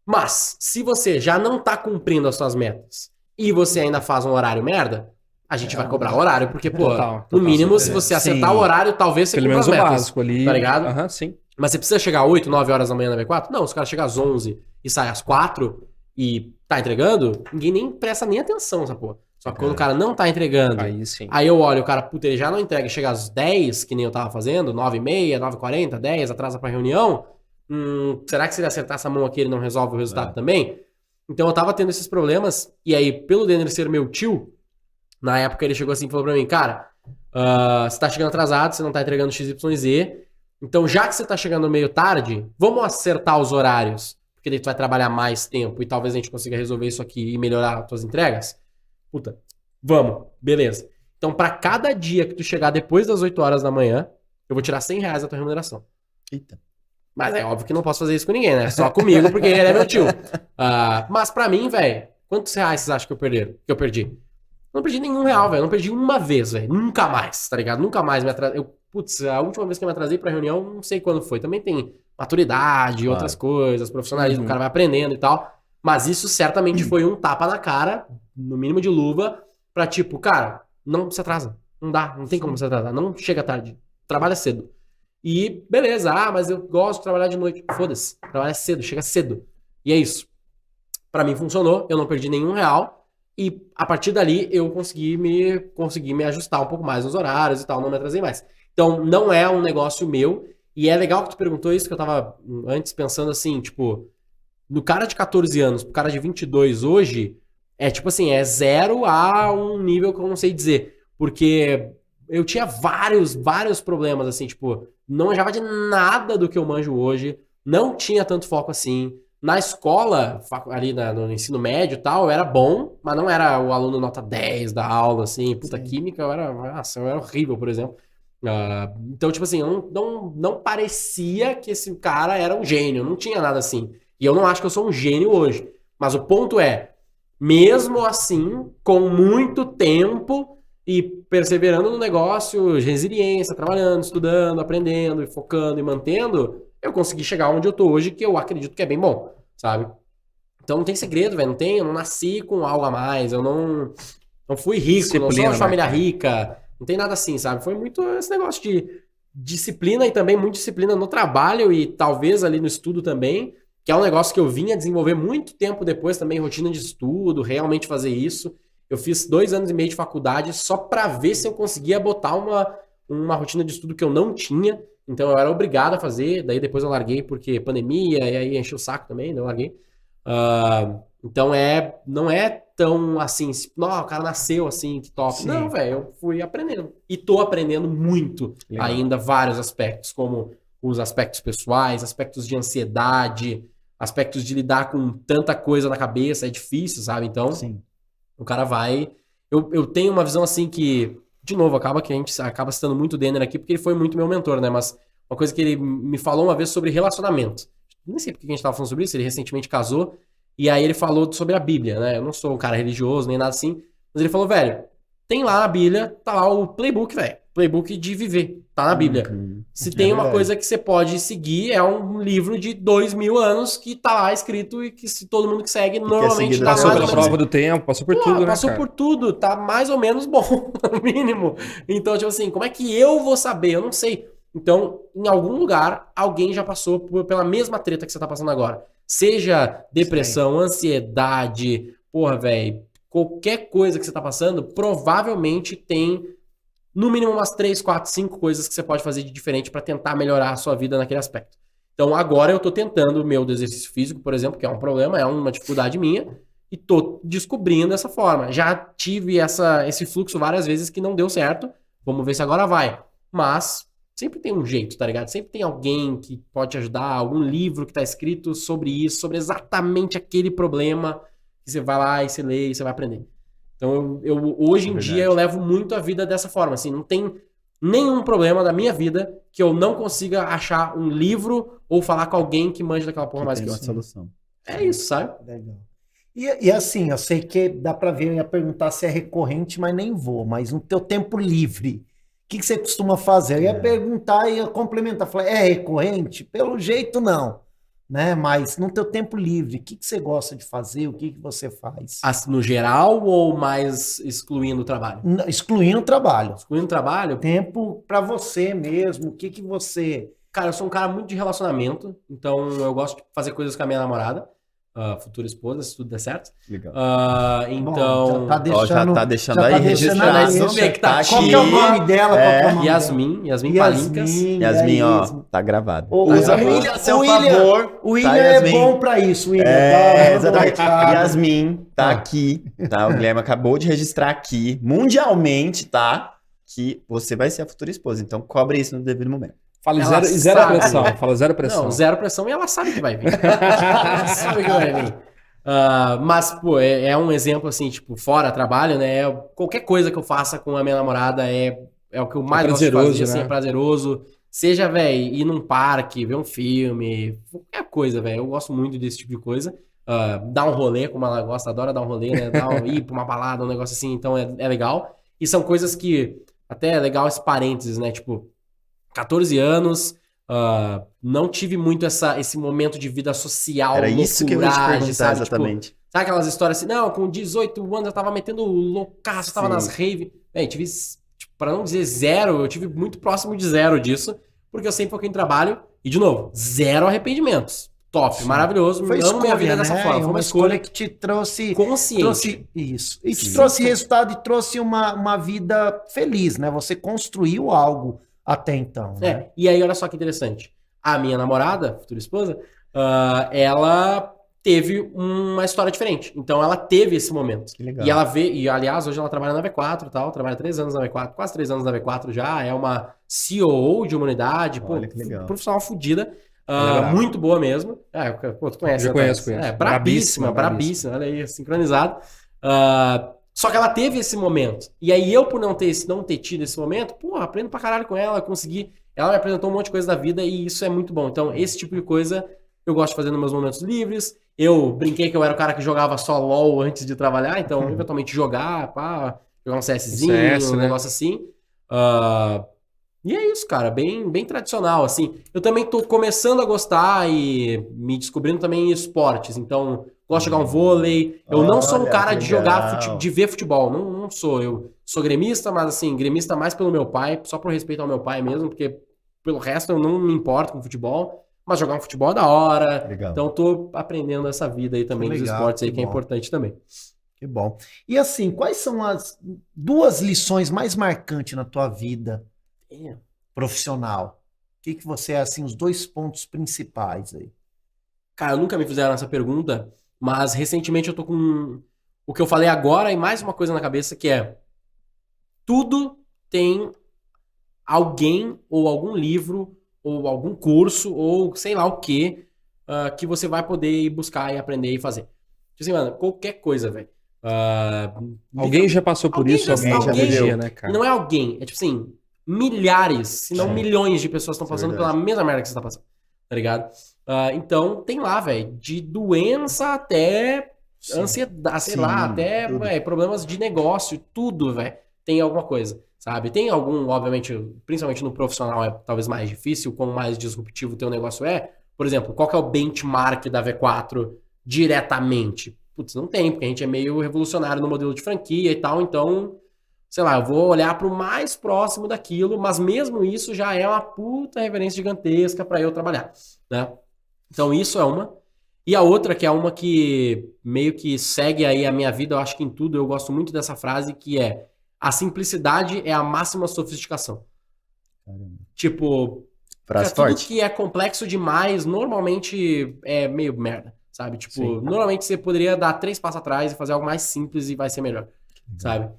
Mas, se você já não tá cumprindo as suas metas e você ainda faz um horário merda, a gente vai cobrar horário, porque, pô, no mínimo, se você acertar o horário, talvez você pelo menos o básico ali. Tá ligado? Aham, sim. Mas você precisa chegar às 8, 9 horas da manhã na V4? Não, se o cara chegar às 11 e sai às 4 e tá entregando, ninguém nem presta nem atenção nessa porra. Só que quando o cara não tá entregando, Aí sim. aí eu olho, o cara, puta, ele já não entrega e chega às 10, que nem eu tava fazendo, 9h30, 9h40, 10, atrasa pra reunião, será que se ele acertar essa mão aqui ele não resolve o resultado também? Então eu tava tendo esses problemas, e aí, pelo Denner ser meu tio, na época ele chegou assim e falou pra mim, cara, você tá chegando atrasado, você não tá entregando XYZ, então já que você tá chegando meio tarde, vamos acertar os horários, porque daí tu vai trabalhar mais tempo e talvez a gente consiga resolver isso aqui e melhorar as tuas entregas. Puta, vamos, beleza. Então pra cada dia que tu chegar depois das 8 horas da manhã, eu vou tirar R$100 da tua remuneração. Eita. Mas é óbvio que não posso fazer isso com ninguém, né? Só comigo, porque ele é meu tio. Mas pra mim, velho, quantos reais vocês acham que eu perdi? Eu não perdi nenhum real, velho. Eu não perdi uma vez, velho. Nunca mais, tá ligado? Nunca mais me atrasei. Putz, a última vez que eu me atrasei pra reunião, não sei quando foi. Também tem maturidade, outras coisas, profissionalismo, o cara vai aprendendo e tal. Mas isso certamente foi um tapa na cara, no mínimo de luva, pra tipo, cara, não se atrasa. Não dá, não tem como se atrasar. Não chega tarde. Trabalha cedo. E beleza, mas eu gosto de trabalhar de noite. Foda-se, trabalha cedo, chega cedo. E é isso. Pra mim funcionou, eu não perdi nenhum real. E a partir dali eu consegui me ajustar um pouco mais nos horários e tal, não me atrasei mais. Então não é um negócio meu. E é legal que tu perguntou isso, que eu tava antes pensando assim, tipo, no cara de 14 anos, pro cara de 22 hoje, é tipo assim, é 0 a um nível que eu não sei dizer. Porque eu tinha vários problemas, assim, tipo, não manjava de nada do que eu manjo hoje, não tinha tanto foco assim. Na escola, ali no ensino médio e tal, eu era bom, mas não era o aluno nota 10 da aula, assim. Puta, química, eu era horrível, por exemplo. Então, tipo assim, eu não parecia que esse cara era um gênio, não tinha nada assim. E eu não acho que eu sou um gênio hoje. Mas o ponto é, mesmo assim, com muito tempo e perseverando no negócio, resiliência, trabalhando, estudando, aprendendo, e focando e mantendo, eu consegui chegar onde eu tô hoje, que eu acredito que é bem bom, sabe? Então não tem segredo, velho, eu não nasci com algo a mais, eu não fui rico, não sou de família rica, não tem nada assim, sabe? Foi muito esse negócio de disciplina e também muita disciplina no trabalho e talvez ali no estudo também, que é um negócio que eu vinha desenvolver muito tempo depois também, rotina de estudo, realmente fazer isso. Eu fiz 2 anos e meio de faculdade só pra ver se eu conseguia botar uma rotina de estudo que eu não tinha. Então eu era obrigado a fazer, daí depois eu larguei porque pandemia, e aí encheu o saco também, daí eu larguei. Então não é tão assim, não, o cara nasceu assim, que top. Sim. Não, velho, eu fui aprendendo. E tô aprendendo muito ainda vários aspectos, como os aspectos pessoais, aspectos de ansiedade, aspectos de lidar com tanta coisa na cabeça, é difícil, sabe? Então, sim, o cara vai... Eu tenho uma visão assim que... De novo, acaba que a gente acaba citando muito o Denner aqui, porque ele foi muito meu mentor, né? Mas uma coisa que ele me falou uma vez sobre relacionamento. Nem sei porque a gente tava falando sobre isso, ele recentemente casou, e aí ele falou sobre a Bíblia, né? Eu não sou um cara religioso, nem nada assim, mas ele falou, velho, tem lá na Bíblia, tá lá o playbook, velho. Playbook de viver, tá na Bíblia. Se tem uma coisa que você pode seguir, é um livro de 2000 anos que tá lá escrito e que se todo mundo que segue, normalmente tá passou pela prova do tempo, passou por tudo, né, passou por tudo, tá mais ou menos bom, no mínimo. Então, tipo assim, como é que eu vou saber? Eu não sei. Então, em algum lugar, alguém já passou pela mesma treta que você tá passando agora. Seja depressão, ansiedade, porra, velho, qualquer coisa que você tá passando, provavelmente tem no mínimo umas 3, 4, 5 coisas que você pode fazer de diferente para tentar melhorar a sua vida naquele aspecto. Então agora eu tô tentando o meu do exercício físico, por exemplo, que é um problema, é uma dificuldade minha, e tô descobrindo essa forma. Já tive esse fluxo várias vezes que não deu certo, vamos ver se agora vai. Mas sempre tem um jeito, tá ligado? Sempre tem alguém que pode te ajudar, algum livro que tá escrito sobre isso, sobre exatamente aquele problema, que você vai lá e você lê e você vai aprender. Então, hoje em dia, eu levo muito a vida dessa forma, assim, não tem nenhum problema da minha vida que eu não consiga achar um livro ou falar com alguém que manja daquela porra mais que eu. uma solução. É isso, sabe? Legal. E assim, eu sei que dá pra ver, eu ia perguntar se é recorrente, mas nem vou. Mas no teu tempo livre, o que você costuma fazer? Eu ia perguntar e ia complementar. Falei, é recorrente? Pelo jeito, não. Né? Mas no teu tempo livre, o que você gosta de fazer? O que você faz? No geral ou mais excluindo o trabalho? Excluindo o trabalho. Excluindo o trabalho? Tempo pra você mesmo. O que você... Cara, eu sou um cara muito de relacionamento, então eu gosto de fazer coisas com a minha namorada, futura esposa, se tudo der certo. Legal. Então... Bom, já tá deixando aí registrado. Vamos ver que tá Qual que é o nome dela? Qual que é o nome Yasmin Palincas. Yasmin, ó, tá gravado. Usa o William a seu William, favor. O William tá, é bom pra isso, William. Exatamente. Yasmin tá aqui, tá? O Guilherme acabou de registrar aqui, mundialmente, tá? Que você vai ser a futura esposa. Então, cobre isso no devido momento. Fala Ela zero sabe. pressão. Fala zero pressão. Não, zero pressão e ela sabe que vai vir. Ela sabe que vai vir. Mas, pô, é um exemplo assim, tipo, fora trabalho, né? Qualquer coisa que eu faça com a minha namorada é o que eu mais gosto de fazer, assim, né? é prazeroso. Seja, velho, ir num parque, ver um filme, qualquer coisa, velho. Eu gosto muito desse tipo de coisa. Dar um rolê, como ela gosta, adora dar um rolê, né? Ir pra uma balada, um negócio assim, então é legal. E são coisas que, até é legal esse parênteses, né? Tipo, 14 anos, não tive muito esse momento de vida social. Era isso que eu ia te perguntar, sabe? exatamente. Tipo, sabe aquelas histórias assim, não, com 18 anos eu tava metendo loucaço, tava nas raves. Tive, tipo, pra não dizer zero, eu tive muito próximo de zero disso, porque eu sempre foquei em trabalho, e de novo, zero arrependimentos. Top, maravilhoso, Foi amo minha vida né? dessa forma. Foi uma escolha que te trouxe... consciente. Isso. E te trouxe resultado e trouxe uma vida feliz, né? Você construiu algo até então, né? E aí, olha só que interessante. A minha namorada, futura esposa, ela teve uma história diferente. Então, ela teve esse momento. Que legal. E ela aliás, hoje ela trabalha na V4 e tal, trabalha 3 anos na V4, quase 3 anos na V4 já, é uma CEO de uma unidade, Olha que legal. profissional fodida, muito boa mesmo. Pô, tu conhece? Eu conheço. Brabíssima, olha aí, sincronizado. Só que ela teve esse momento. E aí eu, por não ter tido esse momento, aprendo pra caralho com ela, consegui. Ela me apresentou um monte de coisa da vida e isso é muito bom. Então, esse tipo de coisa eu gosto de fazer nos meus momentos livres. Eu brinquei que eu era o cara que jogava só LOL antes de trabalhar, então, eventualmente, jogar um CSzinho, um negócio assim. E é isso, cara, bem tradicional, assim. Eu também tô começando a gostar e me descobrindo também em esportes, então... Gosto de jogar um vôlei. Eu não sou um cara de jogar, de ver futebol. Não sou. Eu sou gremista, mas assim, gremista mais pelo meu pai, só por respeito ao meu pai mesmo, porque pelo resto eu não me importo com futebol. Mas jogar um futebol é da hora. Legal. Então tô aprendendo essa vida aí também dos esportes aí, que é importante também. Que bom. E assim, quais são as 2 lições mais marcantes na tua vida profissional? O que você é, assim, os 2 pontos principais aí? Cara, nunca me fizeram essa pergunta. Mas recentemente eu tô com o que eu falei agora e mais uma coisa na cabeça que é: tudo tem alguém ou algum livro ou algum curso ou sei lá o que você vai poder ir buscar e aprender e fazer. Tipo assim, mano, qualquer coisa, velho. Alguém já passou por isso, alguém já viveu, né, cara? Não é alguém, é tipo assim, milhares, se não milhões de pessoas estão passando pela mesma merda que você tá passando, tá ligado? Então, tem lá, velho, de doença até ansiedade, sei lá, até problemas de negócio, tudo, velho, tem alguma coisa, sabe? Tem algum, obviamente, principalmente no profissional é talvez mais difícil, quanto mais disruptivo o teu negócio é. Por exemplo, qual que é o benchmark da V4 diretamente? Putz, não tem, porque a gente é meio revolucionário no modelo de franquia e tal, então... Sei lá, eu vou olhar para o mais próximo daquilo, mas mesmo isso já é uma puta referência gigantesca para eu trabalhar, né? Então isso é uma. E a outra, que é uma que meio que segue aí a minha vida, eu acho que em tudo, eu gosto muito dessa frase, que é: a simplicidade é a máxima sofisticação. Caramba. Tipo, tudo que é complexo demais, normalmente é meio merda, sabe? Tipo, normalmente você poderia dar 3 passos atrás e fazer algo mais simples e vai ser melhor, sabe?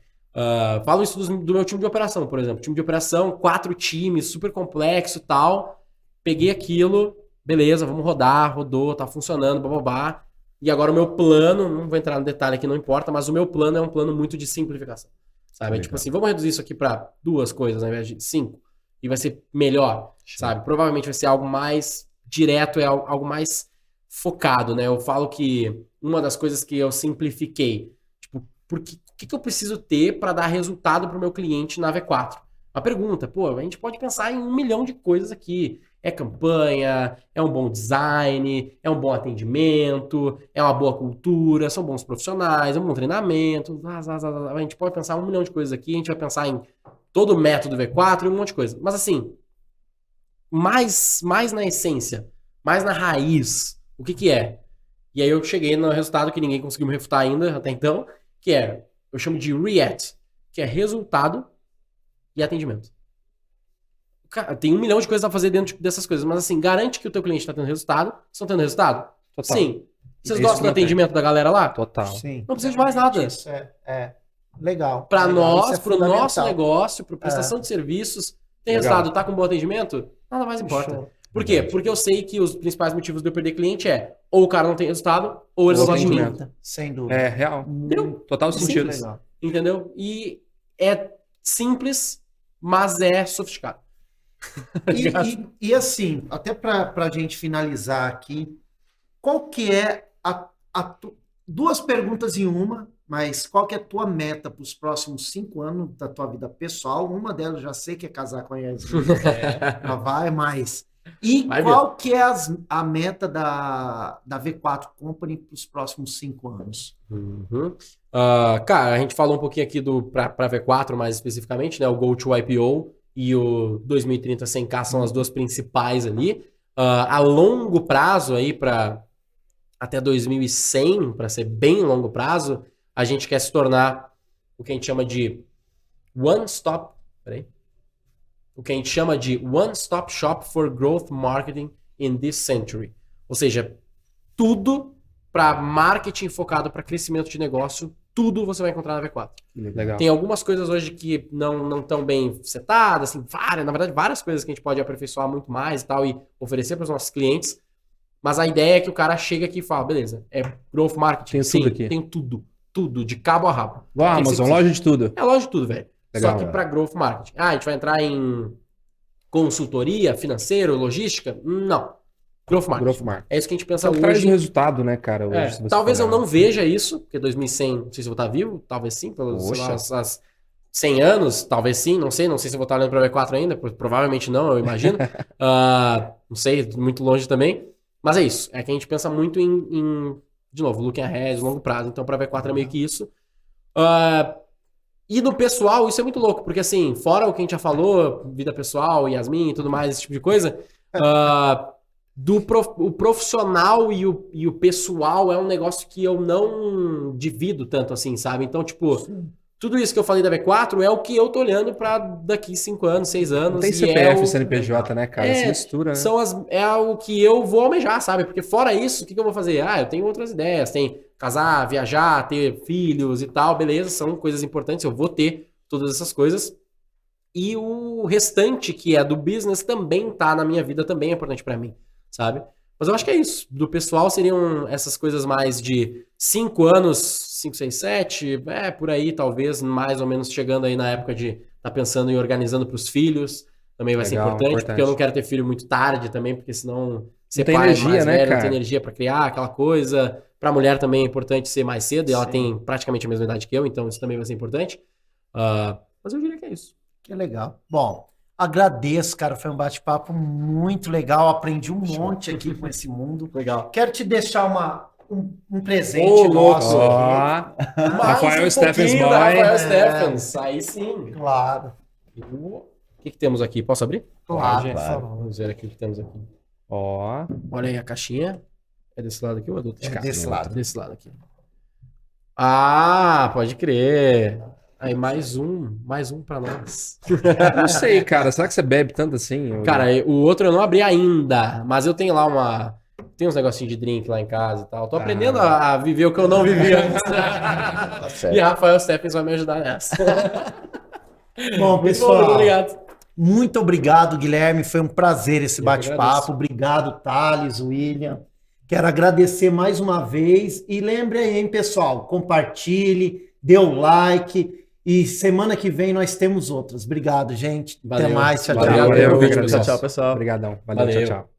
Falo isso do meu time de operação, por exemplo. Time de operação, 4 times, super complexo e tal. Peguei aquilo, beleza, vamos rodar, rodou, tá funcionando, bababá. E agora o meu plano, não vou entrar no detalhe aqui, não importa, mas o meu plano é um plano muito de simplificação. sabe? Legal. Tipo assim, vamos reduzir isso aqui para 2 coisas ao invés de 5 e vai ser melhor, sabe? Provavelmente vai ser algo mais direto, algo mais focado, né? Eu falo que uma das coisas que eu simplifiquei, tipo, o que eu preciso ter para dar resultado para o meu cliente na V4? Uma pergunta, pô, a gente pode pensar em 1 milhão de coisas aqui. É campanha, é um bom design, é um bom atendimento, é uma boa cultura, são bons profissionais, é um bom treinamento. A gente pode pensar 1 milhão de coisas aqui, a gente vai pensar em todo o método V4 e um monte de coisa. Mas assim, mais na essência, mais na raiz, o que é? E aí eu cheguei no resultado que ninguém conseguiu me refutar ainda até então, que eu chamo de REACT, que é resultado e atendimento. Cara, tem 1 milhão de coisas a fazer dentro dessas coisas, mas assim, garante que o teu cliente está tendo resultado. Estão tendo resultado? Total. Sim. Vocês É isso gostam que do não tem. atendimento da galera lá? Total. Sim. Não precisa de mais nada. Isso legal. Para Legal, nós, isso é para o nosso fundamental. negócio, para prestação de serviços, tem Legal. resultado, tá com bom atendimento? Nada mais importa. Show. Por quê? Porque eu sei que os principais motivos de eu perder cliente ou o cara não tem resultado, ou eles Ou não gostam de mim. atendimento. Sem dúvida. É real. Muito Total sentido. legal. Entendeu? E é simples, mas é sofisticado. E assim, até para a gente finalizar aqui, qual que é duas perguntas em uma, mas qual que é a tua meta para os próximos 5 anos da tua vida pessoal? Uma delas eu já sei que é casar com a Yasmin, já vai mais. E Vai qual que é a meta da V4 Company para os próximos 5 anos? Uhum. Cara, a gente falou um pouquinho aqui para V4 mais especificamente, né? O Go to IPO e o 2030 100K são as duas principais ali. A longo prazo aí para até 2100, para ser bem longo prazo, a gente quer se tornar o que a gente chama de one-stop shop for growth marketing in this century. Ou seja, tudo para marketing focado para crescimento de negócio, tudo você vai encontrar na V4. Legal. Tem algumas coisas hoje que não estão bem setadas, assim, várias coisas que a gente pode aperfeiçoar muito mais e tal e oferecer para os nossos clientes. Mas a ideia é que o cara chega aqui e fala, beleza, é growth marketing. Tem Sim, tudo aqui. tem tudo, de cabo a rabo. Igual a Tem que Amazon, ser- loja de tudo. É loja de tudo, velho. Legal, Só que velho. para growth marketing. A gente vai entrar em consultoria, financeiro, logística? Não. Growth marketing. Growth marketing. É isso que a gente pensa Então, traz o hoje. resultado, né, cara? Hoje, se você Talvez for eu não olhar. veja isso, porque 2100, não sei se eu vou estar vivo, talvez sim, pelos sei lá, Poxa. as 100 anos, talvez sim, não sei se eu vou estar olhando para V4 ainda, provavelmente não, eu imagino. Não sei, muito longe também. Mas é isso, é que a gente pensa muito de novo, looking ahead, longo prazo, então para V4 é meio que isso. E no pessoal, isso é muito louco, porque assim, fora o que a gente já falou, vida pessoal, Yasmin e tudo mais, esse tipo de coisa, o profissional e o pessoal é um negócio que eu não divido tanto assim, sabe? Então, tipo, tudo isso que eu falei da V4 é o que eu tô olhando pra daqui 5 anos, 6 anos. Não tem e CPF é e CNPJ, né, cara? Se mistura, né? é o que eu vou almejar, sabe? Porque fora isso, o que eu vou fazer? Eu tenho outras ideias, tem casar, viajar, ter filhos e tal, beleza, são coisas importantes, eu vou ter todas essas coisas. E o restante, que é do business, também tá na minha vida, também é importante pra mim, sabe? Mas eu acho que é isso. Do pessoal seriam essas coisas mais de 5 anos, 5, 6, 7, por aí, talvez, mais ou menos chegando aí na época de tá pensando em organizando pros filhos. Também vai ser Legal, importante, porque eu não quero ter filho muito tarde também, porque senão ser tem pai energia, mais né, velho, não cara? tem energia pra criar, aquela coisa. Pra mulher também é importante ser mais cedo, e ela tem praticamente a mesma idade que eu, então isso também vai ser importante. Mas eu diria que é isso. Que legal. Bom, agradeço, cara. Foi um bate-papo muito legal. Aprendi um monte aqui com esse mundo. Legal. Quero te deixar um presente Ô, louco. nosso. Ó, Mais Rafael um Stephens pouquinho Boy. da Rafael É. Stephens, aí sim. Claro. O que temos aqui? Posso abrir? Claro, Pode, por favor. Vamos ver aqui o que temos aqui. ó. Olha aí a caixinha. É desse lado aqui ou é do outro? É desse lado. Desse lado aqui. Ah, pode crer. Aí mais um pra nós. Não sei, cara. Será que você bebe tanto assim? Cara, o outro eu não abri ainda, mas eu tenho lá tem uns negocinhos de drink lá em casa e tal. Tô aprendendo a viver o que eu não vivi antes. Tá certo. E Rafael Stephens vai me ajudar nessa. Bom, Muito pessoal, muito obrigado. muito obrigado, Guilherme. Foi um prazer esse Eu que bate-papo. agradeço. Obrigado, Thales, William. Quero agradecer mais uma vez. E lembre aí, hein, pessoal, compartilhe, dê o like. E semana que vem nós temos outras. Obrigado, gente. Valeu. Até mais. Tchau, Valeu. tchau. Valeu. Tchau, tchau, pessoal. Obrigadão. Valeu, Valeu. tchau, tchau.